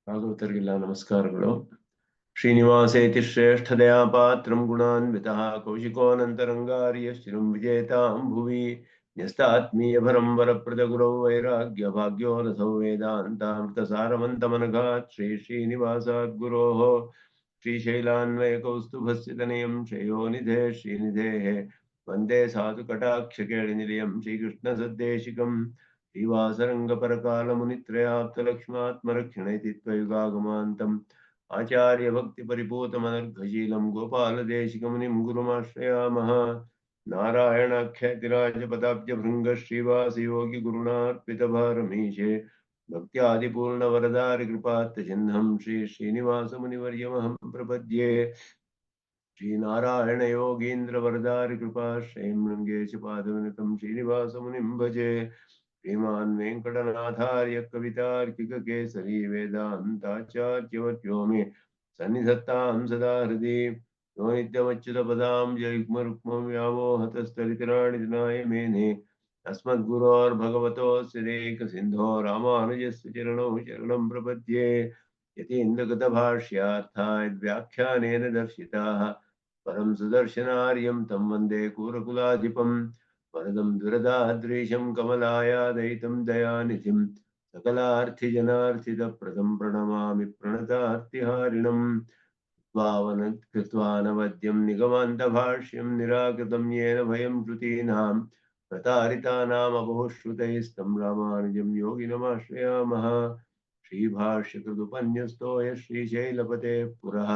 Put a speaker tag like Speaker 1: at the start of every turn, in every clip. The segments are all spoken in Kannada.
Speaker 1: ಭಾಗವತರಿಗೆಲ್ಲ ನಮಸ್ಕಾರಗಳು. ಶ್ರೀನಿವಾಸೇತಿ ಶ್ರೇಷ್ಠದಯಾ ಪಾತ್ರಂ ಗುಣಾನ್ವಿತಃ ಕೌಶಿಕೋನಂತರಂಗಾರ್ಯ ಶ್ರೀಂ ವಿಜೇತಾಂ ಭುವಿ ನ್ಯಸ್ತಾತ್ಮೀಯಭರಂ ವರಪ್ರದ ಗುರೌ ವೈರಾಗ್ಯ ಭಾಗ್ಯೋ ರಸೌ ವೇದಾಂತಾಮೃತಸಾರವಂತಮನಘಾತ್ ಶ್ರೀನಿವಾಸಾತ್ ಗುರೋಃ ಶ್ರೀಶೈಲಾನ್ವಯಕೌಸ್ತುಭಸ್ಸಿತನಯಂ ಶ್ರೇಯೋನಿಧೇ ಶ್ರೀನಿಧೇಃ ವಂದೇ ಸಾಧುಕಟಾಕ್ಷಕೇಳಿನಿಲಯಂ ಶ್ರೀಕೃಷ್ಣಸದ್ದೇಶಿಕಂ ಶ್ರೀವಾಸರಂಗಪರಕಾಲಮುನಿತ್ರಯಾಪ್ತಲಕ್ಷ್ಮಾತ್ಮರಕ್ಷಣೈತಿ ತ್ವಯುಗಾಗಮಾन्तम् आचार्यभक्तिपरिपूतमनर्घशीलं गोपालदेशिकमुनिं गुरुमाश्रयामः. नारायणाख्यातिराजपदाब्जभृङ्गश्रीवासयोगिगुरुणार्पितभारमीशे भक्त्यादिपूर्णवरदारिकृपात्तचिह्नं श्रीनिवासमुनिवर्यमहं प्रपद्ये. श्रीनारायणयोगीन्द्रवरदारिकृपाश्रयं रङ्गेशपादविनुतं श्रीनिवासमुनिं भजे. श्रीमान् वेङ्कटनाथार्य कवितार्किककेसरी वेदान्ताचार्यवर्यो मे सन्निधत्तां सदा हृदि यो नित्यमच्युतपदां जयुग्मरुक्मव्यामोहतस्तरितराणि मेने अस्मद्गुरोर्भगवतोऽस्य देकसिन्धो रामानुजस्य चरणौ शरणं प्रपद्ये. यतीन्द्रगतभाष्यार्थाय व्याख्यानेन दर्शिताः परं सुदर्शनार्यं तं वन्दे कूरकुलाधिपम् वरदं दुरदाद्रीशं कमलायादयितं दयानिधिं सकलार्थिजनार्थितप्रदं प्रणमामि प्रणतार्तिहारिणं कृत्वानवद्यं निगमान्तभाष्यं निराकृतं येन भयं श्रुतीनां प्रतारितानामबहुश्रुतैस्तं रामानुजं योगिनमाश्रयामः. श्रीभाष्यकृदुपन्यस्तो यः श्रीशैलपतेः पुरः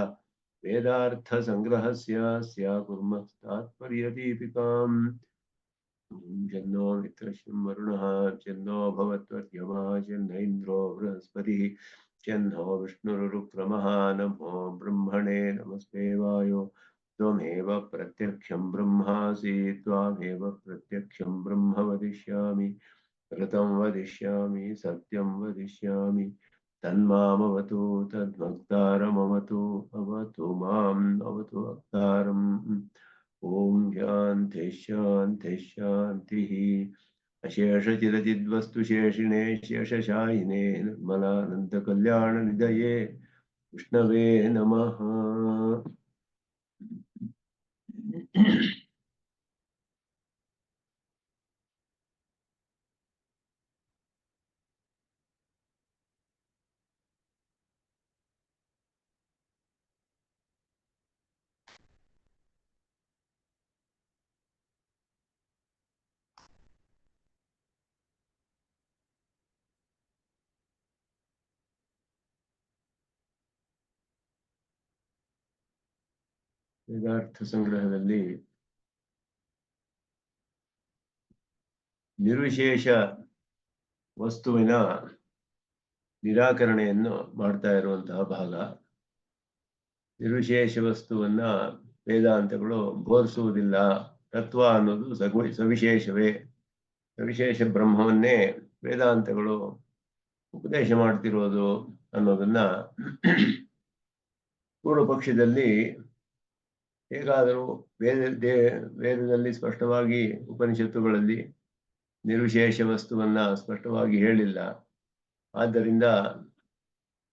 Speaker 1: वेदार्थसङ्ग्रहस्य स्याकुर्मः तात्पर्यदीपिकाम्. जन्नो मित्रश्यं वरुणः जन्नो भवत्वर्यमा जन्न इन्द्रो बृहस्पतिः जन्नो विष्णुरुक्रमः नमो ब्रह्मणे नमस्ते वायो त्वमेव प्रत्यक्षं ब्रह्मासि त्वामेव प्रत्यक्षं ब्रह्म वदिष्यामि ऋतं वदिष्यामि सत्यं वदिष्यामि तन्मामवतु तद्भक्तारमवतु अवतु माम् अवतु भक्तारम्. ओम शांति शांति शांतिः. अशेषचिरचिद्वस्तुशेषिणे शेषशायिने निर्मलानन्दकल्याणनिधये विष्णवे नमः. ವೇದಾರ್ಥ ಸಂಗ್ರಹದಲ್ಲಿ ನಿರ್ವಿಶೇಷ ವಸ್ತುವಿನ ನಿರಾಕರಣೆಯನ್ನು ಮಾಡ್ತಾ ಇರುವಂತಹ ಭಾಗ. ನಿರ್ವಿಶೇಷ ವಸ್ತುವನ್ನ ವೇದಾಂತಗಳು ಬೋಧಿಸುವುದಿಲ್ಲ. ತತ್ವ ಅನ್ನೋದು ಸವಿಶೇಷವೇ. ಸವಿಶೇಷ ಬ್ರಹ್ಮವನ್ನೇ ವೇದಾಂತಗಳು ಉಪದೇಶ ಮಾಡ್ತಿರೋದು ಅನ್ನೋದನ್ನ ಪೂರ್ವ ಪಕ್ಷದಲ್ಲಿ ಹೇಗಾದರೂ ವೇದದಲ್ಲಿ ಸ್ಪಷ್ಟವಾಗಿ ಉಪನಿಷತ್ತುಗಳಲ್ಲಿ ನಿರ್ವಿಶೇಷ ವಸ್ತುವನ್ನ ಸ್ಪಷ್ಟವಾಗಿ ಹೇಳಿಲ್ಲ. ಆದ್ದರಿಂದ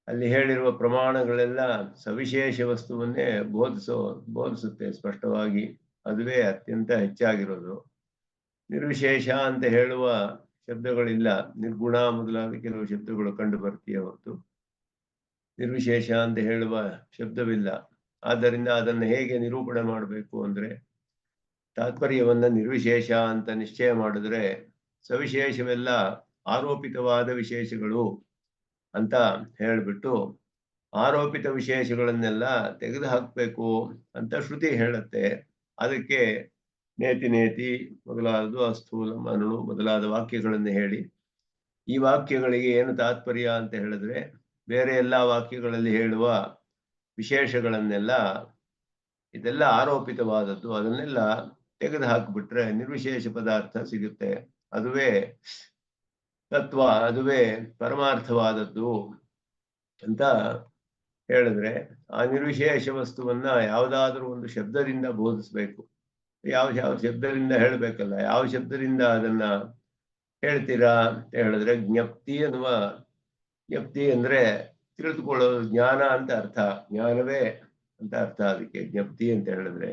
Speaker 1: ಅಲ್ಲಿ ಹೇಳಿರುವ ಪ್ರಮಾಣಗಳೆಲ್ಲ ಸವಿಶೇಷ ವಸ್ತುವನ್ನೇ ಬೋಧಿಸುತ್ತೆ ಸ್ಪಷ್ಟವಾಗಿ. ಅದುವೇ ಅತ್ಯಂತ ಹೆಚ್ಚಾಗಿರೋದು. ನಿರ್ವಿಶೇಷ ಅಂತ ಹೇಳುವ ಶಬ್ದಗಳಿಲ್ಲ. ನಿರ್ಗುಣ ಮೊದಲಾದ ಕೆಲವು ಶಬ್ದಗಳು ಕಂಡು ಬರ್ತೀಯ ಹೊರತು ನಿರ್ವಿಶೇಷ ಅಂತ ಹೇಳುವ ಶಬ್ದವಿಲ್ಲ. ಆದ್ದರಿಂದ ಅದನ್ನು ಹೇಗೆ ನಿರೂಪಣೆ ಮಾಡಬೇಕು ಅಂದ್ರೆ, ತಾತ್ಪರ್ಯವನ್ನ ನಿರ್ವಿಶೇಷ ಅಂತ ನಿಶ್ಚಯ ಮಾಡಿದ್ರೆ ಸವಿಶೇಷವೆಲ್ಲ ಆರೋಪಿತವಾದ ವಿಶೇಷಗಳು ಅಂತ ಹೇಳ್ಬಿಟ್ಟು ಆರೋಪಿತ ವಿಶೇಷಗಳನ್ನೆಲ್ಲ ತೆಗೆದು ಹಾಕ್ಬೇಕು ಅಂತ ಶ್ರುತಿ ಹೇಳುತ್ತೆ. ಅದಕ್ಕೆ ನೇತಿ ನೇತಿ ಮೊದಲಾದದು ಅಸ್ಥೂಲ ಮನಳು ಮೊದಲಾದ ವಾಕ್ಯಗಳನ್ನು ಹೇಳಿ, ಈ ವಾಕ್ಯಗಳಿಗೆ ಏನು ತಾತ್ಪರ್ಯ ಅಂತ ಹೇಳಿದ್ರೆ ಬೇರೆ ಎಲ್ಲಾ ವಾಕ್ಯಗಳಲ್ಲಿ ಹೇಳುವ ವಿಶೇಷಗಳನ್ನೆಲ್ಲ ಇದೆಲ್ಲ ಆರೋಪಿತವಾದದ್ದು, ಅದನ್ನೆಲ್ಲ ತೆಗೆದು ಹಾಕಿಬಿಟ್ರೆ ನಿರ್ವಿಶೇಷ ಪದಾರ್ಥ ಸಿಗುತ್ತೆ. ಅದುವೇ ತತ್ವ, ಅದುವೇ ಪರಮಾರ್ಥವಾದದ್ದು ಅಂತ ಹೇಳಿದ್ರೆ ಆ ನಿರ್ವಿಶೇಷ ವಸ್ತುವನ್ನ ಯಾವುದಾದ್ರೂ ಒಂದು ಶಬ್ದದಿಂದ ಬೋಧಿಸ್ಬೇಕು. ಯಾವ ಶಬ್ದದಿಂದ ಹೇಳಬೇಕಲ್ಲ. ಯಾವ ಶಬ್ದದಿಂದ ಅದನ್ನ ಹೇಳ್ತೀರಾ ಅಂತ ಹೇಳಿದ್ರೆ ಜ್ಞಪ್ತಿ ಅನ್ನುವ, ಜ್ಞಪ್ತಿ ಅಂದ್ರೆ ತಿಳಿದುಕೊಳ್ಳೋದು ಜ್ಞಾನ ಅಂತ ಅರ್ಥ, ಜ್ಞಾನವೇ ಅಂತ ಅರ್ಥ. ಅದಕ್ಕೆ ಜ್ಞಪ್ತಿ ಅಂತ ಹೇಳಿದ್ರೆ,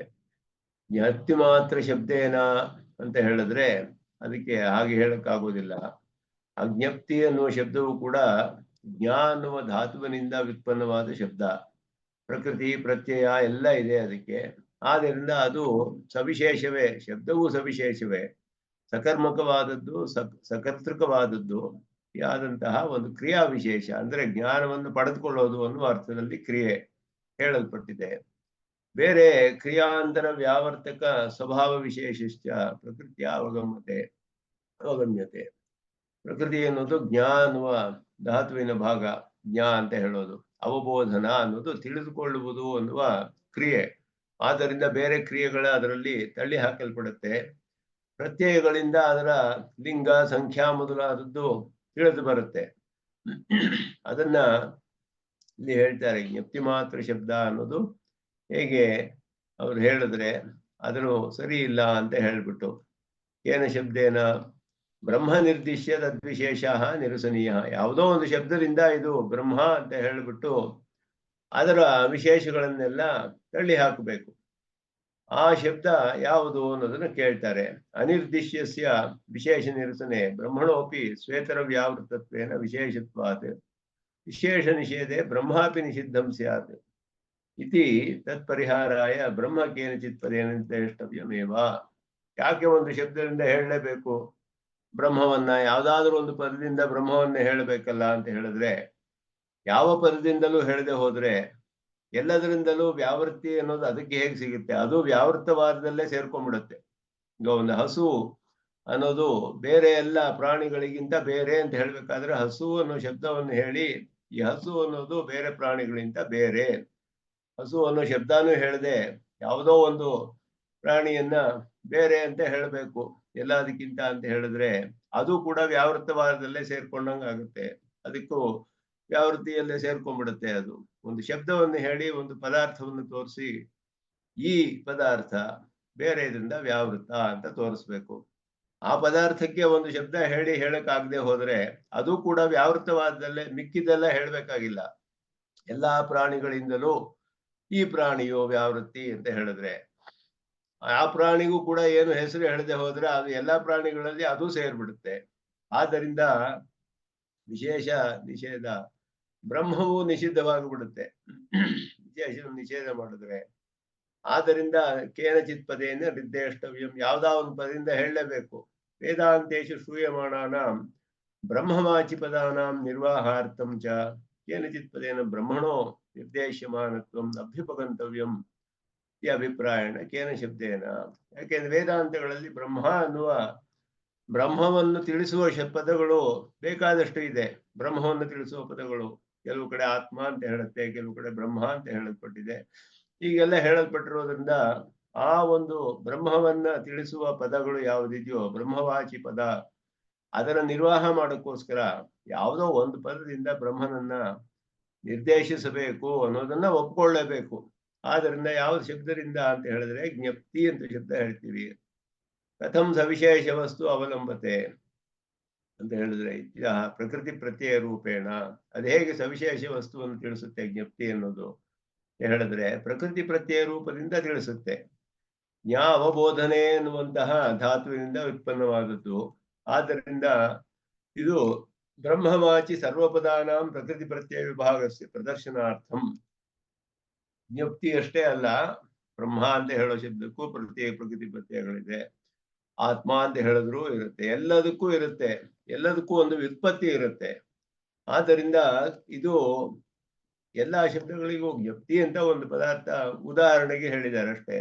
Speaker 1: ಜ್ಞಪ್ತಿ ಮಾತ್ರ ಶಬ್ದೇನ ಅಂತ ಹೇಳಿದ್ರೆ ಅದಕ್ಕೆ ಹಾಗೆ ಹೇಳಕ್ಕಾಗೋದಿಲ್ಲ. ಅಜ್ಞಪ್ತಿ ಅನ್ನುವ ಶಬ್ದವು ಕೂಡ ಜ್ಞಾ ಅನ್ನುವ ಧಾತುವಿನಿಂದ ವ್ಯುತ್ಪನ್ನವಾದ ಶಬ್ದ. ಪ್ರಕೃತಿ ಪ್ರತ್ಯಯ ಎಲ್ಲ ಇದೆ ಅದಕ್ಕೆ. ಆದ್ದರಿಂದ ಅದು ಸವಿಶೇಷವೇ, ಶಬ್ದವು ಸವಿಶೇಷವೇ, ಸಕರ್ಮಕವಾದದ್ದು, ಸಕರ್ತೃಕವಾದದ್ದು ಆದಂತಹ ಒಂದು ಕ್ರಿಯಾ ವಿಶೇಷ. ಅಂದ್ರೆ ಜ್ಞಾನವನ್ನು ಪಡೆದುಕೊಳ್ಳೋದು ಅನ್ನುವ ಅರ್ಥದಲ್ಲಿ ಕ್ರಿಯೆ ಹೇಳಲ್ಪಟ್ಟಿದೆ. ಬೇರೆ ಕ್ರಿಯಾಂತರ ವ್ಯಾವರ್ತಕ ಸ್ವಭಾವ ವಿಶೇಷಶ್ಚ ಪ್ರಕೃತಿಯ ಅವಗಮ್ಯತೆ. ಪ್ರಕೃತಿ ಎನ್ನುವುದು ಜ್ಞಾ ಅನ್ನುವ ಧಾತುವಿನ ಭಾಗ, ಜ್ಞಾ ಅಂತ ಹೇಳೋದು. ಅವಬೋಧನ ಅನ್ನೋದು ತಿಳಿದುಕೊಳ್ಳುವುದು ಅನ್ನುವ ಕ್ರಿಯೆ. ಆದ್ದರಿಂದ ಬೇರೆ ಕ್ರಿಯೆಗಳ ಅದರಲ್ಲಿ ತಳ್ಳಿ ಹಾಕಲ್ಪಡುತ್ತೆ. ಪ್ರತ್ಯಯಗಳಿಂದ ಅದರ ಲಿಂಗ ಸಂಖ್ಯಾ ಮೊದಲಾದದ್ದು ತಿಳಿದು ಬರುತ್ತೆ. ಅದನ್ನ ಇಲ್ಲಿ ಹೇಳ್ತಾರೆ, ಜ್ಞಪ್ತಿ ಮಾತ್ರ ಶಬ್ದ ಅನ್ನೋದು ಹೇಗೆ ಅವ್ರು ಹೇಳಿದ್ರೆ ಅದನ್ನು ಸರಿ ಇಲ್ಲ ಅಂತ ಹೇಳ್ಬಿಟ್ಟು, ಏನ ಶಬ್ದೇನ ಬ್ರಹ್ಮ ನಿರ್ದಿಶ್ಯ ತದ್ವಿಶೇಷ ನಿರಸನೀಯ. ಯಾವುದೋ ಒಂದು ಶಬ್ದದಿಂದ ಇದು ಬ್ರಹ್ಮ ಅಂತ ಹೇಳ್ಬಿಟ್ಟು ಅದರ ವಿಶೇಷಗಳನ್ನೆಲ್ಲ ತಳ್ಳಿ ಹಾಕಬೇಕು. ಆ ಶಬ್ದ ಯಾವುದು ಅನ್ನೋದನ್ನ ಕೇಳ್ತಾರೆ. ಅನಿರ್ದಿಶ್ಯಸ್ಯ ವಿಶೇಷ ನಿರಸನೆ ಬ್ರಹ್ಮಣೋಪಿ ಸ್ವೇತರ ವ್ಯಾವೃತತ್ವೇನ ವಿಶೇಷತ್ವಾತ್ ವಿಶೇಷ ನಿಷೇಧೆ ಬ್ರಹ್ಮಾಪಿ ನಿಷಿದ್ಧಂ ಸ್ಯಾತ್ ಇತಿ ತತ್ಪರಿಹಾರಾಯ ಬ್ರಹ್ಮ ಕೇನಚಿತ್ ಪದೇನ ನಿರ್ದೇಷ್ಟವ್ಯಮೇವ. ಯಾಕೆ ಒಂದು ಶಬ್ದದಿಂದ ಹೇಳಲೇಬೇಕು ಬ್ರಹ್ಮವನ್ನ? ಯಾವ್ದಾದ್ರೂ ಒಂದು ಪದದಿಂದ ಬ್ರಹ್ಮವನ್ನ ಹೇಳಬೇಕಲ್ಲ ಅಂತ ಹೇಳಿದ್ರೆ, ಯಾವ ಪದದಿಂದಲೂ ಹೇಳದೆ ಹೋದ್ರೆ ಎಲ್ಲದರಿಂದಲೂ ವ್ಯಾವೃತ್ತಿ ಅನ್ನೋದು ಅದಕ್ಕೆ ಹೇಗೆ ಸಿಗುತ್ತೆ? ಅದು ವ್ಯಾವೃತ್ತವಾದದಲ್ಲೇ ಸೇರ್ಕೊಂಡ್ಬಿಡುತ್ತೆ. ಈಗ ಒಂದು ಹಸು ಅನ್ನೋದು ಬೇರೆ ಎಲ್ಲ ಪ್ರಾಣಿಗಳಿಗಿಂತ ಬೇರೆ ಅಂತ ಹೇಳ್ಬೇಕಾದ್ರೆ ಹಸು ಅನ್ನೋ ಶಬ್ದವನ್ನು ಹೇಳಿ, ಈ ಹಸು ಅನ್ನೋದು ಬೇರೆ ಪ್ರಾಣಿಗಳಿಗಿಂತ ಬೇರೆ, ಹಸು ಅನ್ನೋ ಶಬ್ದನೂ ಹೇಳದೆ ಯಾವುದೋ ಒಂದು ಪ್ರಾಣಿಯನ್ನ ಬೇರೆ ಅಂತ ಹೇಳಬೇಕು ಎಲ್ಲದಕ್ಕಿಂತ ಅಂತ ಹೇಳಿದ್ರೆ ಅದು ಕೂಡ ವ್ಯಾವೃತ್ತವಾದದಲ್ಲೇ ಸೇರ್ಕೊಂಡಂಗೆ ಆಗುತ್ತೆ. ಅದಕ್ಕೂ ವ್ಯಾವೃತ್ತಿಯಲ್ಲೇ ಸೇರ್ಕೊಂಡ್ಬಿಡುತ್ತೆ. ಅದು ಒಂದು ಶಬ್ದವನ್ನು ಹೇಳಿ ಒಂದು ಪದಾರ್ಥವನ್ನು ತೋರಿಸಿ ಈ ಪದಾರ್ಥ ಬೇರೆ ಇದರಿಂದ ವ್ಯಾವೃತ್ತ ಅಂತ ತೋರಿಸ್ಬೇಕು. ಆ ಪದಾರ್ಥಕ್ಕೆ ಒಂದು ಶಬ್ದ ಹೇಳಿ ಹೇಳಕ್ಕಾಗದೆ ಹೋದ್ರೆ ಅದು ಕೂಡ ವ್ಯಾವೃತ್ತವಾದದಲ್ಲೇ, ಮಿಕ್ಕಿದೆಲ್ಲ ಹೇಳ್ಬೇಕಾಗಿಲ್ಲ. ಎಲ್ಲಾ ಪ್ರಾಣಿಗಳಿಂದಲೂ ಈ ಪ್ರಾಣಿಯು ವ್ಯಾವೃತ್ತಿ ಅಂತ ಹೇಳಿದ್ರೆ ಆ ಪ್ರಾಣಿಗೂ ಕೂಡ ಏನು ಹೆಸರು ಹೇಳದೆ ಹೋದ್ರೆ ಅದು ಎಲ್ಲಾ ಪ್ರಾಣಿಗಳಲ್ಲಿ ಅದು ಸೇರ್ಬಿಡುತ್ತೆ. ಆದ್ದರಿಂದ ವಿಶೇಷ ನಿಷೇಧ, ಬ್ರಹ್ಮವು ನಿಷಿದ್ಧವಾಗಿಬಿಡುತ್ತೆ ವಿಶೇಷ ನಿಷೇಧ ಮಾಡಿದ್ರೆ. ಆದ್ದರಿಂದ ಕೇನಚಿತ್ ಪದೇನ ನಿರ್ದೇಷ್ಟವ್ಯಂ, ಯಾವ್ದಾ ಒಂದು ಪದದಿಂದ ಹೇಳಲೇಬೇಕು. ವೇದಾಂತೇಶು ಶ್ರೂಯಮಾಣಾನಾಂ ಬ್ರಹ್ಮವಾಚಿ ಪದಾನಾಂ ನಿರ್ವಾಹಾರ್ಥಂ ಚ ಕೇನಚಿತ್ ಪದೇನ ಬ್ರಹ್ಮಣೋ ನಿರ್ದೇಶ್ಯಮಾನತ್ವಂ ಅಭ್ಯುಪಗಂತವ್ಯಂ ಈ ಅಭಿಪ್ರಾಯನ ಕೇನ ಶಬ್ದೇನ. ಯಾಕೆಂದ್ರೆ ವೇದಾಂತಗಳಲ್ಲಿ ಬ್ರಹ್ಮ ಅನ್ನುವ ಬ್ರಹ್ಮವನ್ನು ತಿಳಿಸುವ ಪದಗಳು ಬೇಕಾದಷ್ಟು ಇದೆ. ಬ್ರಹ್ಮವನ್ನು ತಿಳಿಸುವ ಪದಗಳು ಕೆಲವು ಕಡೆ ಆತ್ಮ ಅಂತ ಹೇಳುತ್ತೆ, ಕೆಲವು ಕಡೆ ಬ್ರಹ್ಮ ಅಂತ ಹೇಳಲ್ಪಟ್ಟಿದೆ. ಹೀಗೆಲ್ಲ ಹೇಳಲ್ಪಟ್ಟಿರೋದ್ರಿಂದ ಆ ಒಂದು ಬ್ರಹ್ಮವನ್ನ ತಿಳಿಸುವ ಪದಗಳು ಯಾವುದಿದೆಯೋ ಬ್ರಹ್ಮವಾಚಿ ಪದ, ಅದರ ನಿರ್ವಾಹ ಮಾಡೋಕ್ಕೋಸ್ಕರ ಯಾವುದೋ ಒಂದು ಪದದಿಂದ ಬ್ರಹ್ಮನನ್ನ ನಿರ್ದೇಶಿಸಬೇಕು ಅನ್ನೋದನ್ನ ಒಪ್ಕೊಳ್ಳೇಬೇಕು. ಆದ್ದರಿಂದ ಯಾವ ಶಬ್ದದಿಂದ ಅಂತ ಹೇಳಿದ್ರೆ ಜ್ಞಪ್ತಿ ಅಂತ ಶಬ್ದ ಹೇಳ್ತೀವಿ. ಕಥಂ ಸವಿಶೇಷ ವಸ್ತು ಅವಲಂಬತೆ ಅಂತ ಹೇಳಿದ್ರೆ ಪ್ರಕೃತಿ ಪ್ರತ್ಯಯ ರೂಪೇಣ ಅದು ಹೇಗೆ ಸವಿಶೇಷ ವಸ್ತುವನ್ನು ತಿಳಿಸುತ್ತೆ ಜ್ಞಪ್ತಿ ಅನ್ನೋದು ಹೇಳಿದ್ರೆ ಪ್ರಕೃತಿ ಪ್ರತ್ಯಯ ರೂಪದಿಂದ ತಿಳಿಸುತ್ತೆ. ಜ್ಞಾ ಅವಬೋಧನೆ ಎನ್ನುವಂತಹ ಧಾತುವಿನಿಂದ ಉತ್ಪನ್ನವಾದದ್ದು. ಆದ್ದರಿಂದ ಇದು ಬ್ರಹ್ಮವಾಚಿ ಸರ್ವಪದಾನಾಂ ಪ್ರಕೃತಿ ಪ್ರತ್ಯಯ ವಿಭಾಗಸ್ಯ ಪ್ರದರ್ಶನಾರ್ಥಂ. ಜ್ಞಪ್ತಿ ಅಷ್ಟೇ ಅಲ್ಲ, ಬ್ರಹ್ಮ ಅಂತ ಹೇಳೋ ಶಬ್ದಕ್ಕೂ ಪ್ರಕೃತಿ ಪ್ರತ್ಯಯಗಳಿದೆ. ಆತ್ಮ ಅಂತ ಹೇಳಿದ್ರು ಇರುತ್ತೆ, ಎಲ್ಲದಕ್ಕೂ ಇರುತ್ತೆ, ಎಲ್ಲದಕ್ಕೂ ಒಂದು ವ್ಯುತ್ಪತ್ತಿ ಇರುತ್ತೆ. ಆದ್ದರಿಂದ ಇದು ಎಲ್ಲಾ ಶಬ್ದಗಳಿಗೂ ಜ್ಞಪ್ತಿ ಅಂತ ಒಂದು ಪದಾರ್ಥ ಉದಾಹರಣೆಗೆ ಹೇಳಿದ್ದಾರೆ ಅಷ್ಟೇ.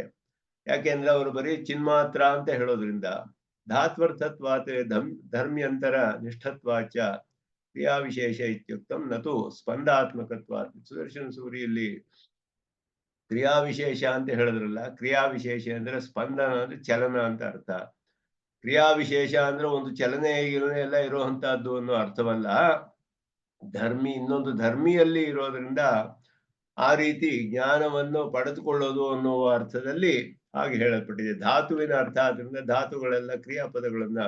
Speaker 1: ಯಾಕೆಂದ್ರೆ ಅವರು ಬರೀ ಚಿನ್ಮಾತ್ರ ಅಂತ ಹೇಳೋದ್ರಿಂದ ಧಾತ್ವರ್ಥತ್ವಾತ್ ಧರ್ಮ್ಯಂತರ ನಿಷ್ಠತ್ವಾಚ ಕ್ರಿಯಾ ವಿಶೇಷ ಇತ್ಯುಕ್ತಂ ನತು ಸ್ಪಂದಾತ್ಮಕತ್ವಾತ್. ಸುದರ್ಶನ ಸೂರಿಯಲ್ಲಿ ಕ್ರಿಯಾ ವಿಶೇಷ ಅಂತ ಹೇಳಿದ್ರಲ್ಲ, ಕ್ರಿಯಾ ವಿಶೇಷ ಅಂದ್ರೆ ಸ್ಪಂದನ ಅಂದ್ರೆ ಚಲನ ಅಂತ ಅರ್ಥ. ಕ್ರಿಯಾ ವಿಶೇಷ ಅಂದ್ರೆ ಒಂದು ಚಲನೆ ಎಲ್ಲ ಇರುವಂತಹದ್ದು ಅನ್ನೋ ಅರ್ಥವಲ್ಲ. ಇನ್ನೊಂದು ಧರ್ಮಿಯಲ್ಲಿ ಇರೋದ್ರಿಂದ ಆ ರೀತಿ ಜ್ಞಾನವನ್ನು ಪಡೆದುಕೊಳ್ಳೋದು ಅನ್ನುವ ಅರ್ಥದಲ್ಲಿ ಹಾಗೆ ಹೇಳಲ್ಪಟ್ಟಿದೆ. ಧಾತುವಿನ ಅರ್ಥ ಆದ್ರಿಂದ ಧಾತುಗಳೆಲ್ಲ ಕ್ರಿಯಾಪದಗಳನ್ನ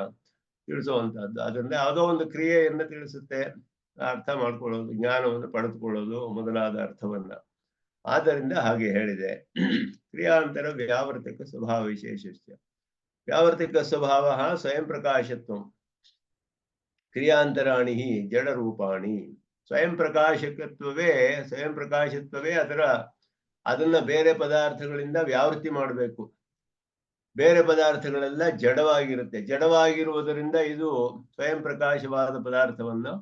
Speaker 1: ತಿಳಿಸುವಂತಹದ್ದು. ಅದರಿಂದ ಯಾವುದೋ ಒಂದು ಕ್ರಿಯೆಯನ್ನ ತಿಳಿಸುತ್ತೆ. ಅರ್ಥ ಮಾಡ್ಕೊಳ್ಳೋದು, ಜ್ಞಾನವನ್ನು ಪಡೆದುಕೊಳ್ಳೋದು ಮೊದಲಾದ ಅರ್ಥವನ್ನ. ಆದ್ದರಿಂದ ಹಾಗೆ ಹೇಳಿದೆ. ಕ್ರಿಯಾಂತರ ವ್ಯಾವರ್ತಕ ಸ್ವಭಾವ ವಿಶೇಷಸ್ಯ. ವ್ಯಾವರ್ತಕ ಸ್ವಭಾವ ಸ್ವಯಂ ಪ್ರಕಾಶತ್ವ. ಕ್ರಿಯಾಂತರಾಣಿ ಜಡ ರೂಪಾಣಿ. ಸ್ವಯಂ ಪ್ರಕಾಶತ್ವವೇ ಅದನ್ನ ಬೇರೆ ಪದಾರ್ಥಗಳಿಂದ ವ್ಯಾವೃತ್ತಿ ಮಾಡಬೇಕು. ಬೇರೆ ಪದಾರ್ಥಗಳೆಲ್ಲ ಜಡವಾಗಿರುತ್ತೆ. ಜಡವಾಗಿರುವುದರಿಂದ ಇದು ಸ್ವಯಂ ಪ್ರಕಾಶವಾದ ಪದಾರ್ಥವನ್ನು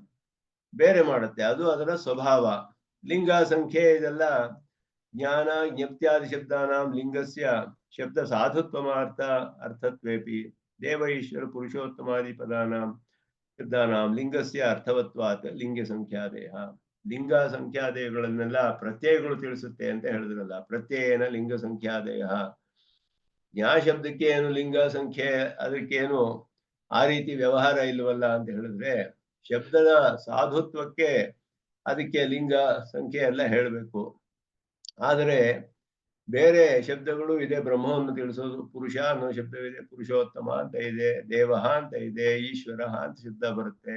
Speaker 1: ಬೇರೆ ಮಾಡುತ್ತೆ. ಅದು ಅದರ ಸ್ವಭಾವ. ಲಿಂಗ ಸಂಖ್ಯೆ ಇದೆಲ್ಲ ಜ್ಞಾನ ಜ್ಞಪ್ತ್ಯಾದಿ ಶಬ್ದಾನಾಂ ಲಿಂಗಸ್ಯ ಶಬ್ದ ಸಾಧುತ್ವಮಾರ್ಥ ಅರ್ಥತ್ವೇಪಿ ದೇವ ಈಶ್ವರ ಪುರುಷೋತ್ತಮಾದಿ ಶಬ್ದಾನಾಂ ಲಿಂಗಸ್ಯ ಅರ್ಥವತ್ವಾತ್ ಲಿಂಗ ಸಂಖ್ಯಾದೇಹ. ಲಿಂಗ ಸಂಖ್ಯಾದೇಯಗಳನ್ನೆಲ್ಲ ಪ್ರತ್ಯಯಗಳು ತಿಳಿಸುತ್ತೆ ಅಂತ ಹೇಳಿದ್ರಲ್ಲ, ಪ್ರತ್ಯಯನ ಲಿಂಗ ಸಂಖ್ಯಾದೇಯ. ಜ್ಞಾ ಶಬ್ದಕ್ಕೆ ಏನು ಲಿಂಗ ಸಂಖ್ಯೆ ಅದಕ್ಕೇನು ಆ ರೀತಿ ವ್ಯವಹಾರ ಇಲ್ವಲ್ಲ ಅಂತ ಹೇಳಿದ್ರೆ, ಶಬ್ದದ ಸಾಧುತ್ವಕ್ಕೆ ಅದಕ್ಕೆ ಲಿಂಗ ಸಂಖ್ಯೆ ಎಲ್ಲ ಹೇಳಬೇಕು. ಆದರೆ ಬೇರೆ ಶಬ್ದಗಳು ಇದೆ. ಬ್ರಹ್ಮವನ್ನು ತಿಳಿಸೋದು ಪುರುಷ ಅನ್ನೋ ಶಬ್ದವಿದೆ, ಪುರುಷೋತ್ತಮ ಅಂತ ಇದೆ, ದೇವ ಅಂತ ಇದೆ, ಈಶ್ವರ ಅಂತ ಶಬ್ದ ಬರುತ್ತೆ.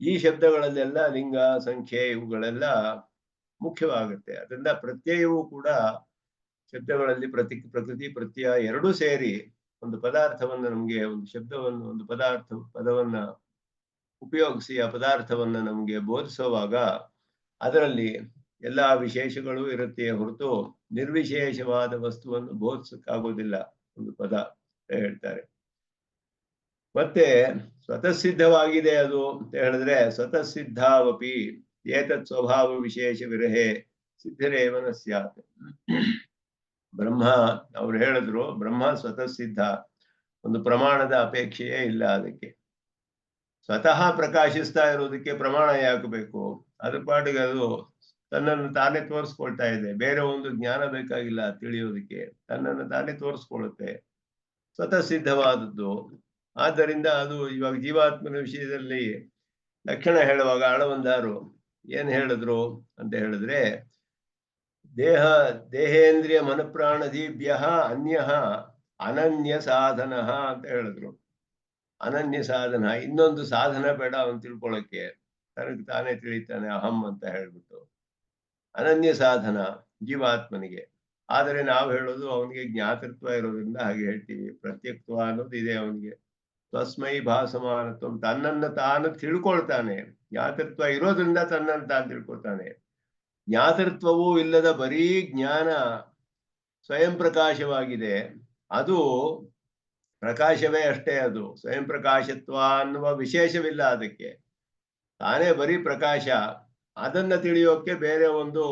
Speaker 1: ಈ ಶಬ್ದಗಳಲ್ಲೆಲ್ಲ ಲಿಂಗ ಸಂಖ್ಯೆ ಇವುಗಳೆಲ್ಲ ಮುಖ್ಯವಾಗುತ್ತೆ. ಅದರಿಂದ ಪ್ರತ್ಯಯವೂ ಕೂಡ ಶಬ್ದಗಳಲ್ಲಿ ಪ್ರಕೃತಿ ಪ್ರತ್ಯಯ ಎರಡೂ ಸೇರಿ ಒಂದು ಪದಾರ್ಥವನ್ನ ನಮ್ಗೆ, ಒಂದು ಶಬ್ದವನ್ನು, ಒಂದು ಪದವನ್ನ ಉಪಯೋಗಿಸಿ ಆ ಪದಾರ್ಥವನ್ನ ನಮ್ಗೆ ಬೋಧಿಸುವಾಗ ಅದರಲ್ಲಿ ಎಲ್ಲಾ ವಿಶೇಷಗಳು ಇರುತ್ತೆ ಹೊರತು ನಿರ್ವಿಶೇಷವಾದ ವಸ್ತುವನ್ನು ಬೋಧಿಸಕ್ಕಾಗೋದಿಲ್ಲ ಒಂದು ಪದ ಹೇಳ್ತಾರೆ. ಮತ್ತೆ ಸ್ವತಃಸಿದ್ಧವಾಗಿದೆ ಅದು ಅಂತ ಹೇಳಿದ್ರೆ, ಸ್ವತಃಸಿದ್ಧಾವಪಿ ಏತತ್ ಸ್ವಭಾವ ವಿಶೇಷ ವಿರಹೇ ಸಿದ್ಧರೇವನ ಸ್ಯಾತ್. ಬ್ರಹ್ಮ ಅವ್ರು ಹೇಳಿದ್ರು, ಬ್ರಹ್ಮ ಸ್ವತಃಸಿದ್ಧ, ಒಂದು ಪ್ರಮಾಣದ ಅಪೇಕ್ಷೆಯೇ ಇಲ್ಲ ಅದಕ್ಕೆ. ಸ್ವತಃ ಪ್ರಕಾಶಿಸ್ತಾ ಇರೋದಕ್ಕೆ ಪ್ರಮಾಣ ಯಾಕೆ ಬೇಕು? ಅದ್ರ ಪಾಟಿಗೆ ಅದು ತನ್ನನ್ನು ತಾನೇ ತೋರಿಸ್ಕೊಳ್ತಾ ಇದೆ. ಬೇರೆ ಒಂದು ಜ್ಞಾನ ಬೇಕಾಗಿಲ್ಲ ತಿಳಿಯೋದಕ್ಕೆ, ತನ್ನನ್ನು ತಾನೇ ತೋರಿಸ್ಕೊಳ್ಳುತ್ತೆ, ಸ್ವತಃ ಸಿದ್ಧವಾದದ್ದು. ಆದ್ದರಿಂದ ಅದು ಇವಾಗ ಜೀವಾತ್ಮನ ವಿಷಯದಲ್ಲಿ ಲಕ್ಷಣ ಹೇಳುವಾಗ ಆಳವಂದಾರು ಏನ್ ಹೇಳಿದ್ರು ಅಂತ ಹೇಳಿದ್ರೆ, ದೇಹೇಂದ್ರಿಯ ಮನಪ್ರಾಣದೀಭ್ಯ ಅನ್ಯ ಅನನ್ಯ ಸಾಧನ ಅಂತ ಹೇಳಿದ್ರು. ಅನನ್ಯ ಸಾಧನ, ಇನ್ನೊಂದು ಸಾಧನ ಬೇಡ ಅವನು ತಿಳ್ಕೊಳಕ್ಕೆ, ತನಗೆ ತಾನೇ ತಿಳಿತಾನೆ ಅಹಂ ಅಂತ ಹೇಳ್ಬಿಟ್ಟು. ಅನನ್ಯ ಸಾಧನ ಜೀವಾತ್ಮನಿಗೆ. ಆದರೆ ನಾವು ಹೇಳೋದು ಅವನಿಗೆ ಜ್ಞಾತೃತ್ವ ಇರೋದ್ರಿಂದ ಹಾಗೆ ಹೇಳ್ತೀವಿ. ಪ್ರತ್ಯಕ್ಷತ್ವ ಅನ್ನೋದು ಇದೆ ಅವನಿಗೆ. ತಸ್ಮೈ ಭಾಸಮಾನತ್ವ, ತನ್ನನ್ನು ತಾನು ತಿಳ್ಕೊಳ್ತಾನೆ. ಜ್ಞಾತೃತ್ವ ಇರೋದ್ರಿಂದ ತನ್ನನ್ನು ತಾನು ತಿಳ್ಕೊಳ್ತಾನೆ. ಜ್ಞಾತೃತ್ವವೂ ಇಲ್ಲದ ಬರೀ ಜ್ಞಾನ ಸ್ವಯಂ ಪ್ರಕಾಶವಾಗಿದೆ. ಅದು ಪ್ರಕಾಶವೇ ಅಷ್ಟೇ. ಅದು ಸ್ವಯಂ ಪ್ರಕಾಶತ್ವ ಅನ್ನುವ ವಿಶೇಷವಿಲ್ಲ ಅದಕ್ಕೆ. ತಾನೇ ಬರೀ ಪ್ರಕಾಶ. ಅದನ್ನ ತಿಳಿಯೋಕೆ ಬೇರೆ ಒಂದು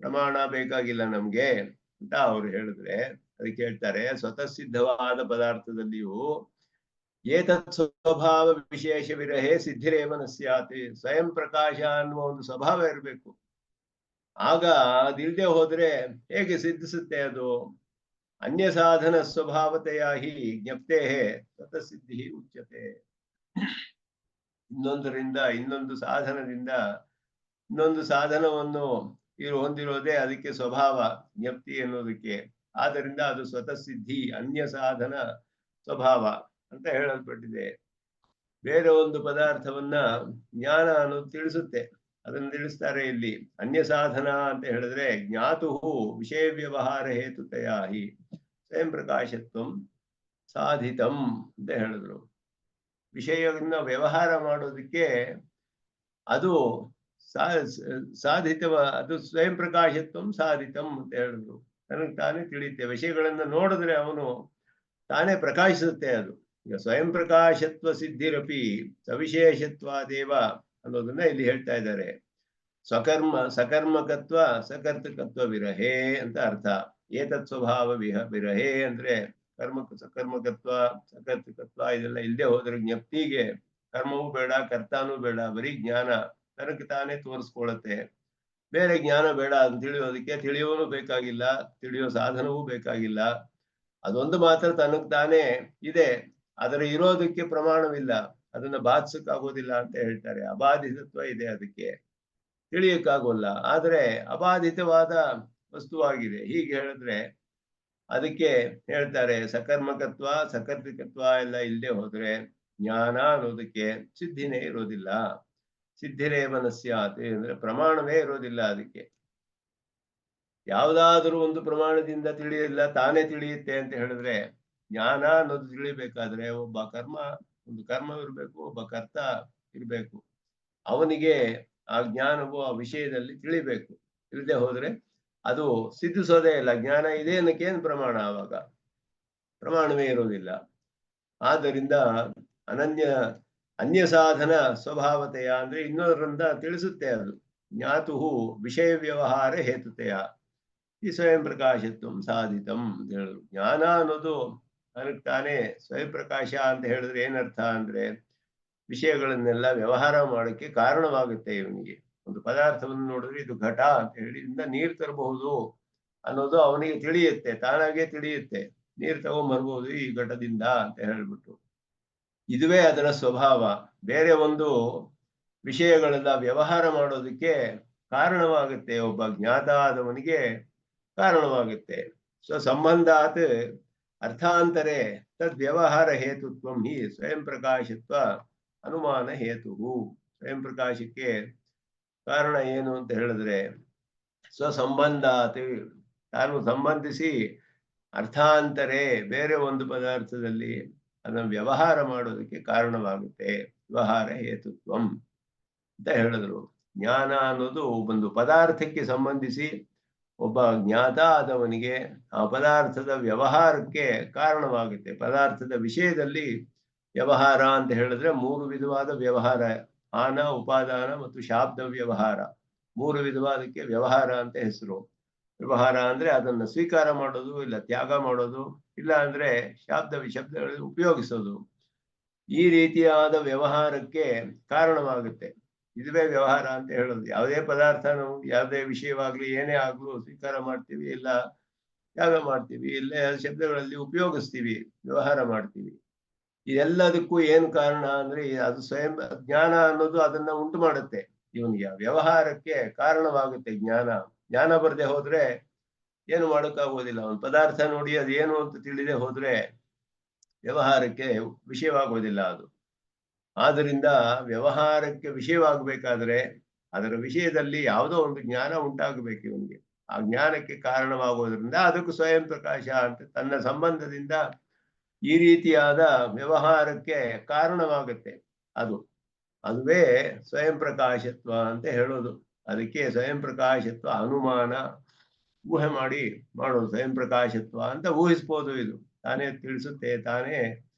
Speaker 1: ಪ್ರಮಾಣ ಬೇಕಾಗಿಲ್ಲ ನಮ್ಗೆ ಅಂತ ಅವ್ರು ಹೇಳಿದ್ರೆ, ಅದಕ್ಕೆ ಹೇಳ್ತಾರೆ, ಸ್ವತಃ ಸಿದ್ಧವಾದ ಪದಾರ್ಥದಲ್ಲಿಯೂ ಏತತ್ ಸ್ವಭಾವ ವಿಶೇಷ ವಿರಹೇ ಸಿದ್ಧಿರೇವನ ಸ್ಯಾತ್. ಸ್ವಯಂ ಪ್ರಕಾಶ ಅನ್ನುವ ಒಂದು ಸ್ವಭಾವ ಇರಬೇಕು. ಆಗ ಅದಿಲ್ಲದೆ ಹೋದ್ರೆ ಹೇಗೆ ಸಿದ್ಧಿಸುತ್ತೆ ಅದು? ಅನ್ಯ ಸಾಧನ ಸ್ವಭಾವತೆಯ ಹಿ ಜ್ಞಪ್ತೇ ಸ್ವತಃ ಸಿದ್ಧಿ ಉಚ್ಯತೆ. ಇನ್ನೊಂದರಿಂದ, ಇನ್ನೊಂದು ಸಾಧನದಿಂದ ಇನ್ನೊಂದು ಸಾಧನವನ್ನು ಹೊಂದಿರೋದೇ ಅದಕ್ಕೆ ಸ್ವಭಾವ, ಜ್ಞಪ್ತಿ ಎನ್ನುವುದಕ್ಕೆ. ಆದ್ದರಿಂದ ಅದು ಸ್ವತಃ ಸಿದ್ಧಿ, ಅನ್ಯ ಸಾಧನ ಸ್ವಭಾವ ಅಂತ ಹೇಳಲ್ಪಟ್ಟಿದೆ. ಬೇರೆ ಒಂದು ಪದಾರ್ಥವನ್ನ ಜ್ಞಾನ ಅನ್ನೋದು ತಿಳಿಸುತ್ತೆ, ಅದನ್ನು ತಿಳಿಸ್ತಾರೆ ಇಲ್ಲಿ. ಅನ್ಯ ಸಾಧನ ಅಂತ ಹೇಳಿದ್ರೆ ಜ್ಞಾತು ವಿಷಯ ವ್ಯವಹಾರ ಹೇತುತಯಾ ಹಿ ಸ್ವಯಂ ಪ್ರಕಾಶತ್ವಂ ಸಾಧಿತಂ ಅಂತ ಹೇಳಿದ್ರು. ವಿಷಯವನ್ನ ವ್ಯವಹಾರ ಮಾಡೋದಕ್ಕೆ ಅದು ಸಾಧಿತವ, ಅದು ಸ್ವಯಂ ಪ್ರಕಾಶತ್ವಂ ಸಾಧಿತಂ ಅಂತ ಹೇಳಿದ್ರು. ನನಗೆ ತಾನೇ ತಿಳಿಯುತ್ತೆ. ವಿಷಯಗಳನ್ನ ನೋಡಿದ್ರೆ ಅವನು ತಾನೇ ಪ್ರಕಾಶಿಸುತ್ತೆ ಅದು. ಈಗ ಸ್ವಯಂ ಪ್ರಕಾಶತ್ವ ಸಿದ್ಧಿರಪಿ ಸವಿಶೇಷತ್ವಾದೇವ ಅನ್ನೋದನ್ನ ಇಲ್ಲಿ ಹೇಳ್ತಾ ಇದ್ದಾರೆ. ಸಕರ್ಮಕತ್ವ ಸಕರ್ತಕತ್ವ ವಿರಹೇ ಅಂತ ಅರ್ಥ. ಏತತ್ ಸ್ವಭಾವ ವಿರಹೇ ಅಂದ್ರೆ ಸಕರ್ಮಕತ್ವ ಸಕರ್ತಕತ್ವ ಇದೆಲ್ಲ ಇಲ್ಲದೆ ಹೋದ್ರೆ ಜ್ಞಪ್ತಿಗೆ ಕರ್ಮವೂ ಬೇಡ, ಕರ್ತಾನೂ ಬೇಡ, ಬರೀ ಜ್ಞಾನ ತನಗೆ ತಾನೇ ತೋರಿಸ್ಕೊಳ್ಳುತ್ತೆ. ಬೇರೆ ಜ್ಞಾನ ಬೇಡ ಅಂತ ತಿಳಿಯೋದಕ್ಕೆ. ತಿಳಿಯೋನು ಬೇಕಾಗಿಲ್ಲ, ತಿಳಿಯೋ ಸಾಧನವೂ ಬೇಕಾಗಿಲ್ಲ. ಅದೊಂದು ಮಾತ್ರ ತನಗೆ ತಾನೇ ಇದೆ. ಅದರ ಇರೋದಕ್ಕೆ ಪ್ರಮಾಣವಿಲ್ಲ, ಅದನ್ನ ಬಾಧಿಸಕ್ಕಾಗೋದಿಲ್ಲ ಅಂತ ಹೇಳ್ತಾರೆ. ಅಬಾಧಿತತ್ವ ಇದೆ ಅದಕ್ಕೆ, ತಿಳಿಯಕ್ಕಾಗೋಲ್ಲ. ಆದರೆ ಅಬಾಧಿತವಾದ ವಸ್ತುವಾಗಿದೆ. ಹೀಗೆ ಹೇಳಿದ್ರೆ ಅದಕ್ಕೆ ಹೇಳ್ತಾರೆ ಸಕರ್ಮಕತ್ವ ಸಕರ್ತಿಕತ್ವ ಎಲ್ಲ ಇಲ್ಲದೆ ಹೋದ್ರೆ ಜ್ಞಾನ ಅನ್ನೋದಕ್ಕೆ ಸಿದ್ಧಿನೇ ಇರೋದಿಲ್ಲ. ಸಿದ್ಧಿರೇವ ನ ಸ್ಯಾತ್ ಅಂದ್ರೆ ಪ್ರಮಾಣವೇ ಇರೋದಿಲ್ಲ ಅದಕ್ಕೆ. ಯಾವುದಾದರೂ ಒಂದು ಪ್ರಮಾಣದಿಂದ ತಿಳಿಯಿಲ್ಲ ತಾನೇ ತಿಳಿಯುತ್ತೆ ಅಂತ ಹೇಳಿದ್ರೆ, ಜ್ಞಾನ ಅನ್ನೋದು ತಿಳಿಬೇಕಾದ್ರೆ ಒಂದು ಕರ್ಮವಿರ್ಬೇಕು, ಒಬ್ಬ ಕರ್ತ ಇರ್ಬೇಕು. ಅವನಿಗೆ ಆ ಜ್ಞಾನವು ಆ ವಿಷಯದಲ್ಲಿ ತಿಳಿಬೇಕು. ಇಲ್ಲದೆ ಹೋದ್ರೆ ಅದು ಸಿದ್ಧಿಸೋದೇ ಇಲ್ಲ. ಜ್ಞಾನ ಇದೆ ಅನ್ನಕ್ಕೇನು ಪ್ರಮಾಣ ಆವಾಗ? ಪ್ರಮಾಣವೇ ಇರುವುದಿಲ್ಲ. ಆದ್ದರಿಂದ ಅನನ್ಯ ಅನ್ಯ ಸಾಧನ ಸ್ವಭಾವತೆಯ ಅಂದ್ರೆ ಇನ್ನೊಂದರಿಂದ ತಿಳಿಸುತ್ತೆ ಅದು. ಜ್ಞಾತುಹು ವಿಷಯ ವ್ಯವಹಾರ ಹೇತುತೆಯ ಈ ಸ್ವಯಂ ಪ್ರಕಾಶತ್ವಂ ಸಾಧಿತಂ ಅಂತ ಹೇಳಿದ್ರು. ಜ್ಞಾನ ಅನ್ನೋದು ಅದಕ್ಕೆ ತಾನೇ ಸ್ವಯಂ ಪ್ರಕಾಶ ಅಂತ ಹೇಳಿದ್ರೆ ಏನರ್ಥ ಅಂದ್ರೆ ವಿಷಯಗಳನ್ನೆಲ್ಲ ವ್ಯವಹಾರ ಮಾಡೋಕ್ಕೆ ಕಾರಣವಾಗುತ್ತೆ ಇವನಿಗೆ. ಒಂದು ಪದಾರ್ಥವನ್ನು ನೋಡಿದ್ರೆ ಇದು ಘಟ ಅಂತ ಹೇಳಿ ಇಂದ ನೀರು ತರಬಹುದು ಅನ್ನೋದು ಅವನಿಗೆ ತಿಳಿಯುತ್ತೆ, ತಾನಾಗೆ ತಿಳಿಯುತ್ತೆ. ನೀರು ತಗೊಂಡ್ಬರ್ಬೋದು ಈ ಘಟದಿಂದ ಅಂತ ಹೇಳ್ಬಿಟ್ಟು. ಇದುವೇ ಅದರ ಸ್ವಭಾವ. ಬೇರೆ ಒಂದು ವಿಷಯಗಳೆಲ್ಲ ವ್ಯವಹಾರ ಮಾಡೋದಕ್ಕೆ ಕಾರಣವಾಗುತ್ತೆ, ಒಬ್ಬ ಜ್ಞಾತ ಆದವನಿಗೆ ಕಾರಣವಾಗುತ್ತೆ. ಸಂಬಂಧಾತ್ ಅರ್ಥಾಂತರೆ ತದ್ ವ್ಯವಹಾರ ಹೇತುತ್ವಂ ಹಿ ಸ್ವಯಂ ಪ್ರಕಾಶತ್ವ ಅನುಮಾನ ಹೇತುವು. ಸ್ವಯಂ ಪ್ರಕಾಶಕ್ಕೆ ಕಾರಣ ಏನು ಅಂತ ಹೇಳಿದ್ರೆ ಸ್ವಸಂಬಂಧಾತ್ ತಾನು ಸಂಬಂಧಿಸಿ ಅರ್ಥಾಂತರೆ ಬೇರೆ ಒಂದು ಪದಾರ್ಥದಲ್ಲಿ ಅದನ್ನು ವ್ಯವಹಾರ ಮಾಡೋದಕ್ಕೆ ಕಾರಣವಾಗುತ್ತೆ. ವ್ಯವಹಾರ ಹೇತುತ್ವಂ ಅಂತ ಹೇಳಿದ್ರು. ಜ್ಞಾನ ಅನ್ನೋದು ಒಂದು ಪದಾರ್ಥಕ್ಕೆ ಸಂಬಂಧಿಸಿ ಒಬ್ಬ ಜ್ಞಾತ ಆದವನಿಗೆ ಆ ಪದಾರ್ಥದ ವ್ಯವಹಾರಕ್ಕೆ ಕಾರಣವಾಗುತ್ತೆ. ಪದಾರ್ಥದ ವಿಷಯದಲ್ಲಿ ವ್ಯವಹಾರ ಅಂತ ಹೇಳಿದ್ರೆ 3 ವಿಧವಾದ ವ್ಯವಹಾರ, ಆನ, ಉಪಾದಾನ ಮತ್ತು ಶಾಬ್ದ ವ್ಯವಹಾರ. 3 ವಿಧವಾದಕ್ಕೆ ವ್ಯವಹಾರ ಅಂತ ಹೆಸರು. ವ್ಯವಹಾರ ಅಂದ್ರೆ ಅದನ್ನ ಸ್ವೀಕಾರ ಮಾಡೋದು, ಇಲ್ಲ ತ್ಯಾಗ ಮಾಡೋದು, ಇಲ್ಲ ಅಂದ್ರೆ ಶಾಬ್ದ ವಿಶಬ್ದಗಳಲ್ಲಿ ಉಪಯೋಗಿಸೋದು. ಈ ರೀತಿಯಾದ ವ್ಯವಹಾರಕ್ಕೆ ಕಾರಣವಾಗುತ್ತೆ. ಇದುವೇ ವ್ಯವಹಾರ ಅಂತ ಹೇಳೋದು. ಯಾವುದೇ ಪದಾರ್ಥ ನಾವು ಯಾವುದೇ ವಿಷಯವಾಗ್ಲಿ ಏನೇ ಆಗ್ಲೂ ಸ್ವೀಕಾರ ಮಾಡ್ತೀವಿ, ಇಲ್ಲ ತ್ಯಾಗ ಮಾಡ್ತೀವಿ, ಇಲ್ಲ ಶಬ್ದಗಳಲ್ಲಿ ಉಪಯೋಗಿಸ್ತೀವಿ, ವ್ಯವಹಾರ ಮಾಡ್ತೀವಿ. ಇದೆಲ್ಲದಕ್ಕೂ ಏನು ಕಾರಣ ಅಂದ್ರೆ ಅದು ಸ್ವಯಂ ಜ್ಞಾನ ಅನ್ನೋದು ಅದನ್ನ ಉಂಟು ಮಾಡುತ್ತೆ. ಇವನಿಗೆ ವ್ಯವಹಾರಕ್ಕೆ ಕಾರಣವಾಗುತ್ತೆ ಜ್ಞಾನ. ಜ್ಞಾನ ಬರದೆ ಹೋದ್ರೆ ಏನು ಮಾಡೋಕ್ಕಾಗೋದಿಲ್ಲ. ಒಂದು ಪದಾರ್ಥ ನೋಡಿ ಅದು ಏನು ಅಂತ ತಿಳಿದೇ ಹೋದ್ರೆ ವ್ಯವಹಾರಕ್ಕೆ ವಿಷಯವಾಗೋದಿಲ್ಲ ಅದು. ಆದ್ದರಿಂದ ವ್ಯವಹಾರಕ್ಕೆ ವಿಷಯವಾಗಬೇಕಾದ್ರೆ ಅದರ ವಿಷಯದಲ್ಲಿ ಯಾವುದೋ ಒಂದು ಜ್ಞಾನ ಉಂಟಾಗಬೇಕು ಇವನಿಗೆ. ಆ ಜ್ಞಾನಕ್ಕೆ ಕಾರಣವಾಗೋದ್ರಿಂದ ಅದಕ್ಕೂ ಸ್ವಯಂ ಪ್ರಕಾಶ ಅಂತ ತನ್ನ ಸಂಬಂಧದಿಂದ ಈ ರೀತಿಯಾದ ವ್ಯವಹಾರಕ್ಕೆ ಕಾರಣವಾಗುತ್ತೆ. ಅದುವೇ ಸ್ವಯಂ ಪ್ರಕಾಶತ್ವ ಅಂತ ಹೇಳೋದು. ಅದಕ್ಕೆ ಸ್ವಯಂ ಪ್ರಕಾಶತ್ವ ಅನುಮಾನ ಊಹೆ ಮಾಡೋದು. ಸ್ವಯಂ ಪ್ರಕಾಶತ್ವ ಅಂತ ಊಹಿಸ್ಬೋದು. ಇದು ತಾನೇ ತಿಳಿಸುತ್ತೆ, ತಾನೇ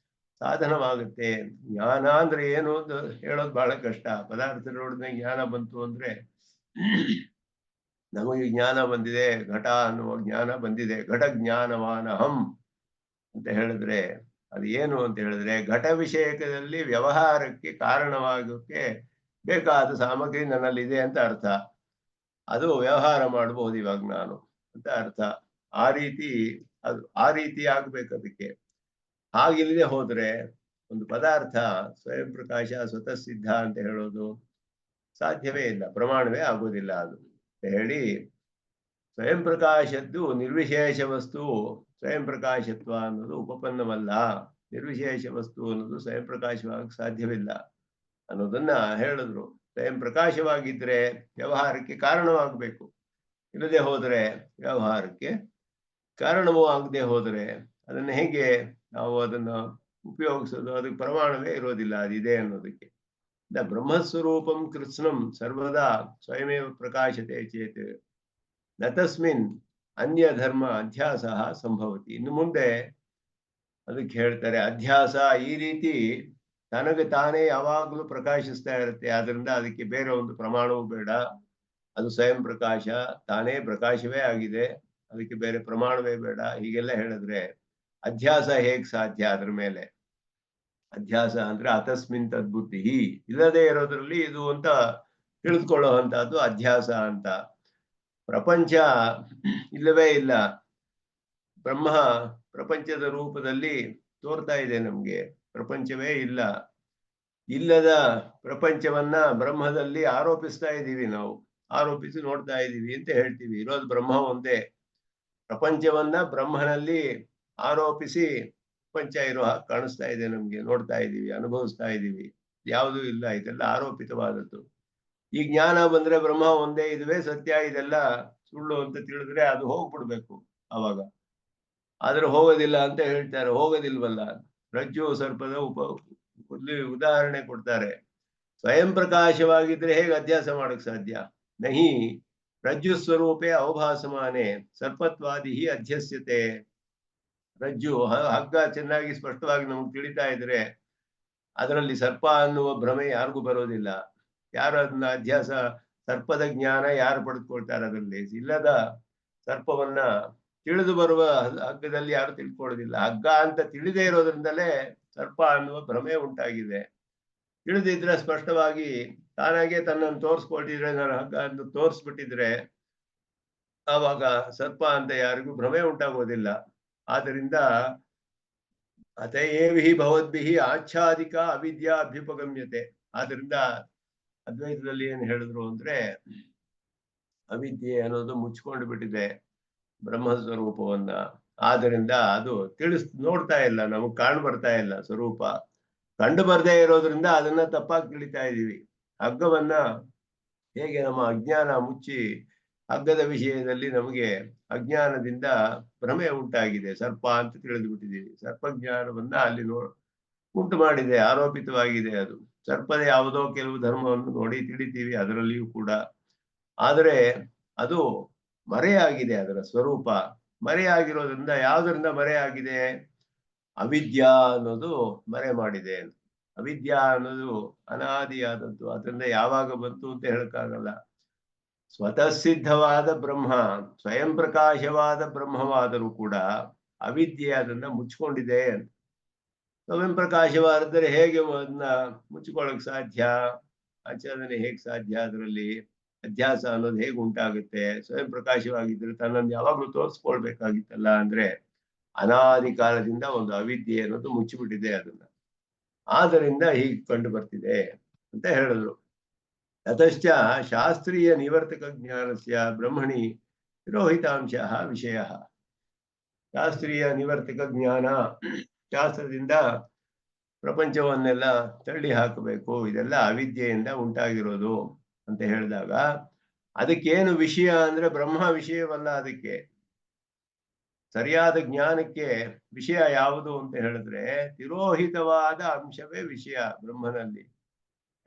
Speaker 1: ಸಾಧನವಾಗುತ್ತೆ. ಜ್ಞಾನ ಅಂದ್ರೆ ಏನು ಅಂತ ಹೇಳೋದು ಬಹಳ ಕಷ್ಟ. ಪದಾರ್ಥ ನೋಡಿದ್ರೆ ಜ್ಞಾನ ಬಂತು ಅಂದ್ರೆ ನಮಗೆ ಜ್ಞಾನ ಬಂದಿದೆ, ಘಟ ಅನ್ನುವ ಜ್ಞಾನ ಬಂದಿದೆ, ಘಟ ಜ್ಞಾನವಾನಹಂ ಅಂತ ಹೇಳಿದ್ರೆ ಅದು ಏನು ಅಂತ ಹೇಳಿದ್ರೆ ಘಟ ವಿಷಯಕದಲ್ಲಿ ವ್ಯವಹಾರಕ್ಕೆ ಕಾರಣವಾಗೋಕ್ಕೆ ಬೇಕಾದ ಸಾಮಗ್ರಿ ನನ್ನಲ್ಲಿದೆ ಅಂತ ಅರ್ಥ. ಅದು ವ್ಯವಹಾರ ಮಾಡಬಹುದು ಇವಾಗ ನಾನು ಅಂತ ಅರ್ಥ. ಆ ರೀತಿ ಆಗ್ಬೇಕು ಅದಕ್ಕೆ. ಹಾಗಿಲ್ಲದೆ ಹೋದ್ರೆ ಒಂದು ಪದಾರ್ಥ ಸ್ವಯಂ ಪ್ರಕಾಶ ಸ್ವತಃ ಸಿದ್ಧ ಅಂತ ಹೇಳೋದು ಸಾಧ್ಯವೇ ಇಲ್ಲ, ಪ್ರಮಾಣವೇ ಆಗೋದಿಲ್ಲ ಅದು ಅಂತ ಹೇಳಿ ಸ್ವಯಂ ಪ್ರಕಾಶದ್ದು ನಿರ್ವಿಶೇಷ ವಸ್ತು ಸ್ವಯಂ ಪ್ರಕಾಶತ್ವ ಅನ್ನೋದು ಉಪಪನ್ನವಲ್ಲ. ನಿರ್ವಿಶೇಷ ವಸ್ತು ಅನ್ನೋದು ಸ್ವಯಂ ಪ್ರಕಾಶವಾಗಿ ಸಾಧ್ಯವಿಲ್ಲ ಅನ್ನೋದನ್ನ ಹೇಳಿದ್ರು. ಸ್ವಯಂ ಪ್ರಕಾಶವಾಗಿದ್ರೆ ವ್ಯವಹಾರಕ್ಕೆ ಕಾರಣವಾಗಬೇಕು. ಇಲ್ಲದೆ ಹೋದರೆ ವ್ಯವಹಾರಕ್ಕೆ ಕಾರಣವೂ ಆಗದೆ ಹೋದರೆ ಅದನ್ನು ಹೇಗೆ ನಾವು ಅದನ್ನ ಉಪಯೋಗಿಸೋದು? ಅದಕ್ಕೆ ಪ್ರಮಾಣವೇ ಇರೋದಿಲ್ಲ ಅದಿದೆ ಅನ್ನೋದಕ್ಕೆ. ಬ್ರಹ್ಮಸ್ವರೂಪಂ ಕೃತ್ಸ್ನಂ ಸರ್ವದಾ ಸ್ವಯಮೇವ ಪ್ರಕಾಶತೆ ಚೇತ್ ನ ತಸ್ಮಿನ್ ಅನ್ಯ ಧರ್ಮ ಅಧ್ಯಾಸ ಸಂಭವತಿ. ಇನ್ನು ಮುಂದೆ ಅದಕ್ಕೆ ಹೇಳ್ತಾರೆ ಅಧ್ಯಾಸ ಈ ರೀತಿ ತನಗೆ ತಾನೇ ಯಾವಾಗಲೂ ಪ್ರಕಾಶಿಸ್ತಾ ಇರುತ್ತೆ. ಆದ್ರಿಂದ ಅದಕ್ಕೆ ಬೇರೆ ಒಂದು ಪ್ರಮಾಣವೂ ಬೇಡ. ಅದು ಸ್ವಯಂ ಪ್ರಕಾಶ, ತಾನೇ ಪ್ರಕಾಶವೇ ಆಗಿದೆ, ಅದಕ್ಕೆ ಬೇರೆ ಪ್ರಮಾಣವೇ ಬೇಡ. ಹೀಗೆಲ್ಲ ಹೇಳಿದ್ರೆ ಅಧ್ಯಾಸ ಹೇಗ್ ಸಾಧ್ಯ? ಅದ್ರ ಮೇಲೆ ಅಧ್ಯಾಸ ಅಂದ್ರೆ ಅತಸ್ಮಿನ್ ತದ್ಬುದ್ಧಿ, ಇಲ್ಲದೆ ಇರೋದ್ರಲ್ಲಿ ಇದು ಅಂತ ತಿಳಿದುಕೊಳ್ಳುವಂತಹದ್ದು ಅಧ್ಯಾಸ ಅಂತ. ಪ್ರಪಂಚ ಇಲ್ಲವೇ ಇಲ್ಲ, ಬ್ರಹ್ಮ ಪ್ರಪಂಚದ ರೂಪದಲ್ಲಿ ತೋರ್ತಾ ಇದೆ ನಮ್ಗೆ. ಪ್ರಪಂಚವೇ ಇಲ್ಲ, ಇಲ್ಲದ ಪ್ರಪಂಚವನ್ನ ಬ್ರಹ್ಮದಲ್ಲಿ ಆರೋಪಿಸ್ತಾ ಇದ್ದೀವಿ ನಾವು. ಆರೋಪಿಸಿ ನೋಡ್ತಾ ಇದ್ದೀವಿ ಅಂತ ಹೇಳ್ತೀವಿ. ಇರೋದು ಬ್ರಹ್ಮ ಒಂದೇ. ಪ್ರಪಂಚವನ್ನ ಬ್ರಹ್ಮನಲ್ಲಿ ಆರೋಪಿಸಿ ಪ್ರಪಂಚ ಇರೋ ಹಾಗೆ ಕಾಣಿಸ್ತಾ ಇದೆ ನಮ್ಗೆ. ನೋಡ್ತಾ ಇದ್ದೀವಿ, ಅನುಭವಿಸ್ತಾ ಇದ್ದೀವಿ. ಯಾವುದೂ ಇಲ್ಲ, ಇದೆಲ್ಲ ಆರೋಪಿತವಾದದ್ದು. ಈ ಜ್ಞಾನ ಬಂದ್ರೆ ಬ್ರಹ್ಮ ಒಂದೇ, ಇದುವೇ ಸತ್ಯ, ಇದೆಲ್ಲ ಸುಳ್ಳು ಅಂತ ತಿಳಿದ್ರೆ ಅದು ಹೋಗ್ಬಿಡ್ಬೇಕು ಅವಾಗ. ಆದ್ರೆ ಹೋಗೋದಿಲ್ಲ ಅಂತ ಹೇಳ್ತಾರೆ. ಹೋಗೋದಿಲ್ವಲ್ಲ. ರಜ್ಜು ಸರ್ಪದ ಉದಾಹರಣೆ ಕೊಡ್ತಾರೆ. ಸ್ವಯಂ ಪ್ರಕಾಶವಾಗಿದ್ರೆ ಹೇಗೆ ಅಧ್ಯಾಸ ಮಾಡಕ್ ಸಾಧ್ಯ? ನಹಿ ರಜ್ಜು ಸ್ವರೂಪೇ ಅವಭಾಸಮಾನೆ ಸರ್ಪತ್ವಾದಿ ಅಧ್ಯಸ್ಯತೆ. ರಜ್ಜು ಹಗ್ಗ ಚೆನ್ನಾಗಿ ಸ್ಪಷ್ಟವಾಗಿ ನಮಗೆ ತಿಳಿತಾ ಇದ್ರೆ ಅದರಲ್ಲಿ ಸರ್ಪ ಅನ್ನುವ ಭ್ರಮೆ ಯಾರಿಗೂ ಬರೋದಿಲ್ಲ. ಯಾರು ಅದನ್ನ ಅಧ್ಯಾಸ, ಸರ್ಪದ ಜ್ಞಾನ ಯಾರು ಪಡೆದುಕೊಳ್ತಾರೆ? ಅದರಲ್ಲಿ ಇಲ್ಲದ ಸರ್ಪವನ್ನ ತಿಳಿದು ಬರುವ ಹಗ್ಗದಲ್ಲಿ ಯಾರು ತಿಳ್ಕೊಳ್ಳೋದಿಲ್ಲ. ಹಗ್ಗ ಅಂತ ತಿಳಿದೇ ಇರೋದ್ರಿಂದಲೇ ಸರ್ಪ ಅನ್ನುವ ಭ್ರಮೆ ಉಂಟಾಗಿದೆ. ತಿಳಿದಿದ್ರೆ ಸ್ಪಷ್ಟವಾಗಿ ತಾನಾಗೆ ತನ್ನನ್ನು ತೋರಿಸ್ಕೊಳ್ತಿದ್ರೆ, ನಾನು ಹಗ್ಗ ಅಂತ ತೋರಿಸ್ಬಿಟ್ಟಿದ್ರೆ ಆವಾಗ ಸರ್ಪ ಅಂತ ಯಾರಿಗೂ ಭ್ರಮೆ ಉಂಟಾಗೋದಿಲ್ಲ. ಆದ್ದರಿಂದ ಅತಯೇವಿ ಭವದ್ಭಿಹಿ ಆಚ್ಛಾದಿಕ ಅವಿದ್ಯಾ ಅಭ್ಯುಪಗಮ್ಯತೆ. ಆದ್ರಿಂದ ಅದ್ವೈತದಲ್ಲಿ ಏನ್ ಹೇಳಿದ್ರು ಅಂದ್ರೆ, ಅವಿದ್ಯೆ ಅನ್ನೋದು ಮುಚ್ಕೊಂಡು ಬಿಟ್ಟಿದೆ ಬ್ರಹ್ಮ ಸ್ವರೂಪವನ್ನ. ಆದ್ದರಿಂದ ಅದು ನೋಡ್ತಾ ಇಲ್ಲ, ನಮಗ್ ಕಾಣ್ ಬರ್ತಾ ಇಲ್ಲ ಸ್ವರೂಪ. ಕಂಡು ಬರ್ದೇ ಇರೋದ್ರಿಂದ ಅದನ್ನ ತಪ್ಪಾಗಿ ತಿಳಿತಾ ಇದೀವಿ. ಹಗ್ಗವನ್ನ ಹೇಗೆ ನಮ್ಮ ಅಜ್ಞಾನ ಮುಚ್ಚಿ ಹಗ್ಗದ ವಿಷಯದಲ್ಲಿ ನಮಗೆ ಅಜ್ಞಾನದಿಂದ ಭ್ರಮೆ ಉಂಟಾಗಿದೆ, ಸರ್ಪ ಅಂತ ತಿಳಿದು ಬಿಟ್ಟಿದ್ದೀವಿ. ಸರ್ಪಜ್ಞಾನವನ್ನ ಅಲ್ಲಿ ಉಂಟು ಮಾಡಿದೆ, ಆರೋಪಿತವಾಗಿದೆ. ಅದು ಸರ್ಪದ ಯಾವುದೋ ಕೆಲವು ಧರ್ಮವನ್ನು ನೋಡಿ ತಿಳಿತೀವಿ ಅದರಲ್ಲಿಯೂ ಕೂಡ. ಆದರೆ ಅದು ಮರೆಯಾಗಿದೆ, ಅದರ ಸ್ವರೂಪ ಮರೆಯಾಗಿರೋದ್ರಿಂದ. ಯಾವುದರಿಂದ ಮರೆಯಾಗಿದೆ? ಅವಿದ್ಯಾ ಅನ್ನೋದು ಮರೆ ಮಾಡಿದೆ. ಅವಿದ್ಯಾ ಅನ್ನೋದು ಅನಾದಿಯಾದದ್ದು, ಅದರಿಂದ ಯಾವಾಗ ಬಂತು ಅಂತ ಹೇಳಕ್ಕಾಗಲ್ಲ. ಸ್ವತಃ ಸಿದ್ಧವಾದ ಬ್ರಹ್ಮ, ಸ್ವಯಂ ಪ್ರಕಾಶವಾದ ಬ್ರಹ್ಮವಾದರೂ ಕೂಡ ಅವಿದ್ಯೆ ಅದನ್ನ ಮುಚ್ಕೊಂಡಿದೆ. ಸ್ವಯಂ ಪ್ರಕಾಶವಾದರೆ ಹೇಗೆ ಅದನ್ನ ಮುಚ್ಚಿಕೊಳ್ಳಕ್ ಸಾಧ್ಯ? ಆಚರಣೆ ಹೇಗೆ ಸಾಧ್ಯ? ಅದರಲ್ಲಿ ಅಧ್ಯಾಸ ಅನ್ನೋದು ಹೇಗೆ ಉಂಟಾಗುತ್ತೆ? ಸ್ವಯಂ ಪ್ರಕಾಶವಾಗಿದ್ರೆ ತನ್ನನ್ನು ಯಾವಾಗ್ಲೂ ತೋರಿಸ್ಕೊಳ್ಬೇಕಾಗಿತ್ತಲ್ಲ. ಅಂದ್ರೆ ಅನಾದಿ ಕಾಲದಿಂದ ಒಂದು ಅವಿದ್ಯೆ ಅನ್ನೋದು ಮುಚ್ಚಿಬಿಟ್ಟಿದೆ ಅದನ್ನ. ಆದ್ದರಿಂದ ಹೀಗೆ ಕಂಡು ಬರ್ತಿದೆ ಅಂತ ಹೇಳಿದ್ರು. ತತಶ್ಚ ಶಾಸ್ತ್ರೀಯ ನಿವರ್ತಕ ಜ್ಞಾನಸ್ಯ ಬ್ರಹ್ಮಣಿ ತಿರೋಹಿತಾಂಶ ವಿಷಯ. ಶಾಸ್ತ್ರೀಯ ನಿವರ್ತಕ ಜ್ಞಾನ, ಶಾಸ್ತ್ರದಿಂದ ಪ್ರಪಂಚವನ್ನೆಲ್ಲ ತಳ್ಳಿ ಹಾಕಬೇಕು, ಇದೆಲ್ಲ ಅವಿದ್ಯೆಯಿಂದ ಉಂಟಾಗಿರೋದು ಅಂತ ಹೇಳಿದಾಗ ಅದಕ್ಕೇನು ವಿಷಯ ಅಂದ್ರೆ ಬ್ರಹ್ಮ ವಿಷಯವಲ್ಲ. ಅದಕ್ಕೆ ಸರಿಯಾದ ಜ್ಞಾನಕ್ಕೆ ವಿಷಯ ಯಾವುದು ಅಂತ ಹೇಳಿದ್ರೆ ತಿರೋಹಿತವಾದ ಅಂಶವೇ ವಿಷಯ. ಬ್ರಹ್ಮನಲ್ಲಿ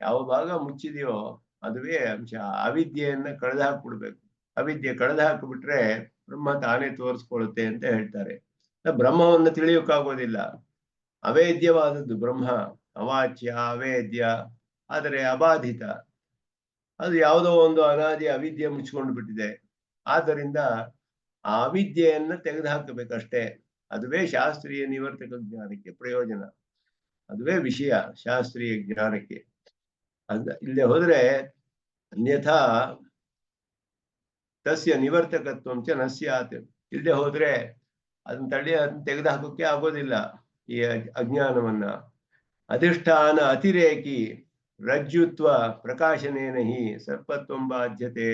Speaker 1: ಯಾವ ಭಾಗ ಮುಚ್ಚಿದೆಯೋ ಅದುವೇ ಅಂಶ. ಅವಿದ್ಯೆಯನ್ನ ಕಳೆದು ಹಾಕ್ಬಿಡ್ಬೇಕು. ಅವಿದ್ಯೆ ಕಳೆದು ಹಾಕಿಬಿಟ್ರೆ ಬ್ರಹ್ಮ ತಾನೇ ತೋರಿಸ್ಕೊಳ್ಳುತ್ತೆ ಅಂತ ಹೇಳ್ತಾರೆ. ಬ್ರಹ್ಮವನ್ನು ತಿಳಿಯೋಕ್ಕಾಗೋದಿಲ್ಲ. ಅವೇದ್ಯವಾದದ್ದು ಬ್ರಹ್ಮ, ಅವಾಚ್ಯ ಅವೇದ್ಯ, ಆದರೆ ಅಬಾಧಿತ. ಅದು ಯಾವುದೋ ಒಂದು ಅನಾದಿ ಅವಿದ್ಯೆ ಮುಚ್ಕೊಂಡು ಬಿಟ್ಟಿದೆ. ಆದ್ದರಿಂದ ಆ ಅವಿದ್ಯೆಯನ್ನ ತೆಗೆದುಹಾಕಬೇಕಷ್ಟೇ. ಅದುವೇ ಶಾಸ್ತ್ರೀಯ ನಿವರ್ತಕ ಜ್ಞಾನಕ್ಕೆ ಪ್ರಯೋಜನ, ಅದುವೇ ವಿಷಯ ಶಾಸ್ತ್ರೀಯ ಜ್ಞಾನಕ್ಕೆ. ಇಲ್ಲೇ ಹೋದ್ರೆ ಅನ್ಯಥಾ ತಸ್ಯ ನಿವರ್ತಕತ್ವಂಚ ನ ಸ್ಯಾತ್. ಇಲ್ಲದೆ ಹೋದ್ರೆ ಅದನ್ನ ತೆಗೆದುಹಾಕೋಕೆ ಆಗೋದಿಲ್ಲ ಈ ಅಜ್ಞಾನವನ್ನ. ಅಧಿಷ್ಠಾನ ಅತಿರೇಕಿ ರಜ್ಜುತ್ವ ಪ್ರಕಾಶನೇನ ಹಿ ಸರ್ಪತ್ವಂ ಬಾಧ್ಯತೆ.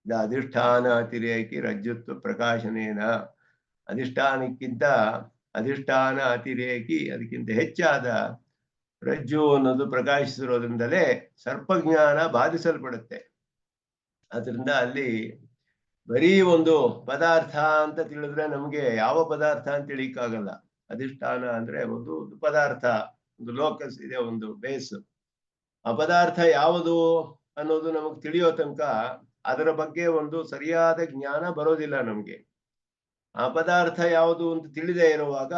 Speaker 1: ಅಧಿಷ್ಠಾನ ಅತಿರೇಕಿ ರಜ್ಜುತ್ವ ಪ್ರಕಾಶನೇನ, ಅಧಿಷ್ಠಾನಕ್ಕಿಂತ ಅಧಿಷ್ಠಾನ ಅತಿರೇಕಿ, ಅದಕ್ಕಿಂತ ಹೆಚ್ಚಾದ ರಜ್ಜು ಅನ್ನೋದು ಪ್ರಕಾಶಿಸಿರೋದ್ರಿಂದಲೇ ಸರ್ಪಜ್ಞಾನ ಬಾಧಿಸಲ್ಪಡುತ್ತೆ. ಅದರಿಂದ ಅಲ್ಲಿ ಬರೀ ಒಂದು ಪದಾರ್ಥ ಅಂತ ತಿಳಿದ್ರೆ ನಮ್ಗೆ ಯಾವ ಪದಾರ್ಥ ಅಂತ ತಿಳಿಯಕ್ಕಾಗಲ್ಲ. ಅಧಿಷ್ಠಾನ ಅಂದ್ರೆ ಒಂದು ಪದಾರ್ಥ, ಒಂದು ಲೋಕಸ್ ಇದೆ, ಒಂದು ಬೇಸ್. ಆ ಪದಾರ್ಥ ಯಾವುದು ಅನ್ನೋದು ನಮಗ್ ತಿಳಿಯೋ ತನಕ ಅದರ ಬಗ್ಗೆ ಒಂದು ಸರಿಯಾದ ಜ್ಞಾನ ಬರೋದಿಲ್ಲ ನಮ್ಗೆ. ಆ ಪದಾರ್ಥ ಯಾವುದು ಅಂತ ತಿಳಿದೇ ಇರುವಾಗ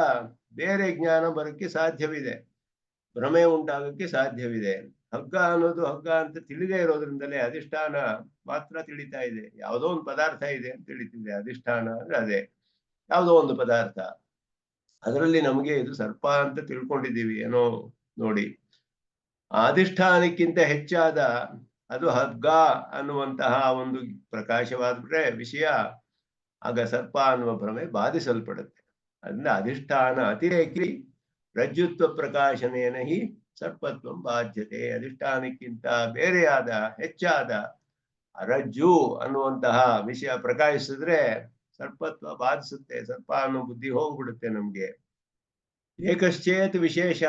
Speaker 1: ಬೇರೆ ಜ್ಞಾನ ಬರೋಕ್ಕೆ ಸಾಧ್ಯವಿದೆ, ಭ್ರಮೆ ಉಂಟಾಗಕ್ಕೆ ಸಾಧ್ಯವಿದೆ. ಹಗ್ಗ ಅನ್ನೋದು ಹಗ್ಗ ಅಂತ ತಿಳಿದೇ ಇರೋದ್ರಿಂದಲೇ ಅಧಿಷ್ಠಾನ ಮಾತ್ರ ತಿಳಿತಾ ಇದೆ. ಯಾವುದೋ ಒಂದು ಪದಾರ್ಥ ಇದೆ ಅಂತ ತಿಳಿತಿದೆ. ಅಧಿಷ್ಠಾನ ಅಂದ್ರೆ ಅದೇ ಯಾವುದೋ ಒಂದು ಪದಾರ್ಥ. ಅದರಲ್ಲಿ ನಮಗೆ ಇದು ಸರ್ಪ ಅಂತ ತಿಳ್ಕೊಂಡಿದ್ದೀವಿ ಏನೋ ನೋಡಿ. ಆ ಅಧಿಷ್ಠಾನಕ್ಕಿಂತ ಹೆಚ್ಚಾದ ಅದು ಹಗ್ಗ ಅನ್ನುವಂತಹ ಒಂದು ಪ್ರಕಾಶವಾದ್ರೆ ವಿಷಯ, ಆಗ ಸರ್ಪ ಅನ್ನುವ ಭ್ರಮೆ ಬಾಧಿಸಲ್ಪಡುತ್ತೆ. ಅದರಿಂದ ಅಧಿಷ್ಠಾನ ಅತಿರೇಕಿ ರಜ್ಜುತ್ವ ಪ್ರಕಾಶನೇನ ಹಿ ಸರ್ಪತ್ವಂ ಬಾಧ್ಯತೆ. ಅಧಿಷ್ಠಾನಕ್ಕಿಂತ ಬೇರೆಯಾದ ಹೆಚ್ಚಾದ ರಜ್ಜು ಅನ್ನುವಂತಹ ವಿಷಯ ಪ್ರಕಾಶಿಸಿದ್ರೆ ಸರ್ಪತ್ವ ಬಾಧಿಸುತ್ತೆ, ಸರ್ಪ ಅನ್ನೋ ಬುದ್ಧಿ ಹೋಗ್ಬಿಡುತ್ತೆ ನಮ್ಗೆ. ಏಕಶ್ಚೇತ್ ವಿಶೇಷ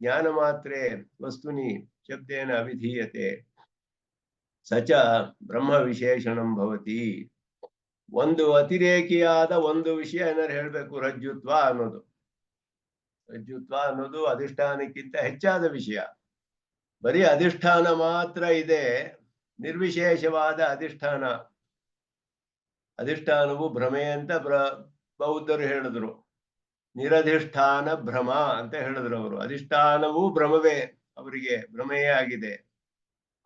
Speaker 1: ಜ್ಞಾನ ಮಾತ್ರೆ ವಸ್ತುನಿ ಶಬ್ದೇನ ಅವಿಧೀಯತೆ ಸಚ ಬ್ರಹ್ಮ ವಿಶೇಷಣಂ ಭವತಿ. ಒಂದು ಅತಿರೇಕಿಯಾದ ಒಂದು ವಿಷಯ ಏನಾರು ಹೇಳ್ಬೇಕು, ರಜ್ಜುತ್ವ ಅನ್ನೋದು. ರಜ್ಜುತ್ವ ಅನ್ನೋದು ಅಧಿಷ್ಠಾನಕ್ಕಿಂತ ಹೆಚ್ಚಾದ ವಿಷಯ. ಬರೀ ಅಧಿಷ್ಠಾನ ಮಾತ್ರ ಇದೆ, ನಿರ್ವಿಶೇಷವಾದ ಅಧಿಷ್ಠಾನ. ಅಧಿಷ್ಠಾನವು ಭ್ರಮೆ ಅಂತ ಬೌದ್ಧರು ಹೇಳಿದ್ರು. ನಿರಧಿಷ್ಠಾನ ಭ್ರಮ ಅಂತ ಹೇಳಿದ್ರು ಅವರು. ಅಧಿಷ್ಠಾನವೂ ಭ್ರಮವೇ, ಅವರಿಗೆ ಭ್ರಮೆಯೇ ಆಗಿದೆ.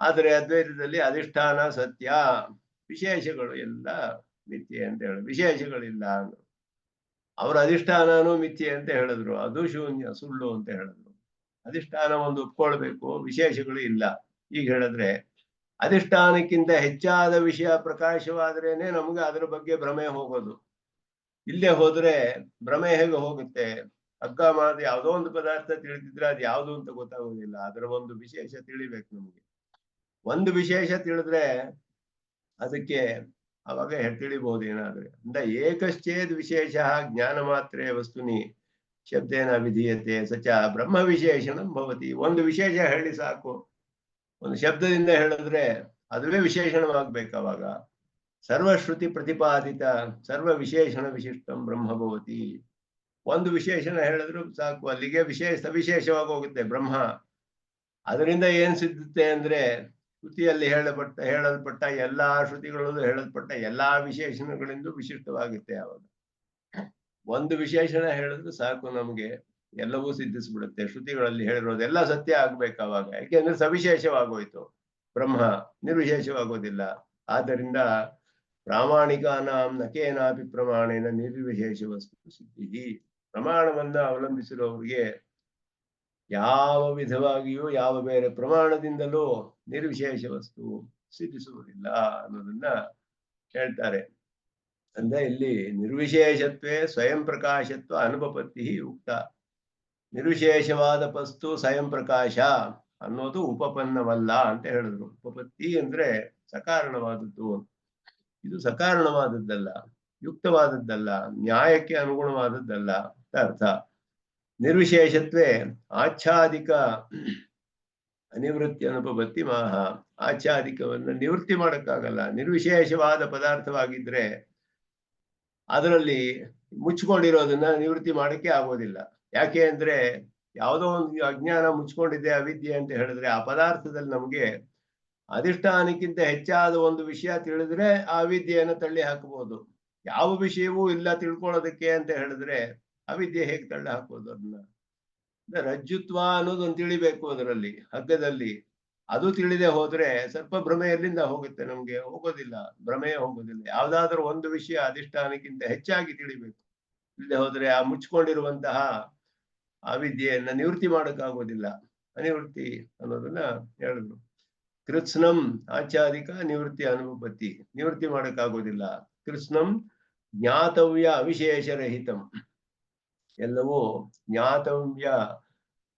Speaker 1: ಆದರೆ ಅದ್ವೈತದಲ್ಲಿ ಅಧಿಷ್ಠಾನ ಸತ್ಯ, ವಿಶೇಷಗಳು ಎಲ್ಲ ಮಿಥ್ಯೆ ಅಂತ ಹೇಳಿದ್ರು. ವಿಶೇಷಗಳಿಲ್ಲ ಅಂದ್ರು. ಅವರ ಅಧಿಷ್ಠಾನನೂ ಮಿಥ್ಯೆ ಅಂತ ಹೇಳಿದ್ರು, ಅದು ಶೂನ್ಯ, ಸುಳ್ಳು ಅಂತ ಹೇಳಿದ್ರು. ಅಧಿಷ್ಠಾನ ಒಂದು ಒಪ್ಕೊಳ್ಬೇಕು, ವಿಶೇಷಗಳು ಇಲ್ಲ. ಈಗ ಹೇಳಿದ್ರೆ ಅಧಿಷ್ಠಾನಕ್ಕಿಂತ ಹೆಚ್ಚಾದ ವಿಷಯ ಪ್ರಕಾಶವಾದ್ರೇನೆ ನಮ್ಗೆ ಅದರ ಬಗ್ಗೆ ಭ್ರಮೆ ಹೋಗೋದು. ಇಲ್ಲೇ ಹೋದ್ರೆ ಭ್ರಮೆ ಹೇಗೆ ಹೋಗುತ್ತೆ? ಹಗ್ಗ ಮಾಡಿ ಯಾವುದೋ ಒಂದು ಪದಾರ್ಥ ತಿಳಿದಿದ್ರೆ ಅದು ಯಾವುದು ಅಂತ ಗೊತ್ತಾಗೋದಿಲ್ಲ. ಅದರ ಒಂದು ವಿಶೇಷ ತಿಳಿಬೇಕು ನಮ್ಗೆ. ಒಂದು ವಿಶೇಷ ತಿಳಿದ್ರೆ ಅದಕ್ಕೆ ಅವಾಗ ತಿಳಿಬಹುದು ಏನಾದ್ರೆ. ಅಂದ ಏಕಶ್ಚೇದ್ ವಿಶೇಷ ಜ್ಞಾನ ಮಾತ್ರೇ ವಸ್ತುನಿ ಶಬ್ದೇನ ವಿಧೀಯತೆ ಸಚ ಬ್ರಹ್ಮ ವಿಶೇಷಣಂ ಭವತಿ. ಒಂದು ವಿಶೇಷ ಹೇಳಿ ಸಾಕು, ಒಂದು ಶಬ್ದದಿಂದ ಹೇಳಿದ್ರೆ ಅದುವೇ ವಿಶೇಷಣವಾಗ್ಬೇಕು. ಅವಾಗ ಸರ್ವಶ್ರುತಿ ಪ್ರತಿಪಾದಿತ ಸರ್ವ ವಿಶೇಷಣ ವಿಶಿಷ್ಟಂ ಬ್ರಹ್ಮ ಭವತಿ. ಒಂದು ವಿಶೇಷಣ ಹೇಳಿದ್ರು ಸಾಕು, ಅಲ್ಲಿಗೆ ಸವಿಶೇಷವಾಗಿ ಹೋಗುತ್ತೆ ಬ್ರಹ್ಮ. ಅದರಿಂದ ಏನ್ ಸಿದ್ಧತೆ ಅಂದ್ರೆ ಶ್ರುತಿಯಲ್ಲಿ ಹೇಳಲ್ಪಟ್ಟ ಎಲ್ಲಾ ಶ್ರುತಿಗಳಲ್ಲೂ ಹೇಳಲ್ಪಟ್ಟ ಎಲ್ಲಾ ವಿಶೇಷಣಗಳಿಂದ ವಿಶಿಷ್ಟವಾಗುತ್ತೆ. ಅವಾಗ ಒಂದು ವಿಶೇಷಣ ಹೇಳಿದ್ರು ಸಾಕು, ನಮ್ಗೆ ಎಲ್ಲವೂ ಸಿದ್ಧಿಸ್ಬಿಡುತ್ತೆ. ಶ್ರುತಿಗಳಲ್ಲಿ ಹೇಳಿರೋದೆಲ್ಲ ಸತ್ಯ ಆಗ್ಬೇಕು ಅವಾಗ. ಯಾಕೆಂದ್ರೆ ಸವಿಶೇಷವಾಗೋಯ್ತು ಬ್ರಹ್ಮ, ನಿರ್ವಿಶೇಷವಾಗೋದಿಲ್ಲ. ಆದ್ದರಿಂದ ಪ್ರಾಮಾಣಿಕಾನಾಂ ನಕೇನಾಪಿ ಪ್ರಮಾಣೇನ ನಿರ್ವಿಶೇಷ ವಸ್ತು ಸಿದ್ಧಿ. ಪ್ರಮಾಣವನ್ನ ಅವಲಂಬಿಸಿರೋರಿಗೆ ಯಾವ ವಿಧವಾಗಿಯೂ ಯಾವ ಬೇರೆ ಪ್ರಮಾಣದಿಂದಲೂ ನಿರ್ವಿಶೇಷ ವಸ್ತು ಸಿದ್ಧಿಸುವುದಿಲ್ಲ ಅನ್ನೋದನ್ನ ಹೇಳ್ತಾರೆ. ಅಂದ್ರೆ ಇಲ್ಲಿ ನಿರ್ವಿಶೇಷತ್ವೇ ಸ್ವಯಂ ಪ್ರಕಾಶತ್ವ ಅನುಪಪತ್ತಿ ಉಕ್ತ. ನಿರ್ವಿಶೇಷವಾದ ವಸ್ತು ಸ್ವಯಂ ಪ್ರಕಾಶ ಅನ್ನೋದು ಉಪಪನ್ನವಲ್ಲ ಅಂತ ಹೇಳಿದ್ರು. ಉಪಪತ್ತಿ ಅಂದ್ರೆ ಸಕಾರಣವಾದದ್ದು. ಇದು ಸಕಾರಣವಾದದ್ದಲ್ಲ, ಯುಕ್ತವಾದದ್ದಲ್ಲ, ನ್ಯಾಯಕ್ಕೆ ಅನುಗುಣವಾದದ್ದಲ್ಲ ಅಂತ ಅರ್ಥ. ನಿರ್ವಿಶೇಷತ್ವೇ ಆಚ್ಛಾದಿಕ ಅನಿವೃತ್ತಿ ಅನುಪಪತ್ತಿ ಮಾಹ. ಆಚ್ಛಾದಿಕವನ್ನ ನಿವೃತ್ತಿ ಮಾಡಕ್ಕಾಗಲ್ಲ. ನಿರ್ವಿಶೇಷವಾದ ಪದಾರ್ಥವಾಗಿದ್ರೆ ಅದರಲ್ಲಿ ಮುಚ್ಕೊಂಡಿರೋದನ್ನ ನಿವೃತ್ತಿ ಮಾಡಕ್ಕೆ ಆಗೋದಿಲ್ಲ. ಯಾಕೆ ಅಂದ್ರೆ ಯಾವುದೋ ಒಂದು ಅಜ್ಞಾನ ಮುಚ್ಕೊಂಡಿದೆ, ಅವಿದ್ಯೆ ಅಂತ ಹೇಳಿದ್ರೆ ಆ ಪದಾರ್ಥದಲ್ಲಿ ನಮಗೆ ಅಧಿಷ್ಠಾನಕ್ಕಿಂತ ಹೆಚ್ಚಾದ ಒಂದು ವಿಷಯ ತಿಳಿದ್ರೆ ಆ ಅವಿದ್ಯೆಯನ್ನು ತಳ್ಳಿ ಹಾಕಬಹುದು. ಯಾವ ವಿಷಯವೂ ಇಲ್ಲ ತಿಳ್ಕೊಳ್ಳೋದಕ್ಕೆ ಅಂತ ಹೇಳಿದ್ರೆ ಅವಿದ್ಯೆ ಹೇಗೆ ತಳ್ಳಿ ಹಾಕೋದು? ಅದನ್ನ ರಜ್ಜುತ್ವ ಅನ್ನೋದೊಂದು ತಿಳಿಬೇಕು ಅದರಲ್ಲಿ, ಹಗ್ಗದಲ್ಲಿ. ಅದು ತಿಳಿದೆ ಹೋದ್ರೆ ಸ್ವಲ್ಪ ಭ್ರಮೆ ಎಲ್ಲಿಂದ ಹೋಗುತ್ತೆ? ನಮ್ಗೆ ಹೋಗೋದಿಲ್ಲ, ಭ್ರಮೆಯೇ ಹೋಗೋದಿಲ್ಲ. ಯಾವ್ದಾದ್ರೂ ಒಂದು ವಿಷಯ ಅಧಿಷ್ಠಾನಕ್ಕಿಂತ ಹೆಚ್ಚಾಗಿ ತಿಳಿಬೇಕು. ತಿಳಿದೆ ಹೋದ್ರೆ ಆ ಮುಚ್ಕೊಂಡಿರುವಂತಹ ಅವಿದ್ಯೆಯನ್ನ ನಿವೃತ್ತಿ ಮಾಡಕ್ಕಾಗೋದಿಲ್ಲ. ಅನಿವೃತ್ತಿ ಅನ್ನೋದನ್ನ ಹೇಳಿದ್ರು. ಕೃತ್ಸ್ನಂ ಆಚ್ಛಾದಿಕ ನಿವೃತ್ತಿ ಅನುಪತ್ತಿ. ನಿವೃತ್ತಿ ಮಾಡಕ್ಕಾಗೋದಿಲ್ಲ. ಕೃತ್ಸ್ನಂ ಜ್ಞಾತವ್ಯ ಅವಿಶೇಷರಹಿತಂ. ಎಲ್ಲವೂ ಜ್ಞಾತವ್ಯ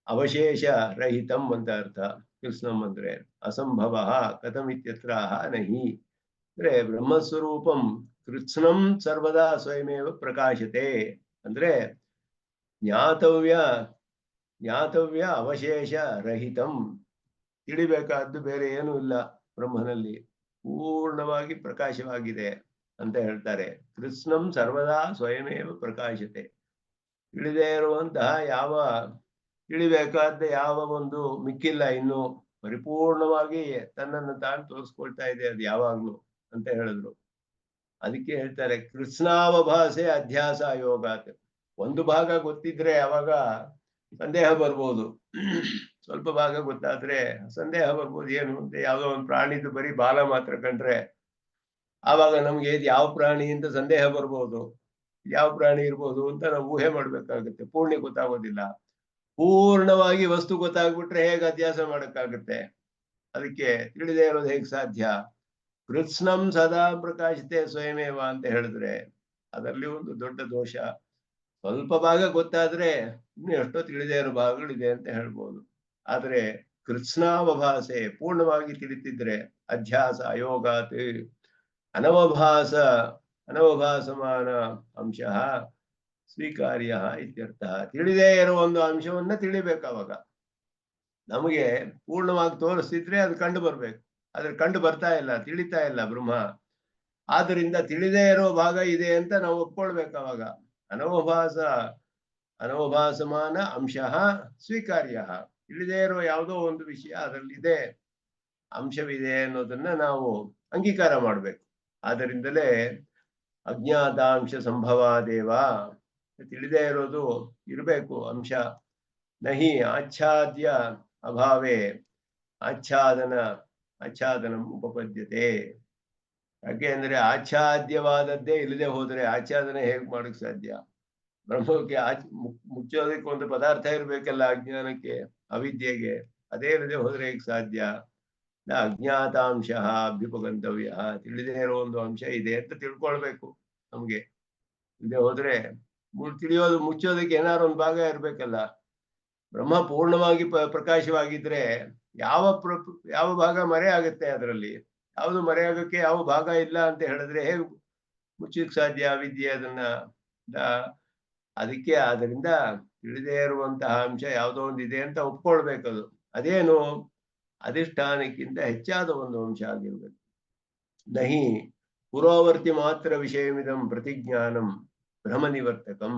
Speaker 1: ಅವಶೇಷ ರಹಿತಂ ಅಂತ ಅರ್ಥ. ಕೃತ್ಸ್ನಂ ಅಂದ್ರೆ ಅಸಂಭವ ಕಥಮಿತ್ಯತ್ರ ನಹಿ. ಅಂದ್ರೆ ಬ್ರಹ್ಮಸ್ವರೂಪಂ ಕೃತ್ಸ್ನಂ ಸರ್ವದಾ ಸ್ವಯಮೇವ ಪ್ರಕಾಶತೆ. ಅಂದ್ರೆ ಜ್ಞಾತವ್ಯ ಅವಶೇಷ ರಹಿತಂ. ತಿಳಿಬೇಕಾದ್ದು ಬೇರೆ ಏನೂ ಇಲ್ಲ ಬ್ರಹ್ಮನಲ್ಲಿ, ಪೂರ್ಣವಾಗಿ ಪ್ರಕಾಶವಾಗಿದೆ ಅಂತ ಹೇಳ್ತಾರೆ. ಕೃತ್ಸ್ನಂ ಸರ್ವದಾ ಸ್ವಯಮೇವ ಪ್ರಕಾಶತೆ. ತಿಳಿದೇ ಇರುವಂತಹ ತಿಳಿಬೇಕಾದ ಯಾವ ಒಂದು ಮಿಕ್ಕಿಲ್ಲ, ಇನ್ನು ಪರಿಪೂರ್ಣವಾಗಿ ತನ್ನನ್ನು ತಾನು ತೋರಿಸ್ಕೊಳ್ತಾ ಇದೆ ಅದು ಯಾವಾಗ್ಲೂ ಅಂತ ಹೇಳಿದ್ರು. ಅದಕ್ಕೆ ಹೇಳ್ತಾರೆ ಕೃತ್ಸ್ನಾವಭಾಸೆ ಅಧ್ಯಾಸ ಯೋಗಾತ್. ಒಂದು ಭಾಗ ಗೊತ್ತಿದ್ರೆ ಅವಾಗ ಸಂದೇಹ ಬರ್ಬೋದು, ಸ್ವಲ್ಪ ಭಾಗ ಗೊತ್ತಾದ್ರೆ ಸಂದೇಹ ಬರ್ಬೋದು. ಏನು ಅಂತ ಯಾವ್ದೋ ಒಂದು ಪ್ರಾಣಿದು ಬರೀ ಬಾಲ ಮಾತ್ರ ಕಂಡ್ರೆ ಆವಾಗ ನಮ್ಗೆ ಇದು ಯಾವ ಪ್ರಾಣಿ ಅಂತ ಸಂದೇಹ ಬರ್ಬೋದು. ಯಾವ ಪ್ರಾಣಿ ಇರ್ಬೋದು ಅಂತ ನಾವು ಊಹೆ ಮಾಡ್ಬೇಕಾಗುತ್ತೆ. ಪೂರ್ಣ ಗೊತ್ತಾಗೋದಿಲ್ಲ. ಪೂರ್ಣವಾಗಿ ವಸ್ತು ಗೊತ್ತಾಗ್ಬಿಟ್ರೆ ಹೇಗೆ ಅಧ್ಯಾಸ ಮಾಡಕ್ಕಾಗುತ್ತೆ? ಅದಕ್ಕೆ ತಿಳಿದೇ ಇರೋದು ಹೇಗೆ ಸಾಧ್ಯ? ಕೃತ್ಸ್ನಂ ಸದಾ ಪ್ರಕಾಶತೆ ಸ್ವಯಮೇವ ಅಂತ ಹೇಳಿದ್ರೆ ಅದರಲ್ಲಿ ಒಂದು ದೊಡ್ಡ ದೋಷ. ಸ್ವಲ್ಪ ಭಾಗ ಗೊತ್ತಾದ್ರೆ ಇನ್ನು ಎಷ್ಟೋ ತಿಳಿದೇ ಇರೋ ಭಾಗಗಳಿದೆ ಅಂತ ಹೇಳ್ಬೋದು. ಆದ್ರೆ ಕೃತ್ಸ್ನಾವಭಾಸೆ ಪೂರ್ಣವಾಗಿ ತಿಳಿತಿದ್ರೆ ಅಧ್ಯಾಸ ಅಯೋಗಾತ್ ಅನವಭಾಸಮಾನ ಅಂಶ ಸ್ವೀಕಾರ್ಯ ಇತ್ಯರ್ಥ. ತಿಳಿದೇ ಇರೋ ಒಂದು ಅಂಶವನ್ನ ತಿಳಿಬೇಕು. ಅವಾಗ ನಮಗೆ ಪೂರ್ಣವಾಗಿ ತೋರಿಸ್ತಿದ್ರೆ ಅದು ಕಂಡು ಬರ್ಬೇಕು. ಆದ್ರೆ ಕಂಡು ಬರ್ತಾ ಇಲ್ಲ, ತಿಳಿತಾ ಇಲ್ಲ ಬ್ರಹ್ಮ. ಆದ್ದರಿಂದ ತಿಳಿದೇ ಇರೋ ಭಾಗ ಇದೆ ಅಂತ ನಾವು ಒಪ್ಕೊಳ್ಬೇಕು ಅವಾಗ. ಅನವಭಾಸ ಅನವಭಾಸಮಾನ ಅಂಶಃ ಸ್ವೀಕಾರ್ಯ. ತಿಳಿದೇ ಇರೋ ಯಾವುದೋ ಒಂದು ವಿಷಯ ಅದರಲ್ಲಿದೆ, ಅಂಶವಿದೆ ಅನ್ನೋದನ್ನ ನಾವು ಅಂಗೀಕಾರ ಮಾಡ್ಬೇಕು. ಆದ್ದರಿಂದಲೇ ಅಜ್ಞಾತಾಂಶ ಸಂಭವಾದೇವ, ತಿಳಿದೇ ಇರೋದು ಇರಬೇಕು ಅಂಶ. ನಹಿ ಆಚ್ಛಾದ್ಯ ಅಭಾವೇ ಆಚ್ಛಾದನಂ ಉಪಪದ್ಯತೆ. ಯಾಕೆ ಅಂದ್ರೆ ಆಚ್ಛಾದ್ಯವಾದದ್ದೇ ಇಲ್ಲದೆ ಹೋದ್ರೆ ಆಚ್ಛಾದನೆ ಹೇಗ್ ಮಾಡಕ್ ಸಾಧ್ಯ? ಬ್ರಹ್ಮಕ್ಕೆ ಮುಚ್ಚೋದಕ್ಕೆ ಒಂದು ಪದಾರ್ಥ ಇರ್ಬೇಕಲ್ಲ, ಅಜ್ಞಾನಕ್ಕೆ, ಅವಿದ್ಯೆಗೆ. ಅದೇ ಇಲ್ಲದೆ ಹೋದ್ರೆ ಹೇಗ್ ಸಾಧ್ಯ? ಅಜ್ಞಾತಾಂಶ ಅಭ್ಯುಪಗಂತವ್ಯ, ತಿಳಿದೇ ಇರೋ ಒಂದು ಅಂಶ ಇದೆ ಅಂತ ತಿಳ್ಕೊಳ್ಬೇಕು ನಮ್ಗೆ. ಇಲ್ಲದೆ ಹೋದ್ರೆ ಮುಚ್ಚೋದಕ್ಕೆ ಏನಾದ್ರು ಒಂದು ಭಾಗ ಇರ್ಬೇಕಲ್ಲ. ಬ್ರಹ್ಮ ಪೂರ್ಣವಾಗಿ ಪ್ರಕಾಶವಾಗಿದ್ರೆ ಯಾವ ಭಾಗ ಮರೆ ಆಗುತ್ತೆ ಅದರಲ್ಲಿ? ಯಾವುದು ಮರೆ ಆಗಕ್ಕೆ ಯಾವ ಭಾಗ ಇಲ್ಲ ಅಂತ ಹೇಳಿದ್ರೆ ಹೇಗೆ ಮುಚ್ಚಲಿಕ್ಕೆ ಸಾಧ್ಯ ಅವಿದ್ಯೆ ಅದನ್ನ? ಅದಕ್ಕೆ ಆದ್ರಿಂದ ತಿಳಿದೇ ಇರುವಂತಹ ಅಂಶ ಯಾವುದೋ ಒಂದು ಇದೆ ಅಂತ ಒಪ್ಕೊಳ್ಬೇಕದು. ಅದೇನು? ಅಧಿಷ್ಠಾನಕ್ಕಿಂತ ಹೆಚ್ಚಾದ ಒಂದು ಅಂಶ ಆಗಿರ್ಬೇಕು. ನಹಿ ಪುರೋವರ್ತಿ ಮಾತ್ರ ವಿಷಯಮಿದಂ ಪ್ರತಿಜ್ಞಾನಂ ಭ್ರಮ ನಿವರ್ತಕಂ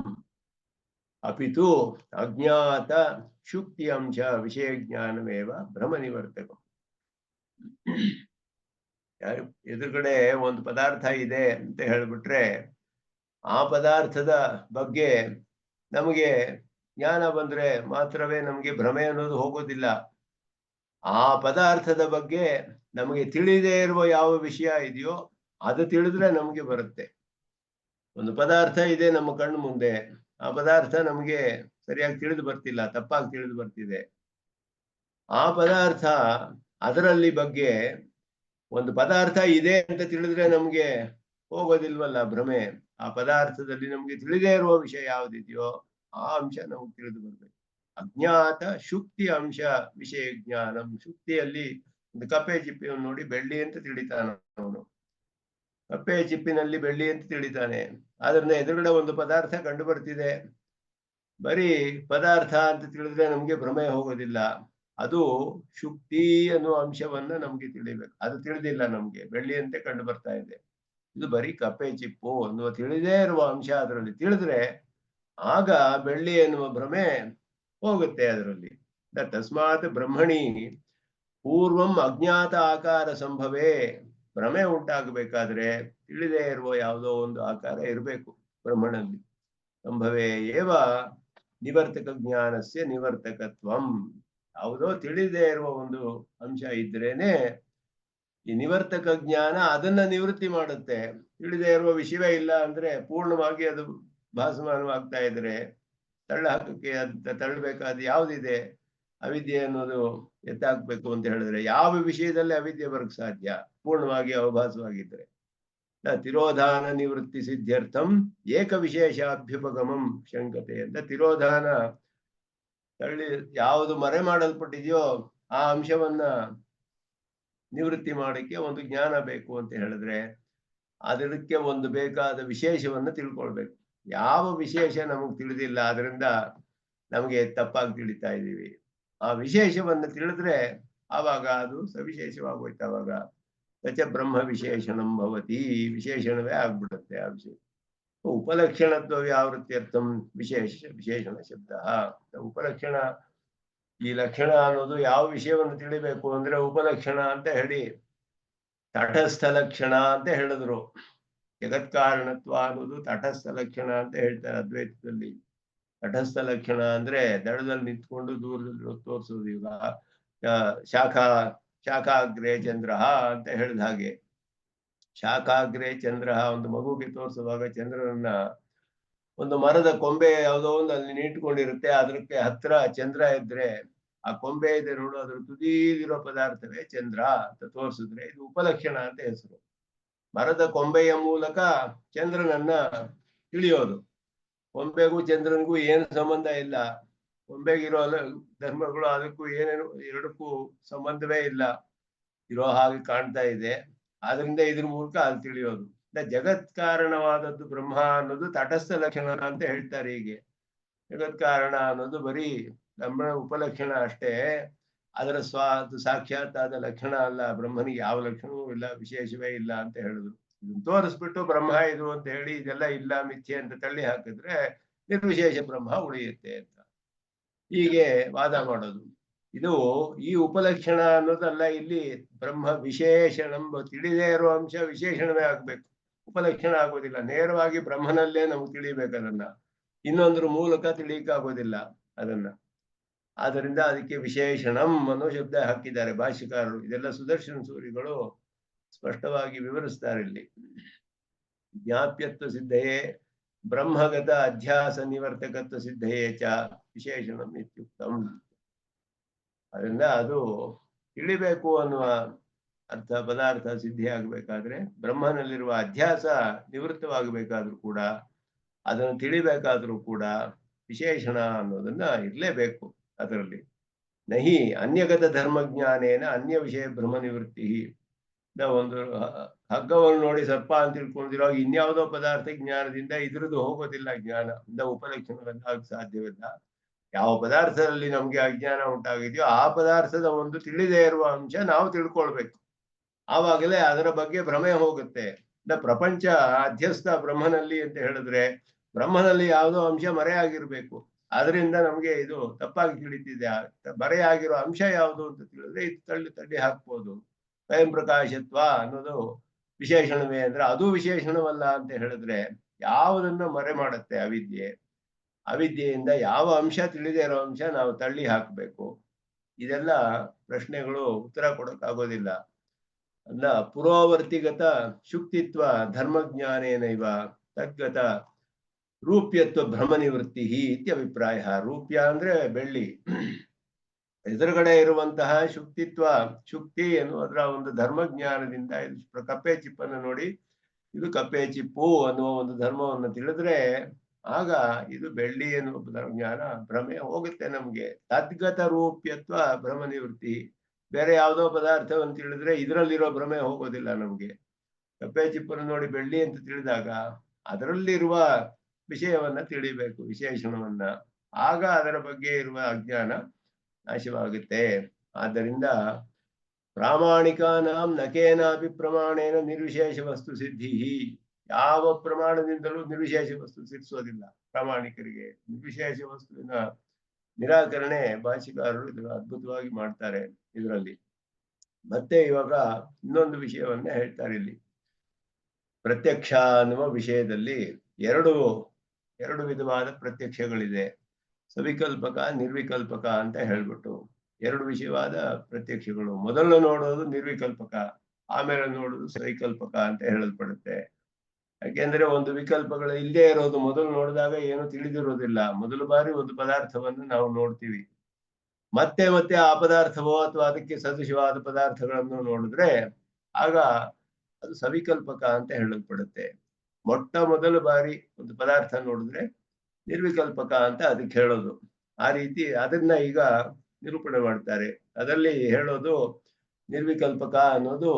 Speaker 1: ಅಪಿತು ಅಜ್ಞಾತ ಶುಕ್ತಿ ಅಂಶ ವಿಷಯ ಜ್ಞಾನಮೇವ ಭ್ರಮ ನಿವರ್ತಕಂ. ಎದುರುಗಡೆ ಒಂದು ಪದಾರ್ಥ ಇದೆ ಅಂತ ಹೇಳ್ಬಿಟ್ರೆ ಆ ಪದಾರ್ಥದ ಬಗ್ಗೆ ನಮಗೆ ಜ್ಞಾನ ಬಂದ್ರೆ ಮಾತ್ರವೇ ನಮಗೆ ಭ್ರಮೆ ಅನ್ನೋದು ಹೋಗೋದಿಲ್ಲ. ಆ ಪದಾರ್ಥದ ಬಗ್ಗೆ ನಮಗೆ ತಿಳಿದೇ ಇರುವ ಯಾವ ವಿಷಯ ಇದೆಯೋ ಅದು ತಿಳಿದ್ರೆ ನಮಗೆ ಬರುತ್ತೆ. ಒಂದು ಪದಾರ್ಥ ಇದೆ ನಮ್ಮ ಕಣ್ಣು ಮುಂದೆ, ಆ ಪದಾರ್ಥ ನಮಗೆ ಸರಿಯಾಗಿ ತಿಳಿದು ಬರ್ತಿಲ್ಲ, ತಪ್ಪಾಗಿ ತಿಳಿದು ಬರ್ತಿದೆ. ಆ ಪದಾರ್ಥ ಅದರಲ್ಲಿ ಬಗ್ಗೆ ಒಂದು ಪದಾರ್ಥ ಇದೆ ಅಂತ ತಿಳಿದ್ರೆ ನಮ್ಗೆ ಹೋಗೋದಿಲ್ವಲ್ಲ ಭ್ರಮೆ. ಆ ಪದಾರ್ಥದಲ್ಲಿ ನಮ್ಗೆ ತಿಳಿದೇ ಇರುವ ವಿಷಯ ಯಾವುದಿದೆಯೋ ಆ ಅಂಶ ನಮ್ಗೆ ತಿಳಿದು ಬರ್ಬೇಕು. ಅಜ್ಞಾತ ಶುಕ್ತಿ ಅಂಶ ವಿಷಯ ಜ್ಞಾನಂ. ಶುಕ್ತಿಯಲ್ಲಿ ಒಂದು ಕಪ್ಪೆ ಚಿಪ್ಪಿಯನ್ನು ನೋಡಿ ಬೆಳ್ಳಿ ಅಂತ ತಿಳಿತಾನ ಅವನು. ಕಪ್ಪೆ ಚಿಪ್ಪಿನಲ್ಲಿ ಬೆಳ್ಳಿ ಅಂತ ತಿಳಿತಾನೆ. ಆದ್ರಿಂದ ಎದುರುಗಡೆ ಒಂದು ಪದಾರ್ಥ ಕಂಡು ಬರ್ತಿದೆ, ಬರೀ ಪದಾರ್ಥ ಅಂತ ತಿಳಿದ್ರೆ ನಮ್ಗೆ ಭ್ರಮೆ ಹೋಗೋದಿಲ್ಲ. ಅದು ಶುಕ್ತಿ ಅನ್ನುವ ಅಂಶವನ್ನ ನಮ್ಗೆ ತಿಳಿಬೇಕು. ಅದು ತಿಳಿದಿಲ್ಲ ನಮ್ಗೆ, ಬೆಳ್ಳಿಯಂತೆ ಕಂಡು ಬರ್ತಾ ಇದೆ, ಇದು ಬರೀ ಕಪ್ಪೆ ಚಿಪ್ಪು ಅನ್ನುವ ತಿಳಿದೇ ಇರುವ ಅಂಶ ಅದರಲ್ಲಿ ತಿಳಿದ್ರೆ ಆಗ ಬೆಳ್ಳಿ ಎನ್ನುವ ಭ್ರಮೆ ಹೋಗುತ್ತೆ ಅದರಲ್ಲಿ. ತಸ್ಮಾತ್ ಬ್ರಹ್ಮಣಿ ಪೂರ್ವಂ ಅಜ್ಞಾತ ಆಕಾರ ಸಂಭವೇ. ಭ್ರಮೆ ಉಂಟಾಗಬೇಕಾದ್ರೆ ತಿಳಿದೇ ಇರುವ ಯಾವುದೋ ಒಂದು ಆಕಾರ ಇರಬೇಕು ಬ್ರಹ್ಮನಲ್ಲಿ. ಸಂಭವೇ ಏವ ನಿವರ್ತಕ ಜ್ಞಾನಸ್ಯ ನಿವರ್ತಕತ್ವಂ. ಯಾವುದೋ ತಿಳಿದೇ ಇರುವ ಒಂದು ಅಂಶ ಇದ್ರೇನೆ ಈ ನಿವರ್ತಕ ಜ್ಞಾನ ಅದನ್ನ ನಿವೃತ್ತಿ ಮಾಡುತ್ತೆ. ತಿಳಿದೇ ಇರುವ ವಿಷಯವೇ ಇಲ್ಲ ಅಂದ್ರೆ ಪೂರ್ಣವಾಗಿ ಅದು ಭಾಸಮಾನವಾಗ್ತಾ ಇದ್ರೆ ತಳ್ಳ ಹಾಕಕ್ಕೆ ತಳ್ಳಬೇಕಾದ ಯಾವುದಿದೆ? ಅವಿದ್ಯೆ ಅನ್ನೋದು ಎತ್ತಾಕ್ಬೇಕು ಅಂತ ಹೇಳಿದ್ರೆ ಯಾವ ವಿಷಯದಲ್ಲಿ ಅವಿದ್ಯೆ ಬರಕ್ ಸಾಧ್ಯ? ಪೂರ್ಣವಾಗಿ ಅವಭಾಸವಾಗಿದ್ರೆ. ತಿರೋಧಾನ ನಿವೃತ್ತಿ ಸಿದ್ಧ್ಯರ್ಥಂ ಏಕ ವಿಶೇಷಾಭ್ಯುಪಗಮಂ ಶಂಕತೆ ಅಂತ. ತಿರೋಧಾನ ತಳ್ಳಿ ಯಾವುದು ಮರೆ ಮಾಡಲ್ಪಟ್ಟಿದೆಯೋ ಆ ಅಂಶವನ್ನ ನಿವೃತ್ತಿ ಮಾಡಕ್ಕೆ ಒಂದು ಜ್ಞಾನ ಬೇಕು ಅಂತ ಹೇಳಿದ್ರೆ ಅದಕ್ಕೆ ಒಂದು ಬೇಕಾದ ವಿಶೇಷವನ್ನ ತಿಳ್ಕೊಳ್ಬೇಕು. ಯಾವ ವಿಶೇಷ ನಮಗೆ ತಿಳಿದಿಲ್ಲ, ಅದರಿಂದ ನಮಗೆ ತಪ್ಪಾಗಿ ತಿಳಿತಾ ಇದ್ದೀವಿ. ಆ ವಿಶೇಷವನ್ನ ತಿಳಿದ್ರೆ ಆವಾಗ ಅದು ಸವಿಶೇಷವಾಗೋಯ್ತು. ಅವಾಗ ಸಚ ಬ್ರಹ್ಮ ವಿಶೇಷಣಂ ಭವತಿ. ವಿಶೇಷಣವೇ ಆಗ್ಬಿಡುತ್ತೆ ಆ ವಿಷಯ. ಉಪಲಕ್ಷಣತ್ವ ವ್ಯಾವೃತ್ಯರ್ಥಂ ವಿಶೇಷಣ ಶಬ್ದ. ಉಪಲಕ್ಷಣ, ಈ ಲಕ್ಷಣ ಅನ್ನೋದು ಯಾವ ವಿಷಯವನ್ನು ತಿಳಿಬೇಕು ಅಂದ್ರೆ ಉಪಲಕ್ಷಣ ಅಂತ ಹೇಳಿ ತಟಸ್ಥ ಲಕ್ಷಣ ಅಂತ ಹೇಳಿದ್ರು. ಜಗತ್ಕಾರಣತ್ವ ಅನ್ನೋದು ತಟಸ್ಥ ಲಕ್ಷಣ ಅಂತ ಹೇಳ್ತಾರೆ ಅದ್ವೈತದಲ್ಲಿ. ತಟಸ್ಥ ಲಕ್ಷಣ ಅಂದ್ರೆ ದಡದಲ್ಲಿ ನಿಂತ್ಕೊಂಡು ದೂರದಲ್ಲಿ ತೋರಿಸೋದು. ಈಗ ಶಾಖಾಗ್ರೇ ಚಂದ್ರ ಅಂತ ಹೇಳಿದ ಹಾಗೆ, ಶಾಖಾಗ್ರೇ ಚಂದ್ರ ಒಂದು ಮಗುಗೆ ತೋರಿಸುವಾಗ ಚಂದ್ರನನ್ನ ಒಂದು ಮರದ ಕೊಂಬೆ ಯಾವುದೋ ಒಂದು ಅಲ್ಲಿ ನಿಂತ್ಕೊಂಡಿರುತ್ತೆ, ಅದಕ್ಕೆ ಹತ್ರ ಚಂದ್ರ ಇದ್ರೆ ಆ ಕೊಂಬೆ ಇದೆ ನೋಡು, ಅದ್ರ ತುದಿಲಿರೋ ಪದಾರ್ಥವೇ ಚಂದ್ರ ಅಂತ ತೋರಿಸಿದ್ರೆ ಇದು ಉಪಲಕ್ಷಣ ಅಂತ ಹೆಸರು. ಮರದ ಕೊಂಬೆಯ ಮೂಲಕ ಚಂದ್ರನನ್ನ ತಿಳಿಯೋದು. ಕೊಂಬೆಗೂ ಚಂದ್ರನಿಗೂ ಏನು ಸಂಬಂಧ ಇಲ್ಲ. ಕೊಂಬೆಗಿರೋ ಧರ್ಮಗಳು ಅದಕ್ಕೂ ಏನೇನು ಎರಡಕ್ಕೂ ಸಂಬಂಧವೇ ಇಲ್ಲ, ಇರೋ ಹಾಗೆ ಕಾಣ್ತಾ ಇದೆ. ಆದ್ರಿಂದ ಇದ್ರ ಮೂಲಕ ಅದು ತಿಳಿಯೋದು. ಜಗತ್ ಕಾರಣವಾದದ್ದು ಬ್ರಹ್ಮ ಅನ್ನೋದು ತಟಸ್ಥ ಲಕ್ಷಣ ಅಂತ ಹೇಳ್ತಾರೆ. ಹೀಗೆ ಜಗತ್ ಕಾರಣ ಅನ್ನೋದು ಬರೀ ನಮ್ಮ ಉಪಲಕ್ಷಣ ಅಷ್ಟೇ. ಅದರ ಅದು ಸಾಕ್ಷಾತ್ತಾದ ಲಕ್ಷಣ ಅಲ್ಲ, ಬ್ರಹ್ಮನಿಗೆ ಯಾವ ಲಕ್ಷಣವೂ ಇಲ್ಲ, ವಿಶೇಷವೇ ಇಲ್ಲ ಅಂತ ಹೇಳಿದ್ರು. ಇದನ್ನ ತೋರಿಸ್ಬಿಟ್ಟು ಬ್ರಹ್ಮ ಇದು ಅಂತ ಹೇಳಿ ಇದೆಲ್ಲ ಇಲ್ಲ ಮಿಥ್ಯೆ ಅಂತ ತಳ್ಳಿ ಹಾಕಿದ್ರೆ ನಿರ್ವಿಶೇಷ ಬ್ರಹ್ಮ ಉಳಿಯುತ್ತೆ ಅಂತ ಹೀಗೆ ವಾದ ಮಾಡೋದು. ಇದು ಈ ಉಪಲಕ್ಷಣ ಅನ್ನೋದಲ್ಲ, ಇಲ್ಲಿ ಬ್ರಹ್ಮ ವಿಶೇಷಣಂಬ ತಿಳಿದೇ ಇರುವ ಅಂಶ ವಿಶೇಷಣವೇ ಆಗ್ಬೇಕು, ಉಪಲಕ್ಷಣ ಆಗೋದಿಲ್ಲ. ನೇರವಾಗಿ ಬ್ರಹ್ಮನಲ್ಲೇ ನಮ್ಗೆ ತಿಳಿಬೇಕು, ಅದನ್ನ ಇನ್ನೊಂದ್ರ ಮೂಲಕ ತಿಳಿಯಕ್ಕಾಗೋದಿಲ್ಲ ಅದನ್ನ. ಆದ್ದರಿಂದ ಅದಕ್ಕೆ ವಿಶೇಷಣಂ ಅನ್ನೋ ಶಬ್ದ ಹಾಕಿದ್ದಾರೆ ಭಾಷ್ಯಕಾರರು. ಇದೆಲ್ಲ ಸುದರ್ಶನ ಸೂರಿಗಳು ಸ್ಪಷ್ಟವಾಗಿ ವಿವರಿಸ್ತಾರೆ ಇಲ್ಲಿ. ಜ್ಞಾಪ್ಯತ್ವ ಸಿದ್ಧಯೇ ಬ್ರಹ್ಮಗತ ಅಧ್ಯಾಸ ನಿವರ್ತಕತ್ವ ಸಿದ್ಧಯೇ ಚ ವಿಶೇಷಣಂ ಇತ್ಯುಕ್ತಂ. ಅದರಿಂದ ಅದು ತಿಳಿಬೇಕು ಅನ್ನುವ ಅರ್ಥ ಪದಾರ್ಥ ಸಿದ್ಧಿ ಆಗ್ಬೇಕಾದ್ರೆ ಬ್ರಹ್ಮನಲ್ಲಿರುವ ಅಧ್ಯಾಸ ನಿವೃತ್ತವಾಗಬೇಕಾದ್ರೂ ಕೂಡ, ಅದನ್ನು ತಿಳಿಬೇಕಾದ್ರೂ ಕೂಡ ವಿಶೇಷಣ ಅನ್ನೋದನ್ನ ಇರ್ಲೇಬೇಕು ಅದರಲ್ಲಿ. ನಹಿ ಅನ್ಯಗತ ಧರ್ಮಜ್ಞಾನೇನ ಅನ್ಯ ವಿಷಯ ಭ್ರಮ ನಿವೃತ್ತಿ. ಒಂದು ಹಗ್ಗವನ್ನು ನೋಡಿ ಸರ್ಪ ಅಂತ ತಿಳ್ಕೊಂಡಿರೋ ಇನ್ಯಾವುದೋ ಪದಾರ್ಥ ಜ್ಞಾನದಿಂದ ಇದ್ರದ್ದು ಹೋಗೋದಿಲ್ಲ, ಜ್ಞಾನ ಇಂದ ಉಪಲಕ್ಷಣವೆಲ್ಲ ಸಾಧ್ಯವಿಲ್ಲ. ಯಾವ ಪದಾರ್ಥದಲ್ಲಿ ನಮ್ಗೆ ಅಜ್ಞಾನ ಉಂಟಾಗಿದೆಯೋ ಆ ಪದಾರ್ಥದ ಒಂದು ತಿಳಿದೇ ಇರುವ ಅಂಶ ನಾವು ತಿಳ್ಕೊಳ್ಬೇಕು, ಆವಾಗಲೇ ಅದರ ಬಗ್ಗೆ ಭ್ರಮೆ ಹೋಗುತ್ತೆ. ಪ್ರಪಂಚ ಅಧ್ಯಸ್ಥ ಬ್ರಹ್ಮನಲ್ಲಿ ಅಂತ ಹೇಳಿದ್ರೆ ಬ್ರಹ್ಮನಲ್ಲಿ ಯಾವುದೋ ಅಂಶ ಮರೆಯಾಗಿರ್ಬೇಕು, ಅದರಿಂದ ನಮ್ಗೆ ಇದು ತಪ್ಪಾಗಿ ತಿಳಿತಿದೆ. ಮರೆಯಾಗಿರೋ ಅಂಶ ಯಾವುದು ಅಂತ ತಿಳಿದ್ರೆ ಇದು ತಳ್ಳಿ ಹಾಕ್ಬೋದು. ಸ್ವಯಂ ಪ್ರಕಾಶತ್ವ ಅನ್ನೋದು ವಿಶೇಷಣವೇ ಅಂದ್ರೆ ಅದು ವಿಶೇಷಣವಲ್ಲ ಅಂತ ಹೇಳಿದ್ರೆ ಯಾವುದನ್ನ ಮರೆ ಮಾಡುತ್ತೆ ಅವಿದ್ಯೆ. ಅವಿದ್ಯೆಯಿಂದ ಯಾವ ಅಂಶ ತಿಳಿದೇ ಇರೋ ಅಂಶ ನಾವು ತಳ್ಳಿ ಹಾಕಬೇಕು. ಇದೆಲ್ಲ ಪ್ರಶ್ನೆಗಳು ಉತ್ತರ ಕೊಡಕ್ಕಾಗೋದಿಲ್ಲ. ಅಲ್ಲ ಪುರೋವರ್ತಿಗತ ಶುಕ್ತಿತ್ವ ಧರ್ಮಜ್ಞಾನೇನೈವ ತದ್ಗತ ರೂಪ್ಯತ್ವ ಭ್ರಮ ನಿವೃತ್ತಿ ಇತ್ಯಭಿಪ್ರಾಯ. ರೂಪ್ಯ ಅಂದ್ರೆ ಬೆಳ್ಳಿ, ಎದುರುಗಡೆ ಇರುವಂತಹ ಶುಕ್ತಿತ್ವ, ಶುಕ್ತಿ ಎನ್ನುವುದರ ಒಂದು ಧರ್ಮಜ್ಞಾನದಿಂದ ಇದು ಕಪ್ಪೆ ಚಿಪ್ಪನ್ನು ನೋಡಿ ಇದು ಕಪ್ಪೆ ಚಿಪ್ಪು ಅನ್ನುವ ಒಂದು ಧರ್ಮವನ್ನು ತಿಳಿದ್ರೆ ಆಗ ಇದು ಬೆಳ್ಳಿ ಎನ್ನುವ ಜ್ಞಾನ ಭ್ರಮೆ ಹೋಗುತ್ತೆ ನಮ್ಗೆ. ತದ್ಗತ ರೂಪ್ಯತ್ವ ಭ್ರಮ ನಿವೃತ್ತಿ. ಬೇರೆ ಯಾವುದೋ ಪದಾರ್ಥವನ್ನು ತಿಳಿದ್ರೆ ಇದರಲ್ಲಿರೋ ಭ್ರಮೆ ಹೋಗೋದಿಲ್ಲ ನಮ್ಗೆ. ಕಪ್ಪೆ ಚಿಪ್ಪನ್ನು ನೋಡಿ ಬೆಳ್ಳಿ ಅಂತ ತಿಳಿದಾಗ ಅದರಲ್ಲಿರುವ ವಿಷಯವನ್ನ ತಿಳಿಬೇಕು, ವಿಶೇಷಣವನ್ನ. ಆಗ ಅದರ ಬಗ್ಗೆ ಇರುವ ಅಜ್ಞಾನ ನಾಶವಾಗುತ್ತೆ. ಆದ್ದರಿಂದ ಪ್ರಾಮಾಣಿಕಾನಾಂ ನಕೇನಾಪಿ ಪ್ರಮಾಣೇನ ನಿರ್ವಿಶೇಷ ವಸ್ತು ಸಿದ್ಧಿ. ಯಾವ ಪ್ರಮಾಣದಿಂದಲೂ ನಿರ್ವಿಶೇಷ ವಸ್ತು ಸಿದ್ಧಿಸೋದಿಲ್ಲ ಪ್ರಾಮಾಣಿಕರಿಗೆ. ನಿರ್ವಿಶೇಷ ವಸ್ತುವಿನ ನಿರಾಕರಣೆ ಭಾಷಿಕಾರರು ಇದನ್ನು ಅದ್ಭುತವಾಗಿ ಮಾಡ್ತಾರೆ ಇದರಲ್ಲಿ. ಮತ್ತೆ ಇವಾಗ ಇನ್ನೊಂದು ವಿಷಯವನ್ನ ಹೇಳ್ತಾರೆ ಇಲ್ಲಿ. ಪ್ರತ್ಯಕ್ಷ ಅನ್ನುವ ವಿಷಯದಲ್ಲಿ ಎರಡು ವಿಧವಾದ ಪ್ರತ್ಯಕ್ಷಗಳಿದೆ, ಸವಿಕಲ್ಪಕ ನಿರ್ವಿಕಲ್ಪಕ ಅಂತ ಹೇಳ್ಬಿಟ್ಟು ಎರಡು ವಿಷಯವಾದ ಪ್ರತ್ಯಕ್ಷಗಳು. ಮೊದಲು ನೋಡೋದು ನಿರ್ವಿಕಲ್ಪಕ, ಆಮೇಲೆ ನೋಡೋದು ಸವಿಕಲ್ಪಕ ಅಂತ ಹೇಳಲ್ಪಡುತ್ತೆ. ಯಾಕೆಂದ್ರೆ ಒಂದು ವಿಕಲ್ಪಗಳು ಇಲ್ಲೇ ಇರೋದು ಮೊದಲು ನೋಡಿದಾಗ ಏನು ತಿಳಿದಿರೋದಿಲ್ಲ. ಮೊದಲು ಬಾರಿ ಒಂದು ಪದಾರ್ಥವನ್ನು ನಾವು ನೋಡ್ತೀವಿ, ಮತ್ತೆ ಮತ್ತೆ ಆ ಪದಾರ್ಥವೋ ಅಥವಾ ಅದಕ್ಕೆ ಸದೃಶವಾದ ಪದಾರ್ಥಗಳನ್ನು ನೋಡಿದ್ರೆ ಆಗ ಅದು ಸವಿಕಲ್ಪಕ ಅಂತ ಹೇಳಲ್ಪಡುತ್ತೆ. ಮೊಟ್ಟ ಮೊದಲ ಬಾರಿ ಒಂದು ಪದಾರ್ಥ ನೋಡಿದ್ರೆ ನಿರ್ವಿಕಲ್ಪಕ ಅಂತ ಅದಕ್ಕೆ ಹೇಳೋದು. ಆ ರೀತಿ ಅದನ್ನ ಈಗ ನಿರೂಪಣೆ ಮಾಡ್ತಾರೆ. ಅದರಲ್ಲಿ ಹೇಳೋದು ನಿರ್ವಿಕಲ್ಪಕ ಅನ್ನೋದು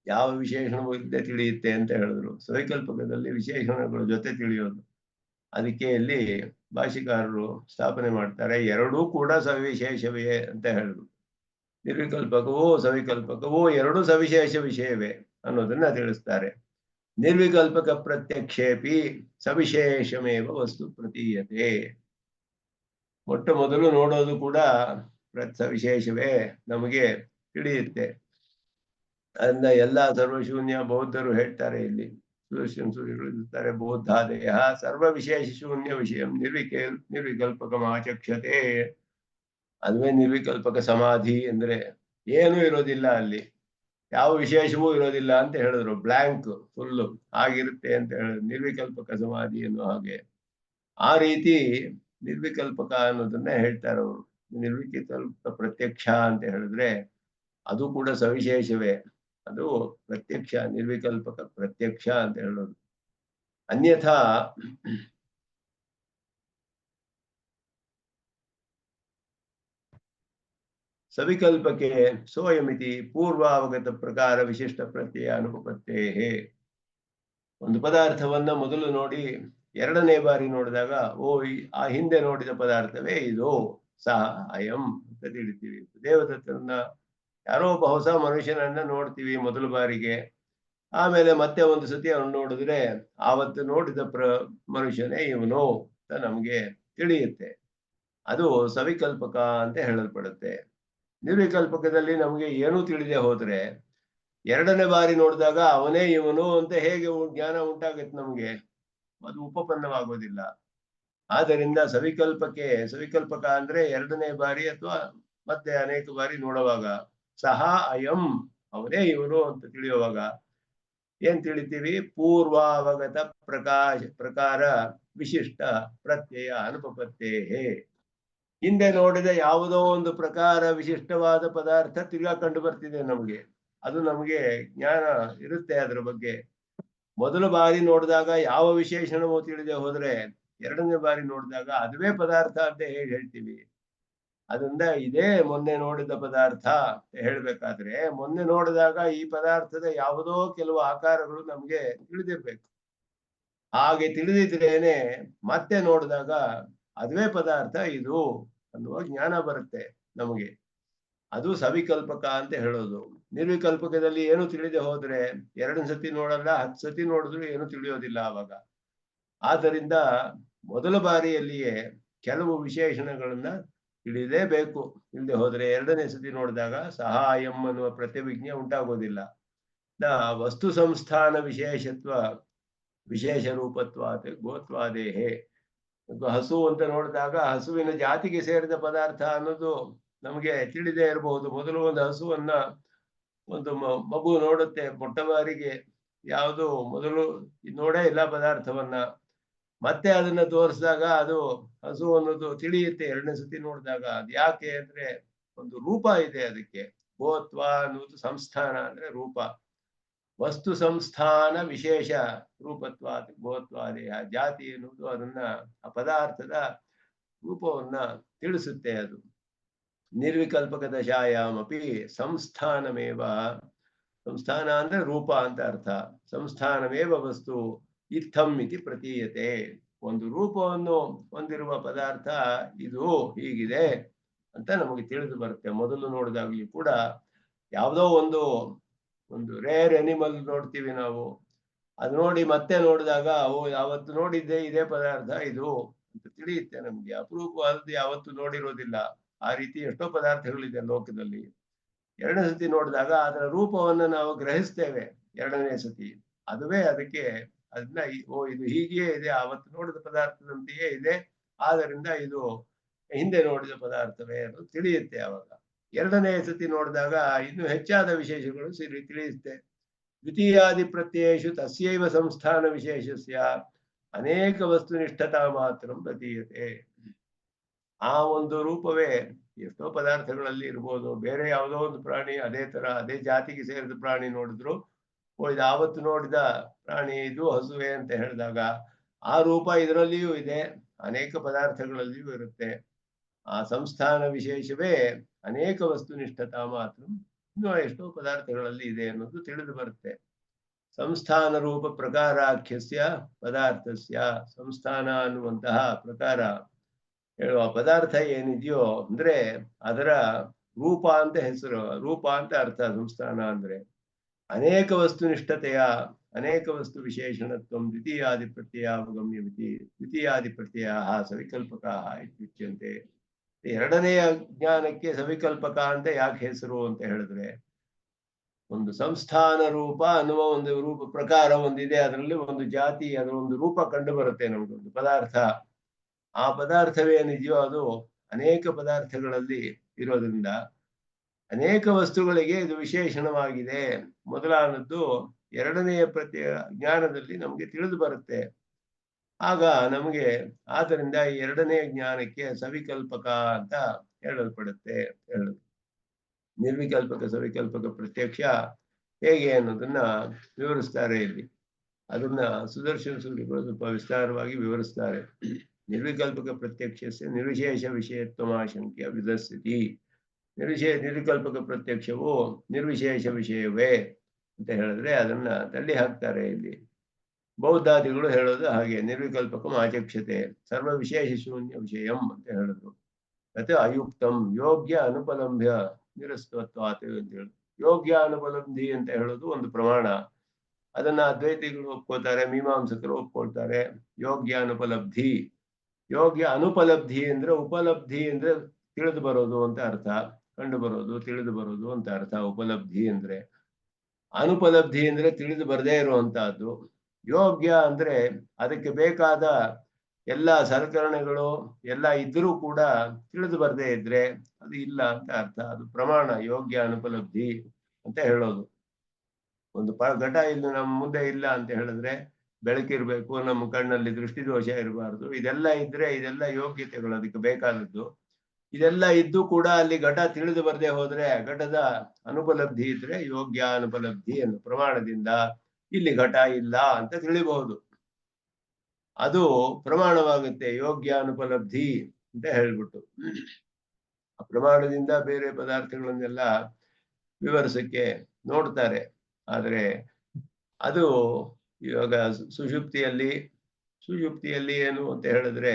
Speaker 1: ಯಾವ ವಿಶೇಷಣವೂ ಇಲ್ಲದೆ ತಿಳಿಯುತ್ತೆ ಅಂತ ಹೇಳಿದ್ರು. ಸವಿಕಲ್ಪಕದಲ್ಲಿ ವಿಶೇಷಣಗಳ ಜೊತೆ ತಿಳಿಯೋದು. ಅದಕ್ಕೆ ಇಲ್ಲಿ ಭಾಷಿಕಾರರು ಸ್ಥಾಪನೆ ಮಾಡ್ತಾರೆ, ಎರಡೂ ಕೂಡ ಸವಿಶೇಷವೇ ಅಂತ ಹೇಳಿದ್ರು. ನಿರ್ವಿಕಲ್ಪಕವೂ ಸವಿಕಲ್ಪಕವೂ ಎರಡೂ ಸವಿಶೇಷ ವಿಷಯವೇ ಅನ್ನೋದನ್ನ ತಿಳಿಸ್ತಾರೆ. ನಿರ್ವಿಕಲ್ಪಕ ಪ್ರತ್ಯಕ್ಷೇಪಿ ಸವಿಶೇಷಮೇವ ವಸ್ತು ಪ್ರತೀಯತೆ. ಮೊಟ್ಟ ಮೊದಲು ನೋಡೋದು ಕೂಡ ಸವಿಶೇಷವೇ ನಮಗೆ ತಿಳಿಯುತ್ತೆ. ಅದನ್ನ ಎಲ್ಲ ಸರ್ವಶೂನ್ಯ ಬೌದ್ಧರು ಹೇಳ್ತಾರೆ ಇಲ್ಲಿ. ಸುದರ್ಶನ ಸೂರ್ಯಗಳು ಇರ್ತಾರೆ, ಬೌದ್ಧಾದಯ ಸರ್ವ ವಿಶೇಷ ಶೂನ್ಯ ವಿಷಯ ನಿರ್ವಿಕಲ್ಪಕ ಆಚಕ್ಷತೆ. ಅದುವೇ ನಿರ್ವಿಕಲ್ಪಕ ಸಮಾಧಿ ಅಂದ್ರೆ ಏನೂ ಇರೋದಿಲ್ಲ ಅಲ್ಲಿ, ಯಾವ ವಿಶೇಷವೂ ಇರೋದಿಲ್ಲ ಅಂತ ಹೇಳಿದ್ರು. ಬ್ಲ್ಯಾಂಕ್ ಫುಲ್ಲು ಆಗಿರುತ್ತೆ ಅಂತ ಹೇಳಿದ್ರು ನಿರ್ವಿಕಲ್ಪಕ ಸಮಾಧಿ ಅನ್ನೋ ಹಾಗೆ. ಆ ರೀತಿ ನಿರ್ವಿಕಲ್ಪಕ ಅನ್ನೋದನ್ನ ಹೇಳ್ತಾರೆ ಅವರು. ನಿರ್ವಿಕಲ್ಪ ಪ್ರತ್ಯಕ್ಷ ಅಂತ ಹೇಳಿದ್ರೆ ಅದು ಕೂಡ ಸವಿಶೇಷವೇ. ಅದು ಪ್ರತ್ಯಕ್ಷ, ನಿರ್ವಿಕಲ್ಪಕ ಪ್ರತ್ಯಕ್ಷ ಅಂತ ಹೇಳೋದು. ಅನ್ಯಥಾ ಸವಿಕಲ್ಪಕ್ಕೆ ಸೋಯಮಿತಿ ಪೂರ್ವಾವಗತ ಪ್ರಕಾರ ವಿಶಿಷ್ಟ ಪ್ರತ್ಯಯ ಅನುಪತ್ತೇ. ಒಂದು ಪದಾರ್ಥವನ್ನ ಮೊದಲು ನೋಡಿ ಎರಡನೇ ಬಾರಿ ನೋಡಿದಾಗ ಓ ಆ ಹಿಂದೆ ನೋಡಿದ ಪದಾರ್ಥವೇ ಇದು ಸಹ ಅಯಂ ಅಂತ ತಿಳಿತೀವಿ. ದೇವದತ್ತನನ್ನ ಯಾರೋ ಒಬ್ಬ ಹೊಸ ಮನುಷ್ಯನನ್ನ ನೋಡ್ತೀವಿ ಮೊದಲ ಬಾರಿಗೆ. ಆಮೇಲೆ ಮತ್ತೆ ಒಂದು ಸತಿ ಅವ್ನು ನೋಡಿದ್ರೆ ಆವತ್ತು ನೋಡಿದ ಮನುಷ್ಯನೇ ಇವನು ಅಂತ ನಮ್ಗೆ ತಿಳಿಯುತ್ತೆ. ಅದು ಸವಿಕಲ್ಪಕ ಅಂತ ಹೇಳಲ್ಪಡುತ್ತೆ. ನಿರ್ವಿಕಲ್ಪಕದಲ್ಲಿ ನಮ್ಗೆ ಏನೂ ತಿಳಿದೇ ಹೋದ್ರೆ ಎರಡನೇ ಬಾರಿ ನೋಡಿದಾಗ ಅವನೇ ಇವನು ಅಂತ ಹೇಗೆ ಜ್ಞಾನ ಉಂಟಾಗತ್ತೆ ನಮ್ಗೆ? ಅದು ಉಪಪನ್ನವಾಗೋದಿಲ್ಲ. ಆದ್ದರಿಂದ ಸವಿಕಲ್ಪಕ ಅಂದ್ರೆ ಎರಡನೇ ಬಾರಿ ಅಥವಾ ಮತ್ತೆ ಅನೇಕ ಬಾರಿ ನೋಡುವಾಗ ಸಹ ಅಯಂ ಅವನೇ ಇವನು ಅಂತ ತಿಳಿಯುವಾಗ ಏನ್ ತಿಳಿತೀವಿ? ಪೂರ್ವಾವಗತ ಪ್ರಕಾರ ವಿಶಿಷ್ಟ ಪ್ರತ್ಯಯ ಅನುಪಪತ್ತೇಹೇ. ಹಿಂದೆ ನೋಡಿದ ಯಾವುದೋ ಒಂದು ಪ್ರಕಾರ ವಿಶಿಷ್ಟವಾದ ಪದಾರ್ಥ ತಿರ್ಗಾ ಕಂಡು ಬರ್ತಿದೆ ನಮ್ಗೆ. ಅದು ನಮ್ಗೆ ಜ್ಞಾನ ಇರುತ್ತೆ ಅದ್ರ ಬಗ್ಗೆ. ಮೊದಲ ಬಾರಿ ನೋಡಿದಾಗ ಯಾವ ವಿಶೇಷಣವೂ ತಿಳಿದೆ ಹೋದ್ರೆ ಎರಡನೇ ಬಾರಿ ನೋಡಿದಾಗ ಅದುವೇ ಪದಾರ್ಥ ಅಂತ ಹೇಗೆ ಹೇಳ್ತೀವಿ? ಅದರಿಂದ ಇದೇ ಮೊನ್ನೆ ನೋಡಿದ ಪದಾರ್ಥ ಅಂತ ಹೇಳ್ಬೇಕಾದ್ರೆ ಮೊನ್ನೆ ನೋಡಿದಾಗ ಈ ಪದಾರ್ಥದ ಯಾವುದೋ ಕೆಲವು ಆಕಾರಗಳು ನಮ್ಗೆ ತಿಳಿದಿರ್ಬೇಕು. ಹಾಗೆ ತಿಳಿದಿದ್ರೇನೆ ಮತ್ತೆ ನೋಡಿದಾಗ ಅದುವೇ ಪದಾರ್ಥ ಇದು ಅನ್ನುವ ಜ್ಞಾನ ಬರುತ್ತೆ ನಮಗೆ. ಅದು ಸವಿಕಲ್ಪಕ ಅಂತ ಹೇಳೋದು. ನಿರ್ವಿಕಲ್ಪಕದಲ್ಲಿ ಏನು ತಿಳಿದೆ ಹೋದ್ರೆ 2 ಸತಿ ನೋಡಲ್ಲ, 10 ಸತಿ ನೋಡಿದ್ರು ಏನು ತಿಳಿಯೋದಿಲ್ಲ ಆವಾಗ. ಆದ್ದರಿಂದ ಮೊದಲ ಬಾರಿಯಲ್ಲಿಯೇ ಕೆಲವು ವಿಶೇಷಣಗಳನ್ನ ತಿಳಿಲೇಬೇಕು. ಇಲ್ಲದೆ ಹೋದ್ರೆ 2ನೇ ಸತಿ ನೋಡಿದಾಗ ಸಹಾಯಂ ಅನ್ನುವ ಪ್ರತ್ಯಭಿಜ್ಞೆ ಉಂಟಾಗೋದಿಲ್ಲ. ವಸ್ತು ಸಂಸ್ಥಾನ ವಿಶೇಷತ್ವ ವಿಶೇಷ ರೂಪತ್ವಾದ ಗೋತ್ವಾದೇಹೇ. ಹಸು ಅಂತ ನೋಡಿದಾಗ ಹಸುವಿನ ಜಾತಿಗೆ ಸೇರಿದ ಪದಾರ್ಥ ಅನ್ನೋದು ನಮಗೆ ತಿಳಿದೇ ಇರಬಹುದು. ಮೊದಲು ಒಂದು ಹಸುವನ್ನ ಒಂದು ಮಗು ನೋಡುತ್ತೆ ಮೊಟ್ಟ ಬಾರಿಗೆ, ಯಾವುದು ಮೊದಲು ನೋಡೇ ಇಲ್ಲ ಪದಾರ್ಥವನ್ನ. ಮತ್ತೆ ಅದನ್ನ ತೋರಿಸಿದಾಗ ಅದು ಹಸು ಅನ್ನೋದು ತಿಳಿಯುತ್ತೆ 2ನೇ ಸತಿ ನೋಡಿದಾಗ. ಅದು ಯಾಕೆ ಅಂದ್ರೆ ಒಂದು ರೂಪ ಇದೆ ಅದಕ್ಕೆ. ಗೋತ್ವ ಅನ್ನೋದು ಸಂಸ್ಥಾನ ಅಂದ್ರೆ ರೂಪ. ವಸ್ತು ಸಂಸ್ಥಾನ ವಿಶೇಷ ರೂಪತ್ವಾದ ಗೋತ್ವಾದೇಹ. ಜಾತಿ ಎನ್ನುವುದು ಅದನ್ನ ಆ ಪದಾರ್ಥದ ರೂಪವನ್ನ ತಿಳಿಸುತ್ತೆ. ಅದು ನಿರ್ವಿಕಲ್ಪಕ ದಶಾಯಾಮಪಿ ಸಂಸ್ಥಾನಮೇವ. ಸಂಸ್ಥಾನ ಅಂದ್ರೆ ರೂಪ ಅಂತ ಅರ್ಥ. ಸಂಸ್ಥಾನಮೇವ ವಸ್ತು ಇತ್ತಂ ಇತಿ ಪ್ರತೀಯತೆ. ಒಂದು ರೂಪವನ್ನು ಹೊಂದಿರುವ ಪದಾರ್ಥ ಇದು ಹೀಗಿದೆ ಅಂತ ನಮಗೆ ತಿಳಿದು ಬರುತ್ತೆ. ಮೊದಲು ನೋಡಿದಾಗಲೂ ಕೂಡ ಯಾವುದೋ ಒಂದು ರೇರ್ ಅನಿಮಲ್ ನೋಡ್ತೀವಿ ನಾವು. ಅದು ನೋಡಿ ಮತ್ತೆ ನೋಡಿದಾಗ ಯಾವತ್ತು ನೋಡಿದ್ದೆ ಇದೇ ಪದಾರ್ಥ ಇದು ಅಂತ ತಿಳಿಯುತ್ತೆ ನಮ್ಗೆ. ಅಪರೂಪವಾದದ್ದು ಯಾವತ್ತು ನೋಡಿರೋದಿಲ್ಲ. ಆ ರೀತಿ ಎಷ್ಟೋ ಪದಾರ್ಥಗಳಿದೆ ಲೋಕದಲ್ಲಿ. 2ನೇ ಸತಿ ನೋಡಿದಾಗ ಅದರ ರೂಪವನ್ನು ನಾವು ಗ್ರಹಿಸ್ತೇವೆ 2ನೇ ಸತಿ. ಅದುವೇ ಅದಕ್ಕೆ ಅದನ್ನ ಇದು ಹೀಗೆಯೇ ಇದೆ, ಆವತ್ತು ನೋಡಿದ ಪದಾರ್ಥದಂತೆಯೇ ಇದೆ, ಆದ್ದರಿಂದ ಇದು ಹಿಂದೆ ನೋಡಿದ ಪದಾರ್ಥವೇ ಅನ್ನೋದು ತಿಳಿಯುತ್ತೆ ಅವಾಗ. 2ನೇ ಸತಿ ನೋಡಿದಾಗ ಇನ್ನು ಹೆಚ್ಚಾದ ವಿಶೇಷಗಳು ತಿಳಿಯುತ್ತೆ. ದ್ವಿತೀಯಾದಿ ಪ್ರತ್ಯಯೇಷು ತಸ್ಯೈವ ಸಂಸ್ಥಾನ ವಿಶೇಷಸ್ಯ ಅನೇಕ ವಸ್ತುನಿಷ್ಠತಾ ಮಾತ್ರ ಪ್ರತೀಯತೆ. ಆ ಒಂದು ರೂಪವೇ ಎಷ್ಟೋ ಪದಾರ್ಥಗಳಲ್ಲಿ ಇರ್ಬೋದು. ಬೇರೆ ಯಾವುದೋ ಒಂದು ಪ್ರಾಣಿ ಅದೇ ತರ ಅದೇ ಜಾತಿಗೆ ಸೇರಿದ ಪ್ರಾಣಿ ನೋಡಿದ್ರು ಇದು ಆವತ್ತು ನೋಡಿದ ಪ್ರಾಣಿ ಇದು ಹಸುವೆ ಅಂತ ಹೇಳಿದಾಗ ಆ ರೂಪ ಇದರಲ್ಲಿಯೂ ಇದೆ, ಅನೇಕ ಪದಾರ್ಥಗಳಲ್ಲಿಯೂ ಇರುತ್ತೆ. ಆ ಸಂಸ್ಥಾನ ವಿಶೇಷವೇ ಅನೇಕ ವಸ್ತುನಿಷ್ಠತಾ ಮಾತ್ರ ಇನ್ನೂ ಎಷ್ಟೋ ಪದಾರ್ಥಗಳಲ್ಲಿ ಇದೆ ಅನ್ನೋದು ತಿಳಿದು ಬರುತ್ತೆ. ಸಂಸ್ಥಾನ ರೂಪ ಪ್ರಕಾರಾಖ್ಯಸ್ಯ ಪದಾರ್ಥಸ್ಯ. ಸಂಸ್ಥಾನ ಅನ್ನುವಂತಹ ಪ್ರಕಾರ ಹೇಳುವ ಪದಾರ್ಥ ಏನಿದೆಯೋ ಅಂದ್ರೆ ಅದರ ರೂಪ ಅಂತ ಹೆಸರು, ರೂಪ ಅಂತ ಅರ್ಥ. ಸಂಸ್ಥಾನ ಅಂದ್ರೆ ಅನೇಕ ವಸ್ತುನಿಷ್ಠತೆಯ ಅನೇಕ ವಸ್ತು ವಿಶೇಷಣತ್ವಂ ದ್ವಿತೀಯಾದಿ ಪ್ರತ್ಯಯಾವಗಮ್ಯ ಮಿತಿ. ದ್ವಿತೀಯಾದಿ ಪ್ರತ್ಯಯ ಸವಿಕಲ್ಪಕ ಇತ್ಯುಚ್ಯಂತೆ. 2ನೆಯ ಜ್ಞಾನಕ್ಕೆ ಸವಿಕಲ್ಪಕ ಅಂತ ಯಾಕೆ ಹೆಸರು ಅಂತ ಹೇಳಿದ್ರೆ ಒಂದು ಸಂಸ್ಥಾನ ರೂಪ ಅನ್ನುವ ಒಂದು ರೂಪ ಪ್ರಕಾರ ಒಂದಿದೆ. ಅದರಲ್ಲಿ ಒಂದು ಜಾತಿ, ಅದರ ಒಂದು ರೂಪ ಕಂಡು ಬರುತ್ತೆ ನಮ್ಗೊಂದು ಪದಾರ್ಥ. ಆ ಪದಾರ್ಥವೇನಿದೆಯೋ ಅದು ಅನೇಕ ಪದಾರ್ಥಗಳಲ್ಲಿ ಇರೋದ್ರಿಂದ ಅನೇಕ ವಸ್ತುಗಳಿಗೆ ಇದು ವಿಶೇಷಣವಾಗಿದೆ ಮೊದಲಾನದ್ದು 2ನೆಯ ಜ್ಞಾನದಲ್ಲಿ ನಮಗೆ ತಿಳಿದು ಬರುತ್ತೆ. ಆಗ ನಮಗೆ ಆದ್ದರಿಂದ 2ನೇ ಜ್ಞಾನಕ್ಕೆ ಸವಿಕಲ್ಪಕ ಅಂತ ಹೇಳಲ್ಪಡುತ್ತೆ ಹೇಳುದು. ನಿರ್ವಿಕಲ್ಪಕ ಸವಿಕಲ್ಪಕ ಪ್ರತ್ಯಕ್ಷ ಹೇಗೆ ಅನ್ನೋದನ್ನ ವಿವರಿಸ್ತಾರೆ ಇಲ್ಲಿ. ಅದನ್ನ ಸುದರ್ಶನ ಸೂರಿಗಳು ಸ್ವಲ್ಪ ವಿಸ್ತಾರವಾಗಿ ವಿವರಿಸ್ತಾರೆ. ನಿರ್ವಿಕಲ್ಪಕ ಪ್ರತ್ಯಕ್ಷಸ್ಯ ನಿರ್ವಿಶೇಷ ವಿಷಯತ್ವಮಾಶಂಕ್ಯ ವಿಧಸ್ಥಿತಿ. ನಿರ್ವಿಕಲ್ಪಕ ಪ್ರತ್ಯಕ್ಷವು ನಿರ್ವಿಶೇಷ ವಿಷಯವೇ ಅಂತ ಹೇಳಿದ್ರೆ ಅದನ್ನ ತಳ್ಳಿ ಹಾಕ್ತಾರೆ ಇಲ್ಲಿ. ಬೌದ್ಧಾದಿಗಳು ಹೇಳೋದು ಹಾಗೆ, ನಿರ್ವಿಕಲ್ಪಕಂ ಆಚಕ್ಷತೆ ಸರ್ವ ವಿಶೇಷ ಶೂನ್ಯ ವಿಷಯಂ ಅಂತ ಹೇಳಿದ್ರು. ಮತ್ತೆ ಅಯುಕ್ತಂ ಯೋಗ್ಯ ಅನುಪಲಂಬ್ಯ ನಿರಸ್ತತ್ವಾತ್ ಅಂತ ಹೇಳಿ. ಯೋಗ್ಯ ಅನುಪಲಬ್ಧಿ ಅಂತ ಹೇಳೋದು ಒಂದು ಪ್ರಮಾಣ. ಅದನ್ನ ಅದ್ವೈತಿಗಳು ಒಪ್ಕೋತಾರೆ, ಮೀಮಾಂಸಕರು ಒಪ್ಕೊಳ್ತಾರೆ. ಯೋಗ್ಯ ಅನುಪಲಬ್ಧಿ, ಯೋಗ್ಯ ಅನುಪಲಬ್ಧಿ ಅಂದ್ರೆ ಉಪಲಬ್ಧಿ ಅಂದ್ರೆ ತಿಳಿದು ಬರೋದು ಅಂತ ಅರ್ಥ, ಕಂಡು ಬರೋದು, ತಿಳಿದು ಬರೋದು ಅಂತ ಅರ್ಥ ಉಪಲಬ್ಧಿ ಅಂದ್ರೆ. ಅನುಪಲಬ್ಧಿ ಅಂದ್ರೆ ತಿಳಿದು ಬರದೇ ಇರುವಂತಹದ್ದು. ಯೋಗ್ಯ ಅಂದ್ರೆ ಅದಕ್ಕೆ ಬೇಕಾದ ಎಲ್ಲ ಸಲಕರಣೆಗಳು ಎಲ್ಲ ಇದ್ರೂ ಕೂಡ ತಿಳಿದು ಬರದೇ ಇದ್ರೆ ಅದು ಇಲ್ಲ ಅಂತ ಅರ್ಥ. ಅದು ಪ್ರಮಾಣ ಯೋಗ್ಯ ಅನುಪಲಬ್ಧಿ ಅಂತ ಹೇಳೋದು. ಒಂದು ಘಟ ಇಲ್ಲಿ ನಮ್ಮ ಮುಂದೆ ಇಲ್ಲ ಅಂತ ಹೇಳಿದ್ರೆ ಬೆಳಕಿರ್ಬೇಕು, ನಮ್ಮ ಕಣ್ಣಲ್ಲಿ ದೃಷ್ಟಿದೋಷ ಇರಬಾರ್ದು, ಇದೆಲ್ಲ ಇದ್ರೆ ಇದೆಲ್ಲ ಯೋಗ್ಯತೆಗಳು ಅದಕ್ಕೆ ಬೇಕಾದದ್ದು. ಇದೆಲ್ಲ ಇದ್ದು ಕೂಡ ಅಲ್ಲಿ ಘಟ ತಿಳಿದು ಬರದೆ ಹೋದ್ರೆ ಘಟದ ಅನುಪಲಬ್ಧಿ ಇದ್ರೆ ಯೋಗ್ಯ ಅನುಪಲಬ್ಧಿ ಎಂದು ಪ್ರಮಾಣದಿಂದ ಇಲ್ಲಿ ಘಟ ಇಲ್ಲ ಅಂತ ತಿಳಿಬಹುದು. ಅದು ಪ್ರಮಾಣವಾಗುತ್ತೆ ಯೋಗ್ಯ ಅನುಪಲಬ್ಧಿ ಅಂತ ಹೇಳ್ಬಿಟ್ಟು. ಆ ಪ್ರಮಾಣದಿಂದ ಬೇರೆ ಪದಾರ್ಥಗಳನ್ನೆಲ್ಲ ವಿವರಿಸಕ್ಕೆ ನೋಡ್ತಾರೆ. ಆದ್ರೆ ಅದು ಇವಾಗ ಸುಷುಪ್ತಿಯಲ್ಲಿ ಏನು ಅಂತ ಹೇಳಿದ್ರೆ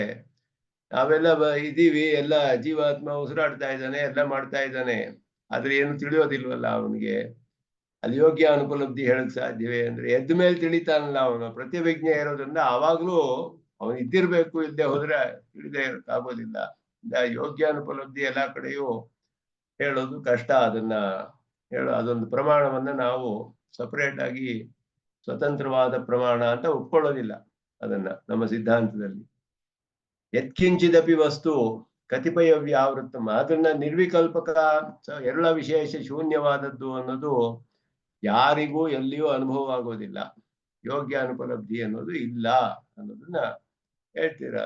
Speaker 1: ನಾವೆಲ್ಲ ಇದೀವಿ, ಎಲ್ಲ ಜೀವಾತ್ಮ ಉಸಿರಾಡ್ತಾ ಇದ್ದಾನೆ, ಎಲ್ಲ ಮಾಡ್ತಾ ಇದ್ದಾನೆ, ಆದ್ರೆ ಏನು ತಿಳಿಯೋದಿಲ್ವಲ್ಲ ಅವನಿಗೆ. ಅಲ್ಲಿ ಯೋಗ್ಯ ಅನುಪಲಬ್ಧಿ ಹೇಳಕ್ ಸಾಧ್ಯವೇ ಅಂದ್ರೆ ಎದ್ದ ಮೇಲೆ ತಿಳಿತಾನಲ್ಲ ಅವನು, ಪ್ರತಿವಿಜ್ಞೆ ಇರೋದ್ರಿಂದ ಆವಾಗ್ಲೂ ಅವನು ಇದ್ದಿರ್ಬೇಕು, ಇಲ್ಲದೆ ಹೋದ್ರೆ ತಿಳಿದೇ ಇರಕ್ಕಾಗೋದಿಲ್ಲ. ಯೋಗ್ಯ ಅನುಪಲಬ್ಧಿ ಎಲ್ಲಾ ಕಡೆಯೂ ಹೇಳೋದು ಕಷ್ಟ. ಅದನ್ನ ಅದೊಂದು ಪ್ರಮಾಣವನ್ನ ನಾವು ಸಪರೇಟ್ ಆಗಿ ಸ್ವತಂತ್ರವಾದ ಪ್ರಮಾಣ ಅಂತ ಒಪ್ಕೊಳ್ಳೋದಿಲ್ಲ ಅದನ್ನ ನಮ್ಮ ಸಿದ್ಧಾಂತದಲ್ಲಿ. ಯತ್ಕಿಂಚಿದಪಿ ವಸ್ತು ಕತಿಪಯ ವ್ಯಾವೃತ್ತಮ, ಅದನ್ನ ನಿರ್ವಿಕಲ್ಪಕ ಎಲ್ಲ ವಿಶೇಷ ಶೂನ್ಯವಾದದ್ದು ಅನ್ನೋದು ಯಾರಿಗೂ ಎಲ್ಲಿಯೂ ಅನುಭವ ಆಗೋದಿಲ್ಲ. ಯೋಗ್ಯ ಅನುಪಲಬ್ಧಿ ಅನ್ನೋದು ಇಲ್ಲ ಅನ್ನೋದನ್ನ ಹೇಳ್ತೀರ.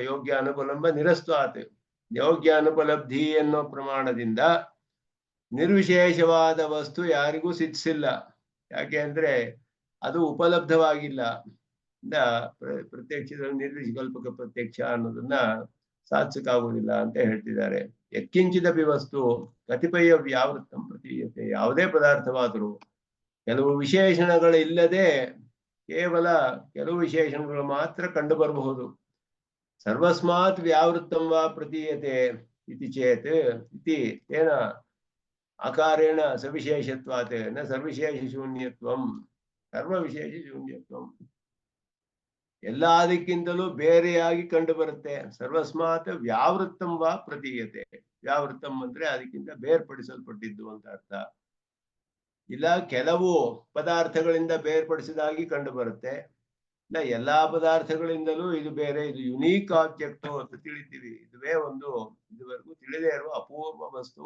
Speaker 1: ಯೋಗ್ಯ ಅನುಪಲಂಬ ನಿರಸ್ತಾತ್, ಯೋಗ್ಯ ಅನುಪಲಬ್ಧಿ ಅನ್ನೋ ಪ್ರಮಾಣದಿಂದ ನಿರ್ವಿಶೇಷವಾದ ವಸ್ತು ಯಾರಿಗೂ ಸಿದ್ಧಿಸಿಲ್ಲ. ಯಾಕೆ ಅಂದ್ರೆ ಅದು ಉಪಲಬ್ಧವಾಗಿಲ್ಲ. ಪ್ರತ್ಯಕ್ಷದಲ್ಲಿ ನಿರ್ವಿಕಲ್ಪಕ ಪ್ರತ್ಯಕ್ಷ ಅನ್ನೋದನ್ನ ಸಾಧಿಸಕ್ಕಾಗುವುದಿಲ್ಲ ಅಂತ ಹೇಳ್ತಿದ್ದಾರೆ. ಯತ್ಕಿಂಚಿದಪಿ ವಸ್ತು ಕತಿಪಯ ವ್ಯಾವೃತ್ತಂ ಪ್ರತೀಯತೆ, ಯಾವುದೇ ಪದಾರ್ಥವಾದರೂ ಕೆಲವು ವಿಶೇಷಣಗಳಿಲ್ಲದೆ ಕೇವಲ ಕೆಲವು ವಿಶೇಷಣಗಳು ಮಾತ್ರ ಕಂಡು ಬರಬಹುದು. ಸರ್ವಸ್ಮಾತ್ ವ್ಯಾವೃತ್ತಂ ವಾ ಪ್ರತೀಯತೆ ಇತಿ ಚೇತ್ ಇತಿ ತೇನ ಆಕಾರೇಣ ಸವಿಶೇಷತ್ವಾತ್ ನ ಸರ್ವವಿಶೇಷ ಶೂನ್ಯತ್ವಂ, ಸರ್ವವಿಶೇಷ ಶೂನ್ಯತ್ವಂ ಎಲ್ಲದಕ್ಕಿಂತಲೂ ಬೇರೆಯಾಗಿ ಕಂಡು ಬರುತ್ತೆ. ಸರ್ವಸ್ಮಾತ್ ವ್ಯಾವೃತ್ತಂ ವಾ ಪ್ರತೀಯತೆ, ವ್ಯಾವೃತ್ತಂ ಅಂದ್ರೆ ಅದಕ್ಕಿಂತ ಬೇರ್ಪಡಿಸಲ್ಪಟ್ಟಿದ್ದು ಅಂತ ಅರ್ಥ. ಇಲ್ಲ ಕೆಲವು ಪದಾರ್ಥಗಳಿಂದ ಬೇರ್ಪಡಿಸಿದಾಗಿ ಕಂಡು ಬರುತ್ತೆ, ಇಲ್ಲ ಎಲ್ಲಾ ಪದಾರ್ಥಗಳಿಂದಲೂ ಇದು ಬೇರೆ, ಇದು ಯುನೀಕ್ ಆಬ್ಜೆಕ್ಟ್ ಅಂತ ತಿಳಿತೀವಿ. ಇದುವೇ ಒಂದು ಇದುವರೆಗೂ ತಿಳಿದೇ ಇರುವ ಅಪೂರ್ವ ವಸ್ತು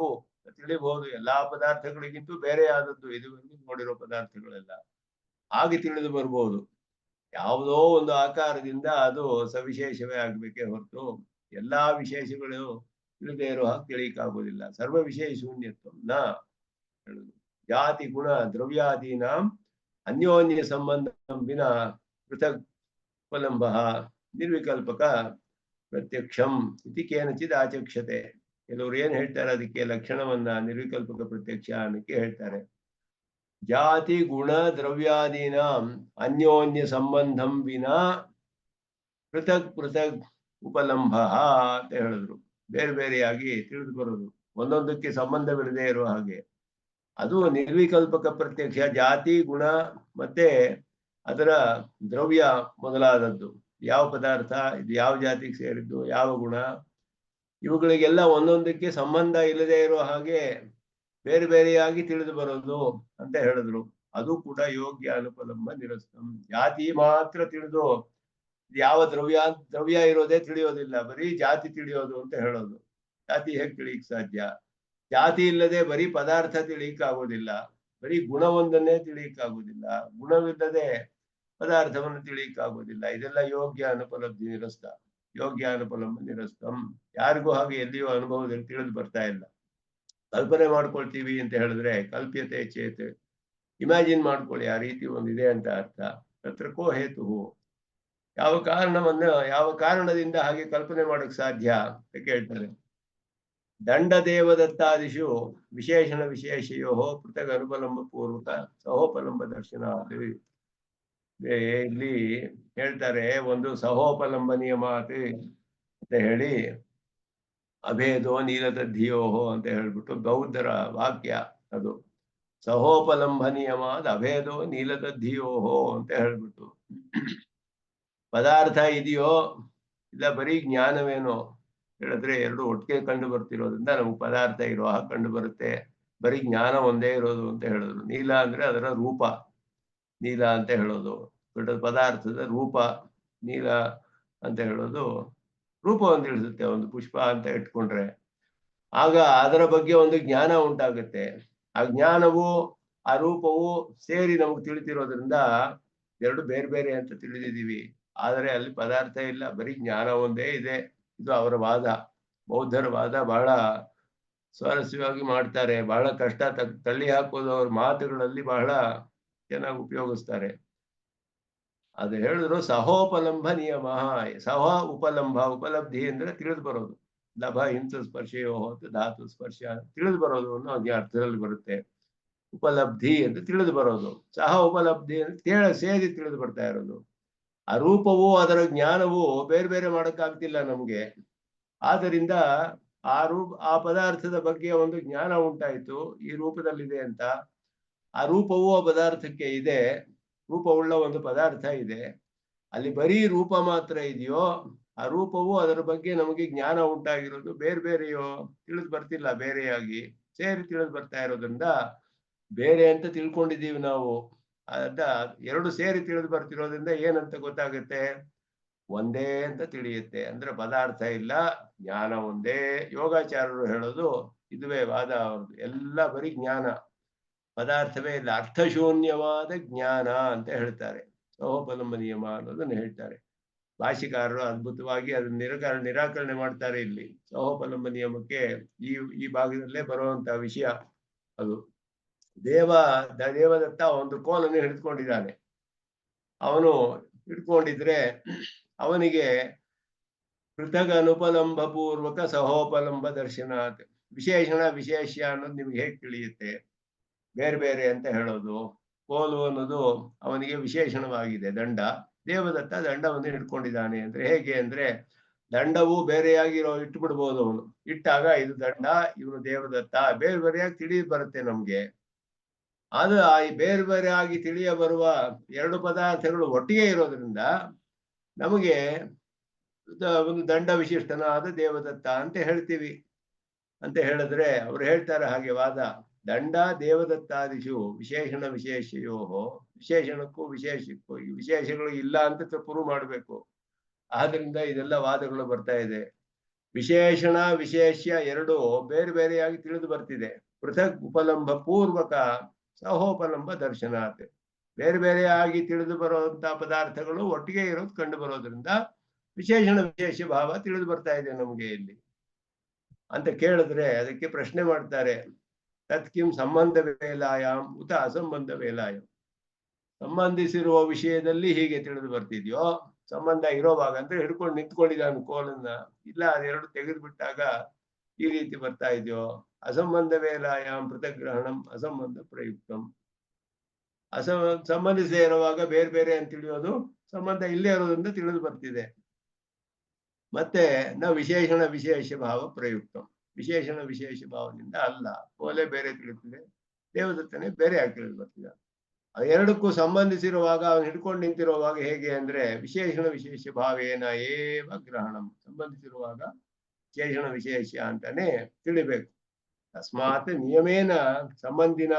Speaker 1: ತಿಳಿಬಹುದು. ಎಲ್ಲಾ ಪದಾರ್ಥಗಳಿಗಿಂತೂ ಬೇರೆ ಆದದ್ದು ಇದುವರೆಗೂ ನೋಡಿರೋ ಪದಾರ್ಥಗಳೆಲ್ಲ, ಹಾಗೆ ತಿಳಿದು ಬರ್ಬೋದು. ಯಾವುದೋ ಒಂದು ಆಕಾರದಿಂದ ಅದು ಸವಿಶೇಷವೇ ಆಗ್ಬೇಕೇ ಹೊರತು ಎಲ್ಲಾ ವಿಶೇಷಗಳು ತಿಳಿದೇ ಇರೋ ಹಾಗೆ ತಿಳಿಯಕ್ಕಾಗೋದಿಲ್ಲ. ಸರ್ವ ವಿಶೇಷ ಶೂನ್ಯತ್ವನ ಹೇಳುದು. ಜಾತಿ ಗುಣ ದ್ರವ್ಯಾದೀನಾಂ ಅನ್ಯೋನ್ಯ ಸಂಬಂಧ ವಿನ ಪೃಥಕ್ ಉಪಲಂಬ ನಿರ್ವಿಕಲ್ಪಕ ಪ್ರತ್ಯಕ್ಷಂ ಇತಿ ಕೇನಚಿದ್ ಆಚಕ್ಷತೆ. ಕೆಲವರು ಏನ್ ಹೇಳ್ತಾರೆ, ಅದಕ್ಕೆ ಲಕ್ಷಣವನ್ನ ನಿರ್ವಿಕಲ್ಪಕ ಪ್ರತ್ಯಕ್ಷ ಅನ್ನಕ್ಕೆ ಹೇಳ್ತಾರೆ. ಜಾತಿ ಗುಣ ದ್ರವ್ಯಾದೀನ ಅನ್ಯೋನ್ಯ ಸಂಬಂಧಂ ವಿನಾ ಪೃಥಕ್ ಪೃಥಕ್ ಉಪಲಂಬ ಅಂತ ಹೇಳಿದ್ರು. ಬೇರೆ ಬೇರೆಯಾಗಿ ತಿಳಿದು ಬರೋದು, ಒಂದೊಂದಕ್ಕೆ ಸಂಬಂಧವಿಲ್ಲದೆ ಇರುವ ಹಾಗೆ, ಅದು ನಿರ್ವಿಕಲ್ಪಕ ಪ್ರತ್ಯಕ್ಷ. ಜಾತಿ ಗುಣ ಮತ್ತೆ ಅದರ ದ್ರವ್ಯ ಮೊದಲಾದದ್ದು, ಯಾವ ಪದಾರ್ಥ ಇದು, ಯಾವ ಜಾತಿಗೆ ಸೇರಿದ್ದು, ಯಾವ ಗುಣ, ಇವುಗಳಿಗೆಲ್ಲ ಒಂದೊಂದಕ್ಕೆ ಸಂಬಂಧ ಇಲ್ಲದೆ ಇರೋ ಹಾಗೆ ಬೇರೆ ಬೇರೆಯಾಗಿ ತಿಳಿದು ಬರೋದು ಅಂತ ಹೇಳಿದ್ರು. ಅದು ಕೂಡ ಯೋಗ್ಯ ಅನುಪಲಂಬ ನಿರಸ್ತಂ. ಜಾತಿ ಮಾತ್ರ ತಿಳಿದು ಯಾವ ದ್ರವ್ಯ ಇರೋದೇ ತಿಳಿಯೋದಿಲ್ಲ, ಬರೀ ಜಾತಿ ತಿಳಿಯೋದು ಅಂತ ಹೇಳೋದು. ಜಾತಿ ಹೇಗೆ ತಿಳಿಯಕ್ ಸಾಧ್ಯ? ಜಾತಿ ಇಲ್ಲದೆ ಬರೀ ಪದಾರ್ಥ ತಿಳಿಯಕ್ ಆಗೋದಿಲ್ಲ, ಬರೀ ಗುಣವೊಂದನ್ನೇ ತಿಳಿಯಕ್ ಆಗೋದಿಲ್ಲ, ಗುಣವಿಲ್ಲದೆ ಪದಾರ್ಥವನ್ನು ತಿಳಿಯಕ್ ಆಗೋದಿಲ್ಲ. ಇದೆಲ್ಲ ಯೋಗ್ಯ ಅನುಪಲಬ್ಧಿ ನಿರಸ್ತ, ಯೋಗ್ಯ ಅನುಪಲಂಬ ನಿರಸ್ತಂ. ಯಾರಿಗೂ ಹಾಗೆ ಎಲ್ಲಿಯೂ ಅನುಭವದಲ್ಲಿ ತಿಳಿದು ಬರ್ತಾ ಇಲ್ಲ. ಕಲ್ಪನೆ ಮಾಡ್ಕೊಳ್ತೀವಿ ಅಂತ ಹೇಳಿದ್ರೆ ಕಲ್ಪ್ಯತೆ ಚೇತ್, ಇಮ್ಯಾಜಿನ್ ಮಾಡ್ಕೊಳ್ಳಿ, ಆ ರೀತಿ ಒಂದಿದೆ ಅಂತ ಅರ್ಥ. ತತ್ರ ಕೋ ಹೇತು, ಯಾವ ಕಾರಣದಿಂದ ಹಾಗೆ ಕಲ್ಪನೆ ಮಾಡಕ್ ಸಾಧ್ಯ ಅಂತ ಕೇಳ್ತಾರೆ. ದಂಡ ದೇವದತ್ತಾದಿಷು ವಿಶೇಷಣ ವಿಶೇಷಯೋ ಪೃಥಕ್ ಅನುಪಲಂಬ ಪೂರ್ವಕ ಸಹೋಪಲಂಬ ದರ್ಶನ. ಇಲ್ಲಿ ಹೇಳ್ತಾರೆ ಒಂದು ಸಹೋಪಲಂಬ ನಿಯಮಾತ್ ಅಂತ ಹೇಳಿ, ಅಭೇದೋ ನೀಲತದ್ಧಿಯೋಹೋ ಅಂತ ಹೇಳ್ಬಿಟ್ಟು ಬೌದ್ಧರ ವಾಕ್ಯ ಅದು. ಸಹೋಪಲಂಭ ನಿಯಮಾದ್ ಅಭೇದೋ ನೀಲತದ್ಧಿಯೋಹೋ ಅಂತ ಹೇಳ್ಬಿಟ್ಟು ಪದಾರ್ಥ ಇದೆಯೋ ಇಲ್ಲ ಬರೀ ಜ್ಞಾನವೇನೋ ಹೇಳಿದ್ರೆ ಎರಡು ಒಟ್ಟಿಗೆ ಕಂಡು ಬರ್ತಿರೋದ್ರಿಂದ ನಮ್ಗೆ ಪದಾರ್ಥ ಇರೋ ಹಾಗೆ ಕಂಡು ಬರುತ್ತೆ, ಬರೀ ಜ್ಞಾನ ಒಂದೇ ಇರೋದು ಅಂತ ಹೇಳಿದ್ರು. ನೀಲ ಅಂದ್ರೆ ಅದರ ರೂಪ, ನೀಲ ಅಂತ ಹೇಳೋದು ಪದಾರ್ಥದ ರೂಪ. ನೀಲ ಅಂತ ಹೇಳೋದು ರೂಪವನ್ನು ತಿಳಿಸುತ್ತೆ. ಒಂದು ಪುಷ್ಪ ಅಂತ ಇಟ್ಕೊಂಡ್ರೆ ಆಗ ಅದರ ಬಗ್ಗೆ ಒಂದು ಜ್ಞಾನ ಉಂಟಾಗುತ್ತೆ. ಆ ಜ್ಞಾನವು ಆ ರೂಪವು ಸೇರಿ ನಮ್ಗೆ ತಿಳಿತಿರೋದ್ರಿಂದ ಎರಡು ಬೇರೆ ಬೇರೆ ಅಂತ ತಿಳಿದಿದ್ದೀವಿ. ಆದರೆ ಅಲ್ಲಿ ಪದಾರ್ಥ ಇಲ್ಲ, ಬರೀ ಜ್ಞಾನ ಒಂದೇ ಇದೆ. ಇದು ಅವರ ವಾದ. ಬೌದ್ಧರ ವಾದ ಬಹಳ ಸ್ವಾರಸ್ಯವಾಗಿ ಮಾಡ್ತಾರೆ. ಬಹಳ ಕಷ್ಟ ತಳ್ಳಿ ಹಾಕೋದು ಅವ್ರ ಮಾತುಗಳಲ್ಲಿ ಬಹಳ ಚೆನ್ನಾಗಿ ಉಪಯೋಗಿಸ್ತಾರೆ. ಅದು ಹೇಳಿದ್ರು ಸಹೋಪಲಂಭ ನಿಯಮ. ಸಹ ಉಪಲಂಭ, ಉಪಲಬ್ಧಿ ಅಂದ್ರೆ ತಿಳಿದು ಬರೋದು. ಲಭ ಇಂಥ ಸ್ಪರ್ಶೆಯೋ ಅಂತ ಧಾತು ಸ್ಪರ್ಶ ತಿಳಿದು ಬರೋದು ಅನ್ನೋ ಅರ್ಥದಲ್ಲಿ ಬರುತ್ತೆ. ಉಪಲಬ್ಧಿ ಅಂತ ತಿಳಿದು ಬರೋದು. ಸಹ ಉಪಲಬ್ಧಿ ಅಂತ ಸೇರಿ ತಿಳಿದು ಬರ್ತಾ ಇರೋದು. ಆ ರೂಪವು ಅದರ ಜ್ಞಾನವು ಬೇರೆ ಬೇರೆ ಮಾಡೋಕ್ಕಾಗ್ತಿಲ್ಲ ನಮ್ಗೆ. ಆದ್ದರಿಂದ ಆ ಪದಾರ್ಥದ ಬಗ್ಗೆ ಒಂದು ಜ್ಞಾನ ಉಂಟಾಯ್ತು, ಈ ರೂಪದಲ್ಲಿದೆ ಅಂತ. ಆ ರೂಪವು ಆ ಪದಾರ್ಥಕ್ಕೆ ಇದೆ, ರೂಪವುಳ್ಳ ಒಂದು ಪದಾರ್ಥ ಇದೆ. ಅಲ್ಲಿ ಬರೀ ರೂಪ ಮಾತ್ರ ಇದೆಯೋ, ಆ ರೂಪವು ಅದರ ಬಗ್ಗೆ ನಮಗೆ ಜ್ಞಾನ ಉಂಟಾಗಿರೋದು ಬೇರೆ ಬೇರೆಯೋ ತಿಳಿದು ಬರ್ತಿಲ್ಲ, ಬೇರೆಯಾಗಿ ಸೇರಿ ತಿಳಿದು ಬರ್ತಾ ಇರೋದ್ರಿಂದ ಬೇರೆ ಅಂತ ತಿಳ್ಕೊಂಡಿದ್ದೀವಿ ನಾವು. ಅದ ಎರಡು ಸೇರಿ ತಿಳಿದು ಬರ್ತಿರೋದ್ರಿಂದ ಏನಂತ ಗೊತ್ತಾಗುತ್ತೆ, ಒಂದೇ ಅಂತ ತಿಳಿಯುತ್ತೆ. ಅಂದ್ರೆ ಪದಾರ್ಥ ಇಲ್ಲ, ಜ್ಞಾನ ಒಂದೇ. ಯೋಗಾಚಾರ್ಯರು ಹೇಳೋದು ಇದುವೇ ವಾದ ಅವ್ರದ್ದು. ಎಲ್ಲ ಬರೀ ಜ್ಞಾನ, ಪದಾರ್ಥವೇ ಇಲ್ಲ. ಅರ್ಥಶೂನ್ಯವಾದ ಜ್ಞಾನ ಅಂತ ಹೇಳ್ತಾರೆ. ಸಹೋಪಲಂಬ ನಿಯಮ ಅನ್ನೋದನ್ನ ಹೇಳ್ತಾರೆ. ಭಾಷಿಕಾರರು ಅದ್ಭುತವಾಗಿ ಅದನ್ನ ನಿರಾಕರಣೆ ಮಾಡ್ತಾರೆ ಇಲ್ಲಿ. ಸಹೋಪಲಂಬ ನಿಯಮಕ್ಕೆ ಈ ಭಾಗದಲ್ಲೇ ಬರುವಂತ ವಿಷಯ ಅದು. ದೇವದತ್ತ ಒಂದು ಕೋಲನ್ನು ಹಿಡಿದುಕೊಂಡಿದ್ದಾನೆ. ಅವನು ಹಿಡ್ಕೊಂಡಿದ್ರೆ ಅವನಿಗೆ ಪೃಥಗ್ ಅನುಪಲಂಬ ಪೂರ್ವಕ ಸಹೋಪಲಂಬ ದರ್ಶನಾತ್. ವಿಶೇಷಣ ವಿಶೇಷ್ಯ ಅನ್ನೋದು ನಿಮ್ಗೆ ಹೇಗೆ ತಿಳಿಯುತ್ತೆ? ಬೇರೆ ಬೇರೆ ಅಂತ ಹೇಳೋದು. ಕೋಲು ಅನ್ನೋದು ಅವನಿಗೆ ವಿಶೇಷಣವಾಗಿದೆ, ದಂಡ. ದೇವದತ್ತ ದಂಡವನ್ನು ಹಿಡ್ಕೊಂಡಿದ್ದಾನೆ ಅಂದ್ರೆ ಹೇಗೆ ಅಂದ್ರೆ, ದಂಡವು ಬೇರೆಯಾಗಿರೋ ಇಟ್ಟು ಬಿಡ್ಬೋದು ಅವನು. ಇಟ್ಟಾಗ ಇದು ದಂಡ, ಇವನು ದೇವದತ್ತ, ಬೇರೆ ಬೇರೆಯಾಗಿ ತಿಳಿದು ಬರುತ್ತೆ ನಮ್ಗೆ. ಆದ್ರೆ ಈ ಬೇರೆ ಬೇರೆ ಆಗಿ ತಿಳಿಯ ಬರುವ ಎರಡು ಪದಾರ್ಥಗಳು ಒಟ್ಟಿಗೆ ಇರೋದ್ರಿಂದ ನಮಗೆ ಒಂದು ದಂಡ ವಿಶಿಷ್ಟನಾದ ದೇವದತ್ತ ಅಂತ ಹೇಳ್ತೀವಿ. ಅಂತ ಹೇಳಿದ್ರೆ ಅವ್ರು ಹೇಳ್ತಾರೆ ಹಾಗೆ ವಾದ. ದಂಡ ದೇವದತ್ತಾದಿಶು ವಿಶೇಷಣ ವಿಶೇಷಯೋ. ವಿಶೇಷಣಕ್ಕೂ ವಿಶೇಷಕ್ಕೂ ಈ ವಿಶೇಷಗಳು ಇಲ್ಲ ಅಂತ ಪ್ರೂವ್ ಮಾಡಬೇಕು. ಆದ್ರಿಂದ ಇದೆಲ್ಲ ವಾದಗಳು ಬರ್ತಾ ಇದೆ. ವಿಶೇಷಣ ವಿಶೇಷ್ಯ ಎರಡು ಬೇರೆ ಬೇರೆಯಾಗಿ ತಿಳಿದು ಬರ್ತಿದೆ. ಪೃಥಕ್ ಉಪಲಂಬ ಪೂರ್ವಕ ಸಹೋಪಲಂಬ ದರ್ಶನಾತ್. ಬೇರೆ ಬೇರೆಯಾಗಿ ತಿಳಿದು ಬರುವಂತಹ ಪದಾರ್ಥಗಳು ಒಟ್ಟಿಗೆ ಇರೋದು ಕಂಡು ಬರೋದ್ರಿಂದ ವಿಶೇಷಣ ವಿಶೇಷ ಭಾವ ತಿಳಿದು ಬರ್ತಾ ಇದೆ ನಮ್ಗೆ ಇಲ್ಲಿ ಅಂತ ಕೇಳಿದ್ರೆ ಅದಕ್ಕೆ ಪ್ರಶ್ನೆ ಮಾಡ್ತಾರೆ. ತತ್ಕಿಂ ಸಂಬಂಧ ವೇಲಾಯಾಮ್ ಉತ ಅಸಂಬಂಧ ವೇಲಾಯಾಮ್. ಸಂಬಂಧಿಸಿರುವ ವಿಷಯದಲ್ಲಿ ಹೀಗೆ ತಿಳಿದು ಬರ್ತಿದ್ಯೋ, ಸಂಬಂಧ ಇರೋವಾಗ ಅಂದ್ರೆ ಹಿಡ್ಕೊಂಡು ನಿಂತ್ಕೊಂಡಿದ್ದಾನೆ ಕೋಲನ್ನ, ಇಲ್ಲ ಅದೆರಡು ತೆಗೆದು ಬಿಟ್ಟಾಗ ಈ ರೀತಿ ಬರ್ತಾ ಇದೆಯೋ. ಅಸಂಬಂಧ ವೇಲಾಯಾಮ್ ಪೃಥಗ್ರಹಣಂ ಅಸಂಬಂಧ ಪ್ರಯುಕ್ತಂ. ಸಂಬಂಧಿಸದೇ ಇರುವಾಗ ಬೇರೆ ಬೇರೆ ಅಂತ ತಿಳಿಯೋದು ಸಂಬಂಧ ಇಲ್ಲೇ ಇರೋದ್ರಿಂದ ತಿಳಿದು ಬರ್ತಿದೆ. ಮತ್ತೆ ವಿಶೇಷಣ ವಿಶೇಷ ಭಾವ ಪ್ರಯುಕ್ತ. ವಿಶೇಷಣ ವಿಶೇಷ ಭಾವದಿಂದ ಅಲ್ಲ, ಕೋಲೆ ಬೇರೆ ತಿಳಿಯುತ್ತಿದೆ, ದೇವದತ್ತನೇ ಬೇರೆ ಆಗಿ ತಿಳಿದು ಬರ್ತಿದೆ. ಎರಡಕ್ಕೂ ಸಂಬಂಧಿಸಿರುವಾಗ ಅವನು ಹಿಡ್ಕೊಂಡು ನಿಂತಿರುವಾಗ ಹೇಗೆ ಅಂದ್ರೆ ವಿಶೇಷಣ ವಿಶೇಷ ಭಾವೇನ ಏವ ಗ್ರಹಣಂ. ಸಂಬಂಧಿಸಿರುವಾಗ ವಿಶೇಷಣ ವಿಶೇಷ ಅಂತಾನೆ ತಿಳಿಬೇಕು. ತಸ್ಮಾತ್ ನಿಯಮೇನ ಸಂಬಂಧಿನ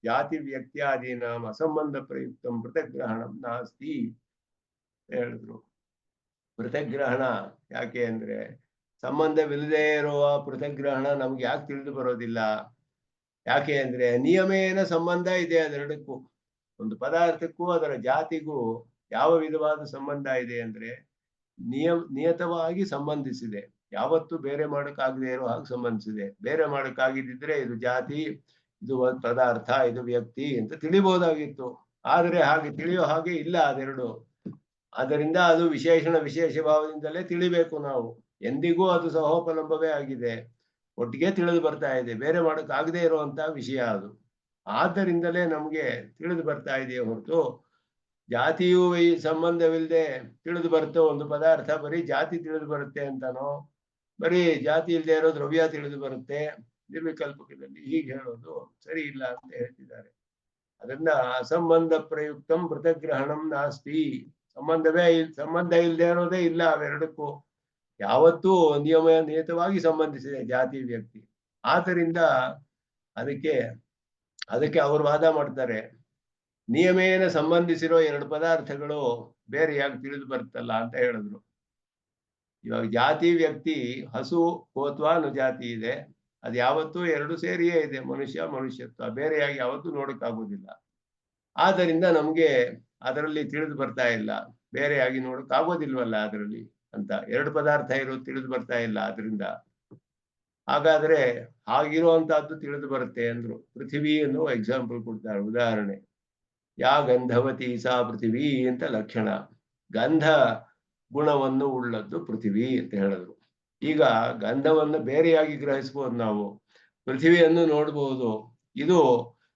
Speaker 1: ಜಾತಿ ವ್ಯಕ್ತ್ಯಾದೀನ ಅಸಂಬಂಧ ಪ್ರಯುಕ್ತಂ ಪೃಥಗ್ರಹಣಂ ನಾಸ್ತಿ ಹೇಳಿದ್ರು. ಪೃಥಗ್ರಹಣ ಯಾಕೆ ಅಂದ್ರೆ ಸಂಬಂಧವಿಲ್ಲದೆ ಇರುವ ಪೃಥಗ್ರಹಣ ನಮ್ಗೆ ಯಾಕೆ ತಿಳಿದು ಬರೋದಿಲ್ಲ? ಯಾಕೆ ಅಂದ್ರೆ ನಿಯಮೇನ ಸಂಬಂಧ ಇದೆ ಅದೆರಡಕ್ಕೂ. ಒಂದು ಪದಾರ್ಥಕ್ಕೂ ಅದರ ಜಾತಿಗೂ ಯಾವ ವಿಧವಾದ ಸಂಬಂಧ ಇದೆ ಅಂದ್ರೆ ನಿಯತವಾಗಿ ಸಂಬಂಧಿಸಿದೆ. ಯಾವತ್ತೂ ಬೇರೆ ಮಾಡೋಕ್ಕಾಗದೆ ಇರೋ ಹಾಗೆ ಸಂಬಂಧಿಸಿದೆ. ಬೇರೆ ಮಾಡೋಕ್ಕಾಗಿದ್ದಿದ್ರೆ ಇದು ಜಾತಿ, ಇದು ಪದಾರ್ಥ, ಇದು ವ್ಯಕ್ತಿ ಅಂತ ತಿಳಿಬಹುದಾಗಿತ್ತು. ಆದ್ರೆ ಹಾಗೆ ತಿಳಿಯೋ ಹಾಗೆ ಇಲ್ಲ ಅದೆರಡು. ಆದ್ದರಿಂದ ಅದು ವಿಶೇಷಣ ವಿಶೇಷ ಭಾವದಿಂದಲೇ ತಿಳಿಬೇಕು ನಾವು. ಎಂದಿಗೂ ಅದು ಸಹೋಪಲಂಬವೇ ಆಗಿದೆ, ಒಟ್ಟಿಗೆ ತಿಳಿದು ಬರ್ತಾ ಇದೆ. ಬೇರೆ ಮಾಡೋಕ್ಕಾಗದೇ ಇರುವಂತಹ ವಿಷಯ ಅದು. ಆದ್ದರಿಂದಲೇ ನಮ್ಗೆ ತಿಳಿದು ಬರ್ತಾ ಇದೆಯೇ ಹೊರತು ಜಾತಿಯೂ ಈ ಸಂಬಂಧವಿಲ್ಲದೆ ತಿಳಿದು ಬರುತ್ತೆ ಒಂದು ಪದಾರ್ಥ, ಬರೀ ಜಾತಿ ತಿಳಿದು ಬರುತ್ತೆ ಅಂತಾನೋ ಬರೀ ಜಾತಿ ಇಲ್ಲದೆ ಇರೋ ದ್ರವ್ಯ ತಿಳಿದು ಬರುತ್ತೆ ನಿರ್ವಿಕಲ್ಪಕದಲ್ಲಿ, ಹೀಗೆ ಹೇಳೋದು ಸರಿ ಇಲ್ಲ ಅಂತ ಹೇಳ್ತಿದ್ದಾರೆ. ಅದನ್ನ ಅಸಂಬಂಧ ಪ್ರಯುಕ್ತಂ ಪೃಥಗ್ರಹಣಂ ನಾಸ್ತಿ, ಸಂಬಂಧ ಇಲ್ಲದೆ ಇರೋದೇ ಇಲ್ಲ ಅವೆರಡಕ್ಕೂ. ಯಾವತ್ತೂ ನಿಯತವಾಗಿ ಸಂಬಂಧಿಸಿದೆ ಜಾತಿ ವ್ಯಕ್ತಿ. ಆದ್ದರಿಂದ ಅದಕ್ಕೆ ಅವರು ವಾದ ಮಾಡ್ತಾರೆ, ನಿಯಮೇನ ಸಂಬಂಧಿಸಿರೋ ಎರಡು ಪದಾರ್ಥಗಳು ಬೇರೆಯಾಗಿ ತಿಳಿದು ಬರುತ್ತಲ್ಲ ಅಂತ ಹೇಳಿದ್ರು. ಇವಾಗ ಜಾತಿ ವ್ಯಕ್ತಿ, ಹಸು ಕೋತ್ವ ಅನ್ನೋ ಜಾತಿ ಇದೆ, ಅದು ಯಾವತ್ತೂ ಎರಡು ಸೇರಿಯೇ ಇದೆ, ಮನುಷ್ಯತ್ವ ಬೇರೆಯಾಗಿ ಯಾವತ್ತೂ ನೋಡಕ್ಕಾಗೋದಿಲ್ಲ. ಆದ್ದರಿಂದ ನಮ್ಗೆ ಅದರಲ್ಲಿ ತಿಳಿದು ಬರ್ತಾ ಇಲ್ಲ, ಬೇರೆಯಾಗಿ ನೋಡಕ್ಕಾಗೋದಿಲ್ವಲ್ಲ ಅದರಲ್ಲಿ ಅಂತ, ಎರಡು ಪದಾರ್ಥ ಇರೋದು ತಿಳಿದು ಬರ್ತಾ ಇಲ್ಲ ಅದರಿಂದ. ಹಾಗಾದ್ರೆ ಹಾಗಿರುವಂತಹದ್ದು ತಿಳಿದು ಬರುತ್ತೆ ಅಂದ್ರು. ಪೃಥ್ವಿ ಅನ್ನೋ ಎಕ್ಸಾಂಪಲ್ ಕೊಡ್ತಾರೆ, ಉದಾಹರಣೆ. ಯಾ ಗಂಧವತಿ ಸಾ ಪೃಥ್ವಿ ಅಂತ ಲಕ್ಷಣ, ಗಂಧ ಗುಣವನ್ನು ಉಳ್ಳದ್ದು ಪೃಥ್ವಿ ಅಂತ ಹೇಳಿದ್ರು. ಈಗ ಗಂಧವನ್ನು ಬೇರೆಯಾಗಿ ಗ್ರಹಿಸಬಹುದು ನಾವು, ಪೃಥ್ವಿಯನ್ನು ನೋಡಬಹುದು. ಇದು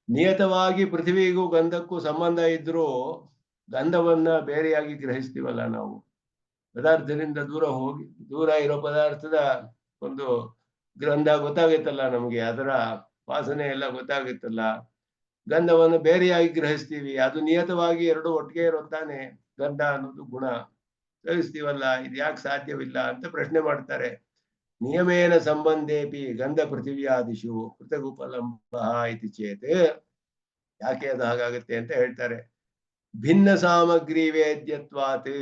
Speaker 1: ನಿಯತವಾಗಿ ಪೃಥ್ವಿಗೂ ಗಂಧಕ್ಕೂ ಸಂಬಂಧ ಇದ್ರೂ ಗಂಧವನ್ನ ಬೇರೆಯಾಗಿ ಗ್ರಹಿಸ್ತೀವಲ್ಲ ನಾವು. ಪದಾರ್ಥದಿಂದ ದೂರ ಇರೋ ಪದಾರ್ಥದ ಒಂದು ಗಂಧ ಗೊತ್ತಾಗುತ್ತಲ್ಲ ನಮ್ಗೆ, ಅದರ ವಾಸನೆ ಎಲ್ಲ ಗೊತ್ತಾಗುತ್ತಲ್ಲ. ಗಂಧವನ್ನು ಬೇರೆಯಾಗಿ ಗ್ರಹಿಸ್ತೀವಿ, ಅದು ನಿಯತವಾಗಿ ಎರಡು ಒಟ್ಟಿಗೆ ಇರುತ್ತಾನೆ ಗಂಧ ಅನ್ನೋದು ಗುಣ, ಗ್ರಹಿಸ್ತೀವಲ್ಲ, ಇದು ಯಾಕೆ ಸಾಧ್ಯವಿಲ್ಲ ಅಂತ ಪ್ರಶ್ನೆ ಮಾಡ್ತಾರೆ. ನಿಯಮೇನ ಸಂಬಂಧೇಪಿ ಗಂಧ ಪೃಥಿವ್ಯಾದಿಷು ಪೃಥಗುಪಲಂಬ ಇತಿ ಚೇತ್, ಯಾಕೆ ಅದು ಹಾಗಾಗುತ್ತೆ ಅಂತ ಹೇಳ್ತಾರೆ. ಭಿನ್ನ ಸಾಮಗ್ರಿ ವೇದ್ಯತ್ವಾತ್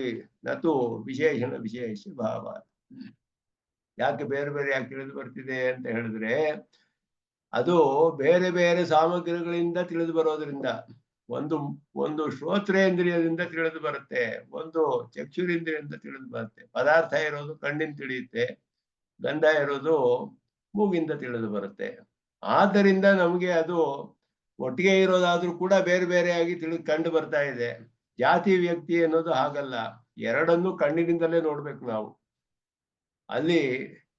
Speaker 1: ನತು ವಿಶೇಷಣ ವಿಶೇಷ ಭಾವ. ಯಾಕೆ ಬೇರೆ ಬೇರೆ ಯಾಕೆ ತಿಳಿದು ಬರ್ತಿದೆ ಅಂತ ಹೇಳಿದ್ರೆ, ಅದು ಬೇರೆ ಬೇರೆ ಸಾಮಗ್ರಿಗಳಿಂದ ತಿಳಿದು ಬರೋದ್ರಿಂದ. ಒಂದು ಶ್ರೋತ್ರೇಂದ್ರಿಯದಿಂದ ತಿಳಿದು ಬರುತ್ತೆ, ಒಂದು ಚಕ್ಷುರೇಂದ್ರಿಯದಿಂದ ತಿಳಿದು ಬರುತ್ತೆ. ಪದಾರ್ಥ ಇರೋದು ಕಣ್ಣಿಂದ ತಿಳಿಯುತ್ತೆ, ಗಂಧ ಇರೋದು ಮೂಗಿಂದ ತಿಳಿದು ಬರುತ್ತೆ. ಆದ್ದರಿಂದ ನಮ್ಗೆ ಅದು ಒಟ್ಟಿಗೆ ಇರೋದಾದ್ರೂ ಕೂಡ ಬೇರೆ ಬೇರೆಯಾಗಿ ಕಂಡು ಬರ್ತಾ ಇದೆ. ಜಾತಿ ವ್ಯಕ್ತಿ ಅನ್ನೋದು ಹಾಗಲ್ಲ, ಎರಡನ್ನೂ ಕಣ್ಣಿನಿಂದಲೇ ನೋಡ್ಬೇಕು ನಾವು. ಅಲ್ಲಿ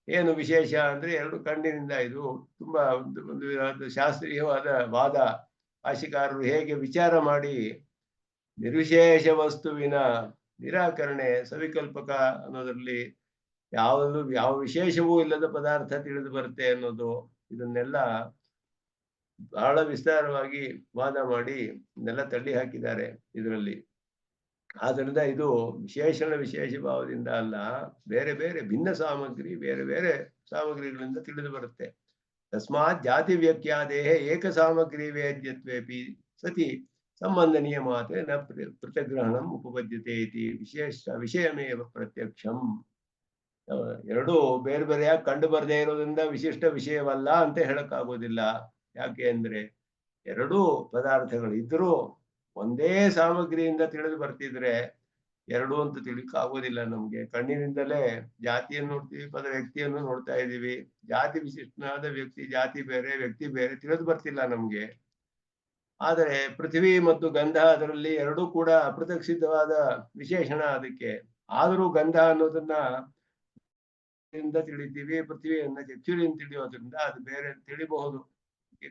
Speaker 1: ಏನು ವಿಶೇಷ ಅಂದ್ರೆ ಎರಡು ಕಣ್ಣಿನಿಂದ, ಇದು ತುಂಬಾ ಒಂದು ಶಾಸ್ತ್ರೀಯವಾದ ವಾದ. ಭಾಷಿಕಾರರು ಹೇಗೆ ವಿಚಾರ ಮಾಡಿ ನಿರ್ವಿಶೇಷ ವಸ್ತುವಿನ ನಿರಾಕರಣೆ ಸವಿಕಲ್ಪಕ ಅನ್ನೋದ್ರಲ್ಲಿ ಯಾವ ವಿಶೇಷವೂ ಇಲ್ಲದ ಪದಾರ್ಥ ತಿಳಿದು ಬರುತ್ತೆ ಅನ್ನೋದು, ಇದನ್ನೆಲ್ಲ ಬಹಳ ವಿಸ್ತಾರವಾಗಿ ವಾದ ಮಾಡಿ ಇದನ್ನೆಲ್ಲ ತಳ್ಳಿ ಹಾಕಿದ್ದಾರೆ ಇದರಲ್ಲಿ. ಆದ್ದರಿಂದ ಇದು ವಿಶೇಷ ಭಾವದಿಂದ ಅಲ್ಲ, ಬೇರೆ ಬೇರೆ ಭಿನ್ನ ಸಾಮಗ್ರಿ ಬೇರೆ ಬೇರೆ ಸಾಮಗ್ರಿಗಳಿಂದ ತಿಳಿದು ಬರುತ್ತೆ. ತಸ್ಮಾತ್ ಜಾತಿ ವ್ಯಕ್ಯಾದೇಹ ಏಕ ಸಾಮಗ್ರಿ ವೇದ್ಯತ್ವೇಪಿ ಸತಿ ಸಂಬಂಧ ನಿಯಮಾತ್ ನ ಪೃಥಗ್ರಹಣಂ ಉಪಪದ್ಯತೆ ಇತಿ ವಿಷಯಮೇವ ಪ್ರತ್ಯಕ್ಷಂ. ಎರಡೂ ಬೇರೆ ಬೇರೆಯಾಗಿ ಕಂಡು ಬರದೇ ಇರೋದ್ರಿಂದ ವಿಶಿಷ್ಟ ವಿಷಯವಲ್ಲ ಅಂತ ಹೇಳಕ್ಕಾಗೋದಿಲ್ಲ. ಯಾಕೆ ಅಂದ್ರೆ ಎರಡೂ ಪದಾರ್ಥಗಳು ಇದ್ರೂ ಒಂದೇ ಸಾಮಗ್ರಿಯಿಂದ ತಿಳಿದು ಬರ್ತಿದ್ರೆ ಎರಡು ಅಂತ ತಿಳಿಯಕ್ಕಾಗೋದಿಲ್ಲ ನಮ್ಗೆ. ಕಣ್ಣಿನಿಂದಲೇ ಜಾತಿಯನ್ನು ನೋಡ್ತೀವಿ, ವ್ಯಕ್ತಿಯನ್ನು ನೋಡ್ತಾ ಇದ್ದೀವಿ. ಜಾತಿ ವಿಶಿಷ್ಟನಾದ ವ್ಯಕ್ತಿ, ಜಾತಿ ಬೇರೆ ವ್ಯಕ್ತಿ ಬೇರೆ ತಿಳಿದು ಬರ್ತಿಲ್ಲ ನಮ್ಗೆ. ಆದರೆ ಪೃಥ್ವಿ ಮತ್ತು ಗಂಧ ಅದರಲ್ಲಿ ಎರಡೂ ಕೂಡ ಅಪೃಥಕ್ ಸಿದ್ಧವಾದ ವಿಶೇಷಣ ಅದಕ್ಕೆ. ಆದರೂ ಗಂಧ ಅನ್ನೋದನ್ನ ತಿಳಿತೀವಿ, ಪೃಥ್ವಿಯನ್ನ ಚಕ್ಷುರಿಂದ ತಿಳಿಯೋದ್ರಿಂದ ಅದು ಬೇರೆ ತಿಳಿಬಹುದು.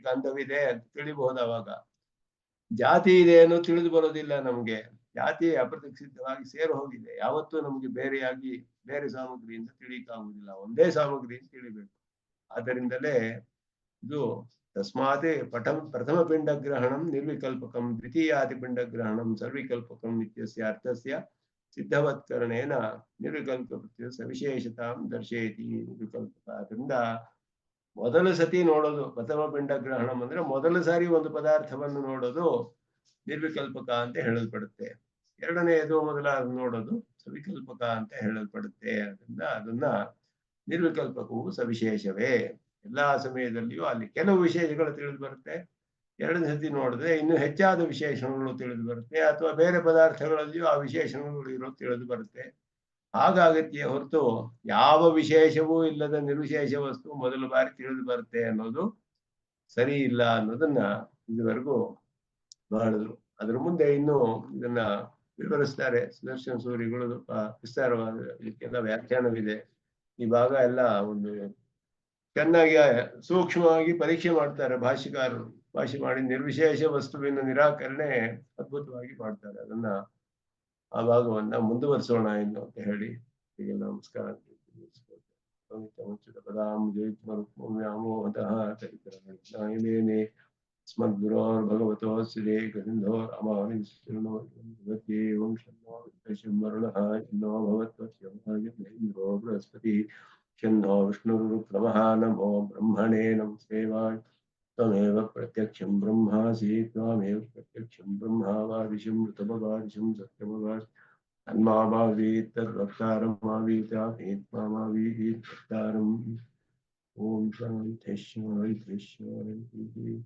Speaker 1: ಗಂಧವಿದೆ ಅಂತ ತಿಳಿಬಹುದು. ಅವಾಗ ಜಾತಿ ಇದೆ ಅನ್ನೋ ತಿಳಿದು ಬರೋದಿಲ್ಲ ನಮ್ಗೆ. ಜಾತಿ ಅಪ್ರತ್ಯಕ್ಷ ಸಿದ್ಧವಾಗಿ ಸೇರು ಹೋಗಿದೆ, ಯಾವತ್ತೂ ನಮ್ಗೆ ಬೇರೆಯಾಗಿ ಬೇರೆ ಸಾಮಗ್ರಿಯಿಂದ ತಿಳಿಯಕ್ಕಾಗುವುದಿಲ್ಲ, ಒಂದೇ ಸಾಮಗ್ರಿಯಿಂದ ತಿಳಿಬೇಕು. ಆದ್ದರಿಂದಲೇ ಇದು ತಸ್ಮಾತ್ ಪ್ರಥಮ ಪಿಂಡ ಗ್ರಹಣಂ ನಿರ್ವಿಕಲ್ಪಕಂ ದ್ವಿತೀಯಾದಿ ಪಿಂಡ ಗ್ರಹಣಂ ಸರ್ವಿಕಲ್ಪಕಂ ಇತ್ಯಸ್ಯ ಅರ್ಥಸ್ಯ ಸಿದ್ಧವತ್ಕರಣೇನ ನಿರ್ವಿಕಲ್ಪ ಸವಿಶೇಷತಾಂ ದರ್ಶಯತಿ ನಿರ್ವಿಕಲ್ಪಕ. ಅದರಿಂದ ಮೊದಲ ಸತಿ ನೋಡೋದು ಪ್ರಥಮ ಪಿಂಡ ಗ್ರಹಣಂ ಅಂದ್ರೆ ಮೊದಲ ಸಾರಿ ಒಂದು ಪದಾರ್ಥವನ್ನು ನೋಡೋದು ನಿರ್ವಿಕಲ್ಪಕ ಅಂತ ಹೇಳಲ್ಪಡುತ್ತೆ. ಎರಡನೆಯದು ಮೊದಲ ನೋಡೋದು ಸವಿಕಲ್ಪಕ ಅಂತ ಹೇಳಲ್ಪಡುತ್ತೆ. ಅದರಿಂದ ಅದನ್ನ ನಿರ್ವಿಕಲ್ಪಕವು ಸವಿಶೇಷವೇ. ಎಲ್ಲಾ ಸಮಯದಲ್ಲಿಯೂ ಅಲ್ಲಿ ಕೆಲವು ವಿಶೇಷಗಳು ತಿಳಿದು ಬರುತ್ತೆ, ಎರಡನೇ ಸತಿ ನೋಡಿದ್ರೆ ಇನ್ನು ಹೆಚ್ಚಾದ ವಿಶೇಷಣಗಳು ತಿಳಿದು ಬರುತ್ತೆ, ಅಥವಾ ಬೇರೆ ಪದಾರ್ಥಗಳಲ್ಲಿಯೂ ಆ ವಿಶೇಷಣಗಳು ಇರೋದು ತಿಳಿದು ಬರುತ್ತೆ. ಹಾಗಾಗತ್ತೆ ಹೊರತು ಯಾವ ವಿಶೇಷವೂ ಇಲ್ಲದ ನಿರ್ವಿಶೇಷ ವಸ್ತು ಮೊದಲ ಬಾರಿ ತಿಳಿದು ಬರುತ್ತೆ ಅನ್ನೋದು ಸರಿ ಇಲ್ಲ ಅನ್ನೋದನ್ನ ಇದುವರೆಗೂ ಮಾಡಿದ್ರು. ಅದ್ರ ಮುಂದೆ ಇನ್ನು ಇದನ್ನ ವಿವರಿಸ್ತಾರೆ ಸುದರ್ಶನ ಸೂರಿಗಳು. ವಿಸ್ತಾರವಾದ ಇದಕ್ಕೆಲ್ಲ ವ್ಯಾಖ್ಯಾನವಿದೆ. ಈ ಭಾಗ ಎಲ್ಲ ಒಂದು ಚೆನ್ನಾಗಿ ಸೂಕ್ಷ್ಮವಾಗಿ ಪರೀಕ್ಷೆ ಮಾಡ್ತಾರೆ ಭಾಷಿಕಾರರು. ಭಾಷೆ ಮಾಡಿ ನಿರ್ವಿಶೇಷ ವಸ್ತುವಿನ ನಿರಾಕರಣೆ ಅದ್ಭುತವಾಗಿ ಮಾಡ್ತಾರೆ. ಅದನ್ನ ಆ ಭಾಗವನ್ನ ಮುಂದುವರಿಸೋಣ ಇನ್ನು ಅಂತ ಹೇಳಿ ಈಗ ನಮಸ್ಕಾರ. मेने स्मद्गुरोर्भगवतोऽस्य देकसिन्धो रामानुजस्य ओं शन्नो वरुणः शन्नो भवत्वस्य बृहस्पतिः शन्नो विष्णुरुक्रमः नमो ब्रह्मणे नमस्ते वाय त्वमेव प्रत्यक्षं ब्रह्मासि त्वमेव प्रत्यक्षं ब्रह्मावादिशं ऋतमवादिशं सत्यमवादिशं तन्मावीत् तद्वक्तारमावीताभेत्मावीत् वक्तारम् ॐ शान्ति शान्ति शान्तिः